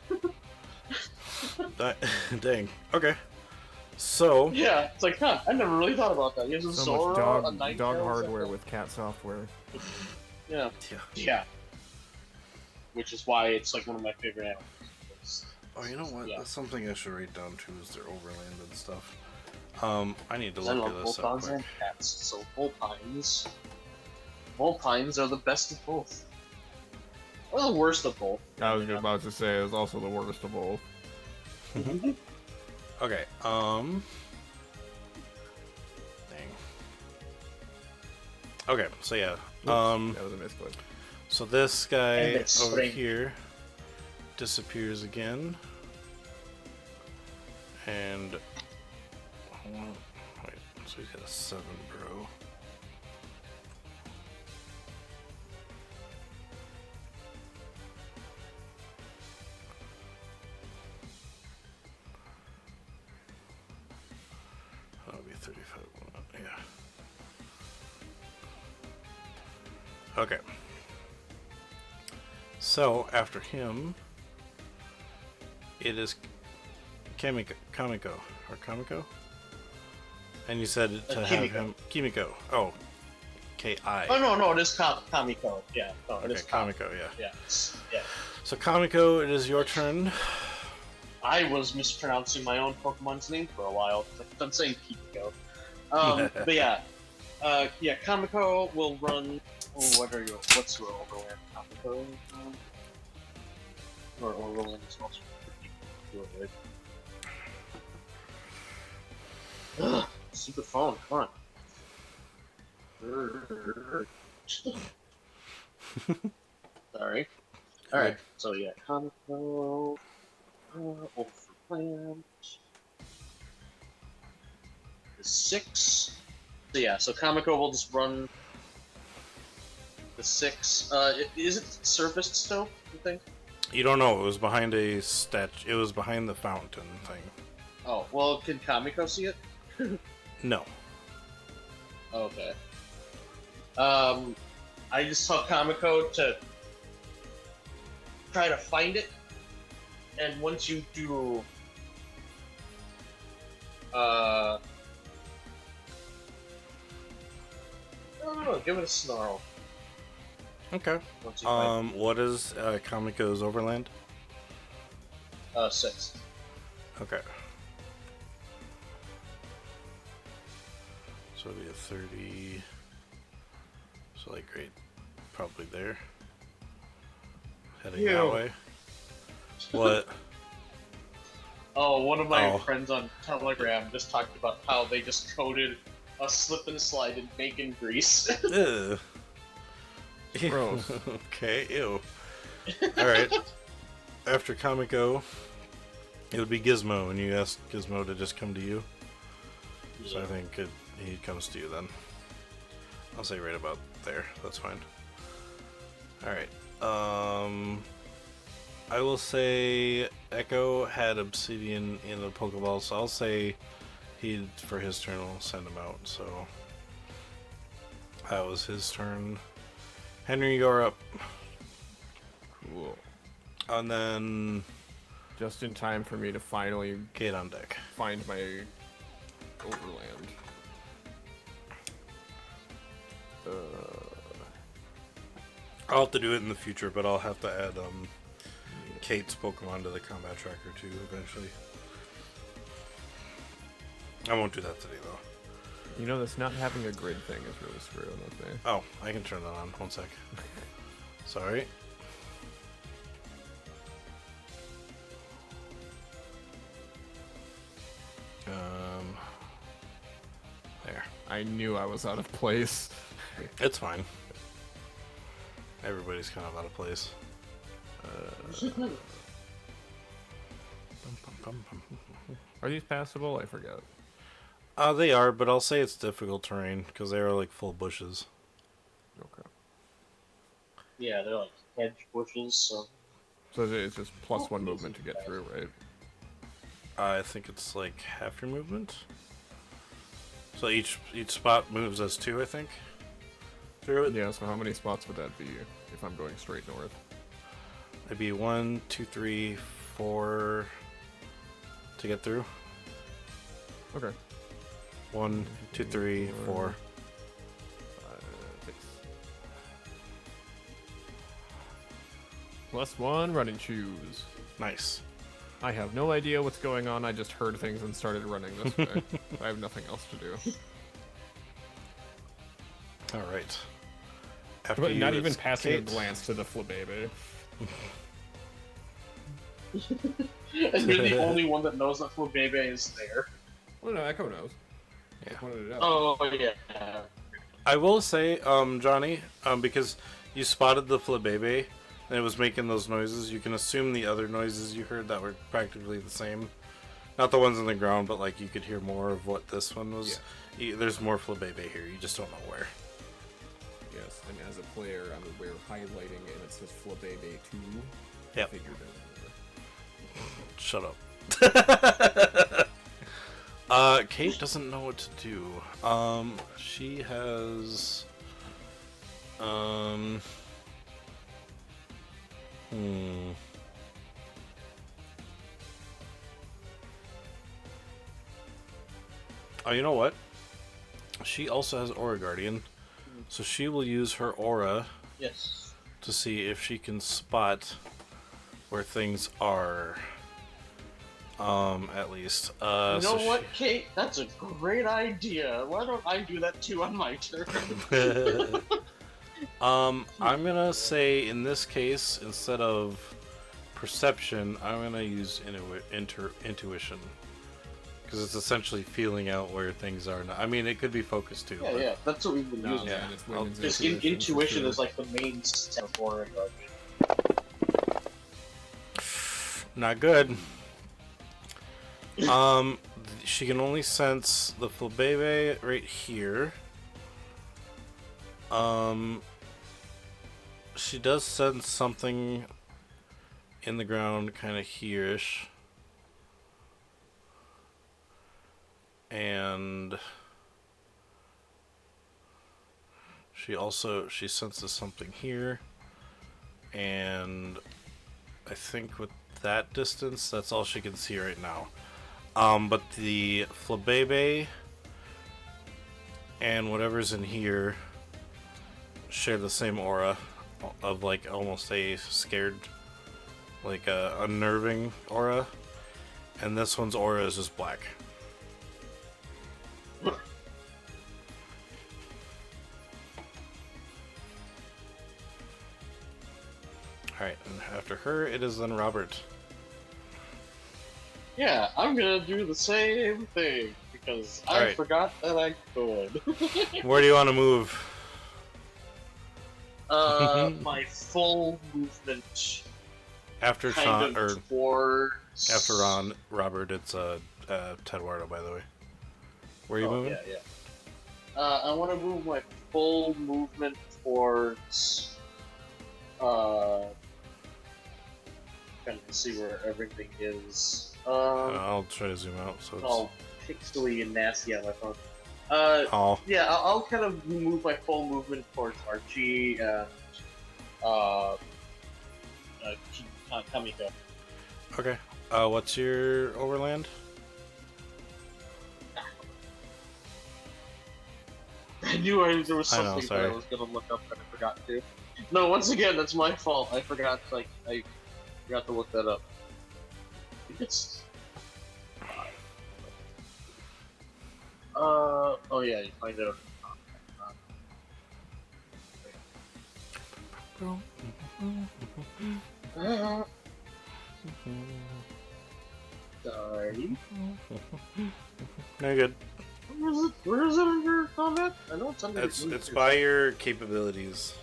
Dang. Okay. So Yeah, it's like, huh, I never really thought about that. He has a So Zora, much a dog Ninetales, hardware and a- with cat software. Yeah. yeah. Yeah. Which is why it's like one of my favorite animals. Oh, you know what? Yeah. That's something I should write down too. Is their overland and stuff. I need to I look love at this both up dogs quick. and cats, so Volpines. Volpines are the best of both. Or the worst of both. I was about to say it's also the worst of both. Okay. Dang. Okay. So yeah. That was a misclick. So this And guy it's over spring. here disappears again. And hold on. Wait, so he's got a 7, bro. That'll be 35. Yeah. Okay. So after him, it is Kamiko, or Kamiko? And you said to have Kimiko. him Kimiko. Oh, K-I. Oh no, it is Kamiko. Yeah, no, it Okay, is Kamiko, yeah. Yeah, yeah. So Kamiko, it is your turn. I was mispronouncing my own Pokemon's name for a while. I'm saying Kimiko. But yeah, Kamiko will run. Oh, what's your overland? Kamiko? Or overland is also pretty good. Ugh, stupid phone, come on. Sorry. Alright, so yeah, Kamiko, overland is 6. So yeah, so Kamiko will just run the 6. Is it surfaced still, you think? You don't know. It was behind a statue. It was behind the fountain thing. Oh, well, can Kamiko see it? No. Okay. I just tell Kamiko to try to find it, and once you do, I don't know, give it a snarl. Okay. Once you find What is Kamiko's overland? 6. Okay. So it'll be a 30. So like right, probably there. Heading that Ew. way. What? Oh, one of my Oh. friends on Telegram just talked about how they just coated a slip and slide in bacon grease. Ew. Gross. Okay, ew. Alright. After Kamiko, it would be Gizmo, and you asked Gizmo to just come to you. So I think he comes to you then. I'll say right about there. That's fine. Alright. I will say Echo had Obsidian in the Pokeball, so I'll say for his turn, will send him out. So that was his turn. Henry, you're up. Cool. And then Just in time for me to finally Kate on deck. find my overland. I'll have to do it in the future, but I'll have to add Kate's Pokemon to the combat tracker too eventually. I won't do that today though. You know, this not having a grid thing is really screwing with me. Oh, I can turn that on. 1 sec. Sorry. There. I knew I was out of place. It's fine. Everybody's kind of out of place. Are these passable? I forgot. They are, but I'll say it's difficult terrain because they are like full bushes. Okay. Yeah, they're like hedge bushes, so. So it's just +1 movement to get through, right? I think it's like half your movement. So each spot moves as 2, I think. Through it. Yeah, so how many spots would that be if I'm going straight north? It'd be 1, 2, 3, 4 to get through. Okay. 1, 2, 3, 4. 6. +1 running shoes. Nice. I have no idea what's going on. I just heard things and started running this way. I have nothing else to do. All right. After But you, not even it's passing Kate. a glance to the Flabébé. And you're the only one that knows that Flabébé is there. Well, no, Echo knows. Yeah. Just pointed it out. Oh, yeah. I will say, Johnny, because you spotted the Flabébé and it was making those noises, you can assume the other noises you heard that were practically the same. Not the ones on the ground, but like you could hear more of what this one was. Yeah. There's more Flabébé here, you just don't know where. Yes, and as a player, I'm aware highlighting and it says Flabébé 2. Yep. Figured it. Shut up. Kate doesn't know what to do. She has... Oh, you know what? She also has Aura Guardian, so she will use her aura Yes. to see if she can spot where things are. At least. You know what, Kate? That's a great idea. Why don't I do that too on my turn? I'm gonna say in this case, instead of perception, I'm gonna use intuition. Because it's essentially feeling out where things are now. I mean, it could be focus too. Yeah, but... yeah, that's what we've been using. Yeah. it's women's Just intuition intuition for is sure. like the main step for it. Not good. She can only sense the Flabébé right here. She does sense something in the ground kind of here-ish. And she senses something here. And I think with that distance, that's all she can see right now. But the Flabébé and whatever's in here share the same aura of like almost a scared, like a unnerving aura, and this one's aura is just black. Alright, and after her it is then Robert. Yeah, I'm gonna do the same thing because I Alright. forgot that I could. Where do you want to move? My full movement After kind Sean, of or towards. after Robert, it's Tedwardo, by the way. Where are you moving? Yeah, yeah. I want to move my full movement towards. Kind of see where everything is. I'll try to zoom out. So it's... I'll pixely and nasty on my phone. Oh, Yeah, I'll kind of move my full movement towards Archie and Kamiko. okay. What's your overland? I knew there was I know, something that sorry. I was gonna look up and I forgot to. No, once again, that's my fault. I forgot. I forgot to look that up. I think it's. Oh yeah, you find out. Sorry. No, you're good. Where is it? Where is it under combat? I know it's under. It's by your capabilities.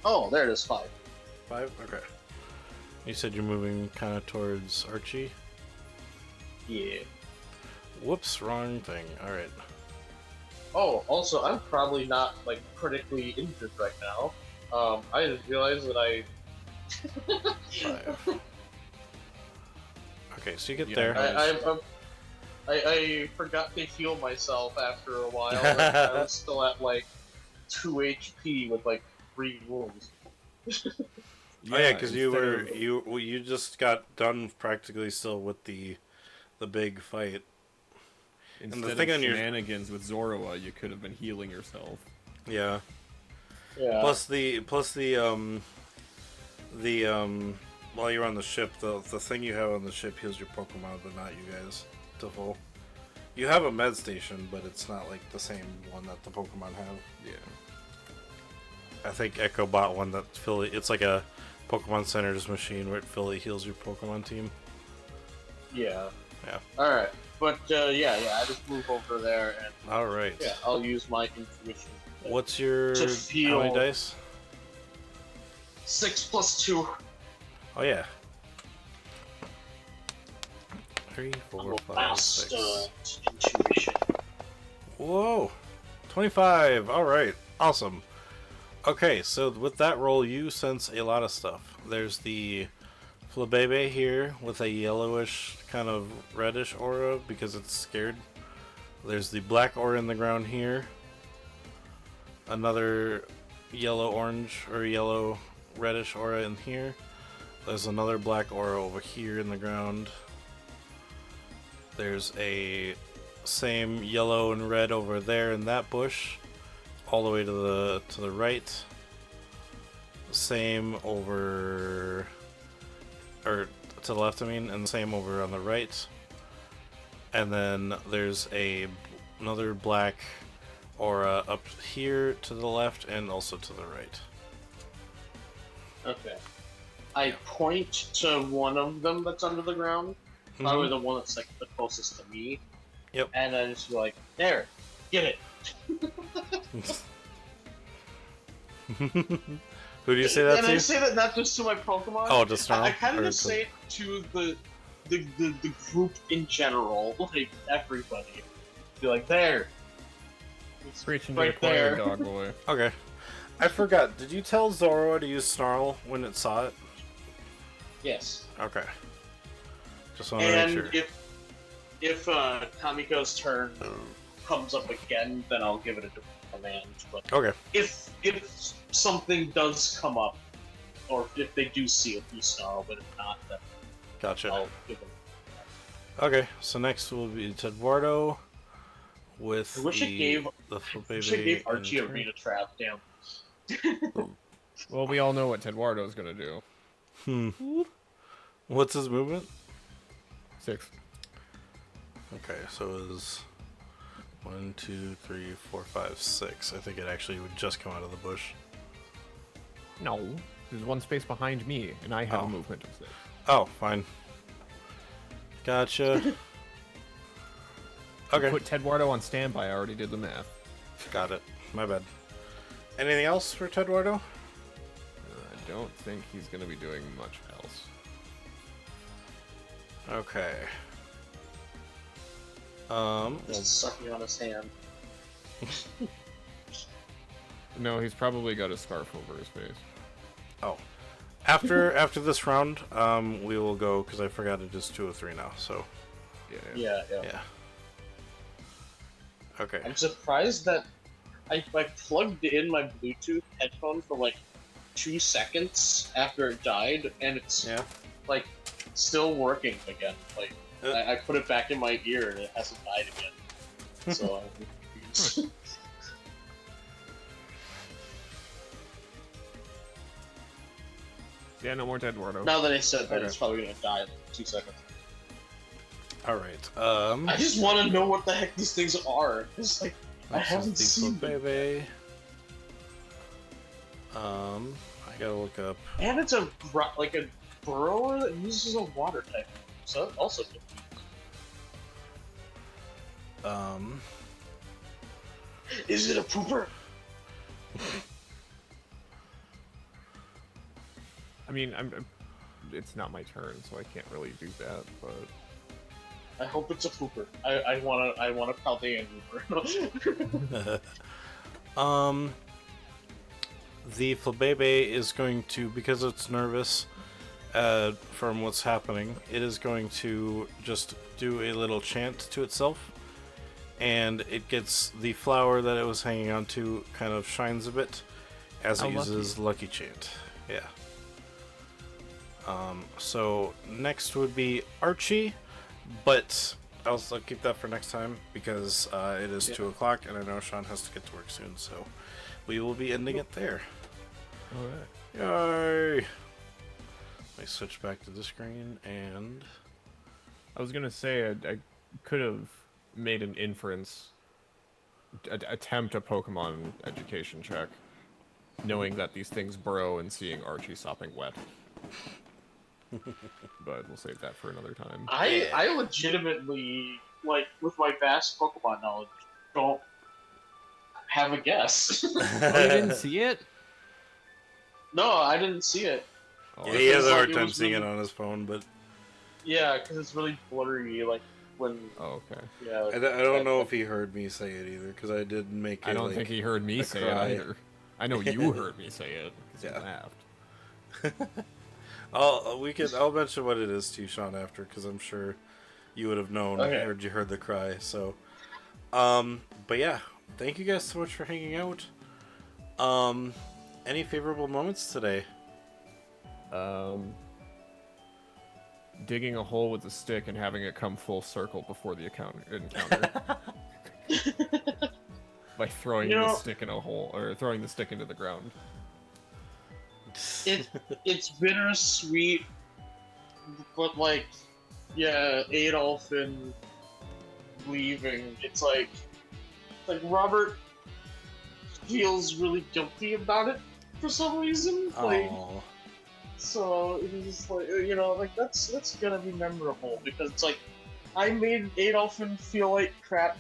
Oh, there it is. 5. 5? Okay. You said you're moving kind of towards Archie? Yeah. Whoops, wrong thing. Alright. Oh, also, I'm probably not like critically injured right now. I just realized that I. 5. Okay, so you get Yeah, there. I forgot to heal myself after a while. And I was still at like 2 HP with like 3 wounds. Oh yeah, because instead you just got done practically still with the big fight. Instead the thing of on your- shenanigans with Zoroa, you could have been healing yourself. Yeah. Yeah. Plus the while you're on the ship, the thing you have on the ship heals your Pokemon, but not you guys to full. You have a med station, but it's not like the same one that the Pokemon have. Yeah. I think Echo bought one that fully. It's like a Pokemon Center's machine where it fully heals your Pokemon team. Yeah. Yeah. Alright. But yeah, I just move over there and All right. yeah, I'll use my intuition. What's your To how feel- many dice? 6 plus 2. Oh yeah. 3, I'm 4, a 5, fast 6. intuition. Whoa, 25. All right, awesome. Okay, so with that roll, you sense a lot of stuff. There's the Flabebe here with a yellowish kind of reddish aura because it's scared. There's the black aura in the ground here. Another yellow-orange or yellow reddish aura in here. There's another black aura over here in the ground. There's a same yellow and red over there in that bush, all the way to the right. Same over, or to the left, I mean, and the same over on the right. And then there's another black aura up here to the left and also to the right. Okay. I point to one of them that's under the ground. Probably the one that's like the closest to me. Yep. And I just be like, there, get it. Who do you say that and to? I say that not just to my Pokemon. Oh, just I Snarl? kind of Or just to- say it to the group in general, like everybody. Be like, there. It's Preaching to right the choir, there. dog boy. Okay. I forgot. Did you tell Zoroa to use Snarl when it saw it? Yes. Okay. Just want to make And sure. if Kamiko's turn comes up again, then I'll give it a different command. But Okay. if something does come up, or if they do see it, you snarl, but if not, then Gotcha. I'll give it. Okay, so next will be Tedwardo with I wish it gave- the I should give Archie a turn. arena trap. Damn. Well, we all know what Tedwardo's gonna do. What's his movement? 6. Okay, so it was 1, 2, 3, 4, 5, 6. I think it actually would just come out of the bush. No, there's one space behind me, and I have Oh. a movement of 6. Oh, fine. Gotcha. Okay, Put Tedwardo on standby. I already did the math. got it. My bad. Anything else for Tedwardo? I don't think he's gonna be doing much else. Okay. Just sucking on his hand. No, he's probably got a scarf over his face. Oh. After this round, we will go because I forgot it is 203 now. So Yeah. Yeah. yeah. Okay. I'm surprised that I plugged in my Bluetooth headphone for like 2 seconds after it died, and it's like still working again. Like I put it back in my ear and it hasn't died again. So I'm confused. Yeah, no more dead Wardo. Now that I said that, it's probably gonna die in like 2 seconds. All right. I just want to know what the heck these things are. It's like I haven't Diesel seen them. baby. I gotta look up. And it's a burrower that uses a water type, so that's also good. Is it a pooper? I mean, it's not my turn, so I can't really do that. But I hope it's a pooper. I want a Chaldean pooper. The Flabebe is going to, because it's nervous from what's happening, it is going to just do a little chant to itself, and it gets the flower that it was hanging on to kind of shines a bit as it uses Lucky Chant. Yeah. So next would be Archie, but I'll keep that for next time because it is 2 o'clock and I know Sean has to get to work soon, so we will be ending it there. alright. Yay! Let me switch back to the screen, and I was gonna say I could have made an inference, attempt a Pokemon education check, knowing that these things burrow and seeing Archie sopping wet. But we'll save that for another time. I legitimately, like, with my vast Pokemon knowledge, don't have a guess. Oh, you didn't see it? No, I didn't see it. Oh, yeah, he has a hard it time was seeing really- it on his phone, but Yeah, because it's really blurry, like, when... oh, okay. Yeah, like, I don't know if he heard me say it either, because I did make it. I don't think he heard me say cry. it either. I know you heard me say it because you laughed. I'll mention what it is to you, Sean, after, because I'm sure you would have known or you heard the cry. So, but yeah, thank you guys so much for hanging out. Any favorable moments today? Digging a hole with a stick and having it come full circle before the encounter. By throwing the stick in a hole, or throwing the stick into the ground. It's bittersweet, but like, yeah, Adolphin leaving. It's like Robert feels really guilty about it for some reason. Like, so he's like, like that's gonna be memorable because it's like I made Adolphin feel like crap,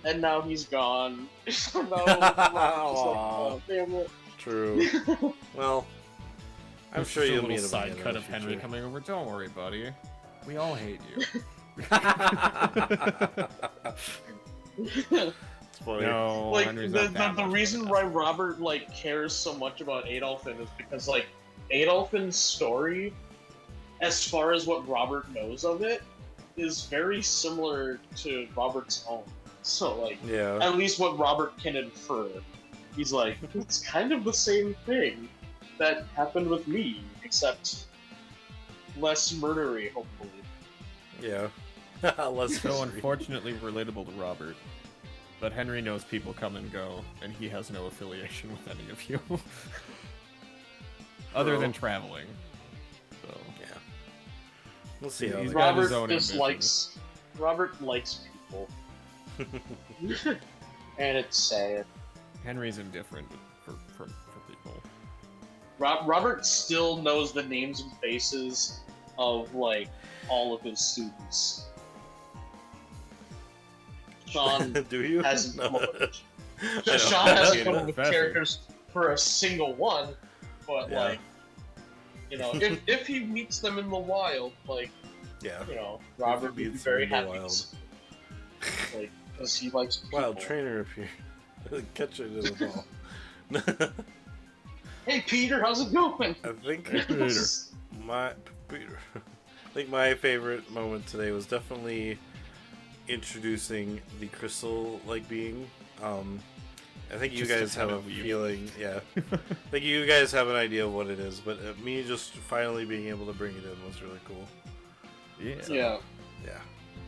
and now he's gone. So now oh, damn it. True. Well. I'm sure you'll meet him side cut of Henry coming over. Don't worry, buddy. We all hate you. No, like Henry's not that the reason why Robert cares so much about Adolphin is because Adolphin's story, as far as what Robert knows of it, is very similar to Robert's own. So at least what Robert can infer, he's like, it's kind of the same thing that happened with me, except less murdery, hopefully. Yeah. Less so unfortunately relatable to Robert. But Henry knows people come and go, and he has no affiliation with any of you. Other than traveling. So yeah. We'll see how Robert dislikes Robert likes people. And it's sad. Henry's indifferent for people. Robert still knows the names and faces of all of his students. Sean Do you? hasn't No. come up with, Sean hasn't come up with characters for a single one, but if he meets them in the wild, Robert would be very happy. Because he likes people. Wild trainer if you catch it in the ball. Hey Peter, how's it going? I think my favorite moment today was definitely introducing the crystal-like being. I think you Just to guys have kinda a weave. feeling, yeah. I think you guys have an idea of what it is, but me just finally being able to bring it in was really cool. Yeah. Yeah. Yeah,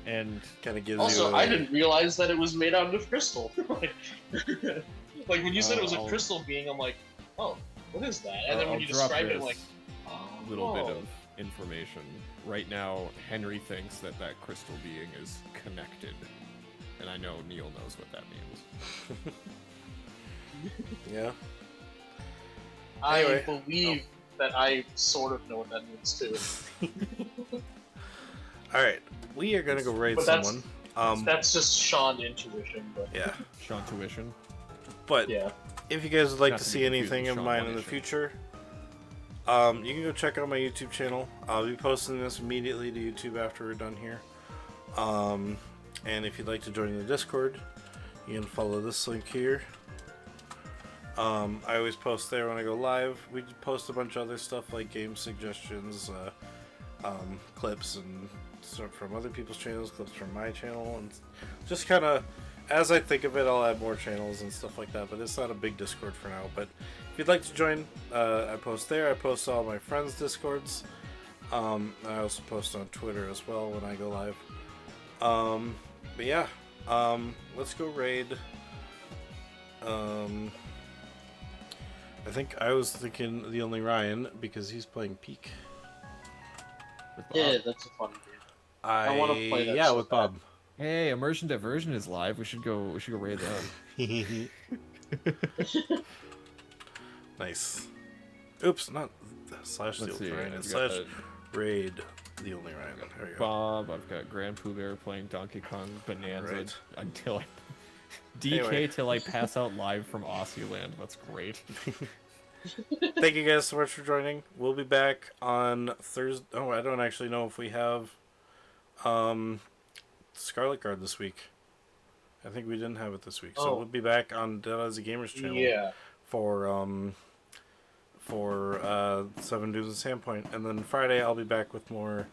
And kind of gives Also, you. I didn't realize that it was made out of crystal. like when you said it was a I'll- crystal being, I'm like, oh, what is that? And then I'll when you drop describe it, this I'm like, oh. little bit of information. Right now, Henry thinks that crystal being is connected. And I know Neil knows what that means. Yeah. I Anyway. believe that I sort of know what that means too. All right, we are gonna go raid But that's- someone. That's just Sean intuition, but Yeah, Sean Tuition. but yeah. if you guys would like Not to to see be confused anything with of Sean mine in the Wanish. future, you can go check out my YouTube channel. I'll be posting this immediately to YouTube after we're done here. And if you'd like to join the Discord, you can follow this link here. I always post there when I go live. We post a bunch of other stuff like game suggestions, clips, and stuff from other people's channels, clips from my channel, and just kind of, as I think of it, I'll add more channels and stuff like that, but it's not a big Discord for now. But if you'd like to join, I post there. I post all my friends' Discords. I also post on Twitter as well when I go live. But yeah, let's go raid. I think I was thinking the only Ryan because he's playing Peak. With Bob. Yeah, that's a fun game. I wanna play that Yeah, so with bad. Bob. Hey, Immersion Diversion is live. We should go raid that. Nice. Oops, not slash the Let's only see. Ryan. I've It's got slash raid the only Ryan. There we go. Bob. I've got Grand Pooh Bear playing Donkey Kong Bonanza Right. until I DK Anyway. till I pass out live from Aussie Land. That's great. Thank you guys so much for joining. We'll be back on Thursday. Oh, I don't actually know if we have Scarlet Guard this week. I think we didn't have it this week. So Oh. we'll be back on Dead as a Gamers channel Yeah. for 7 Dudes and Sandpoint, and then Friday I'll be back with more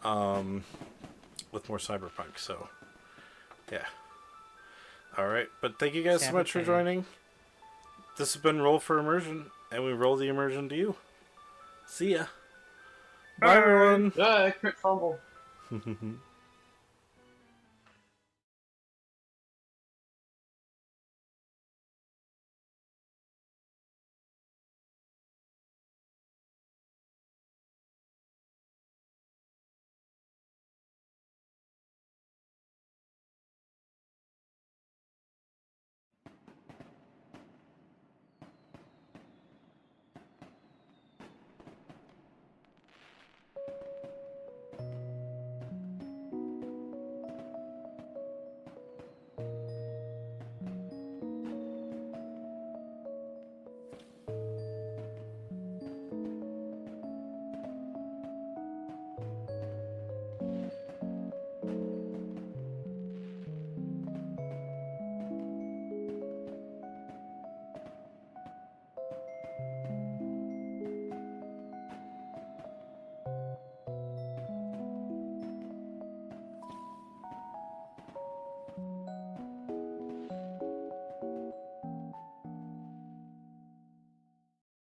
Cyberpunk. So yeah. All right, but thank you guys so much for Cyberpunk. joining. This has been Roll for Immersion, and we roll the immersion to you. See ya. Bye everyone. Yeah, crit fumble.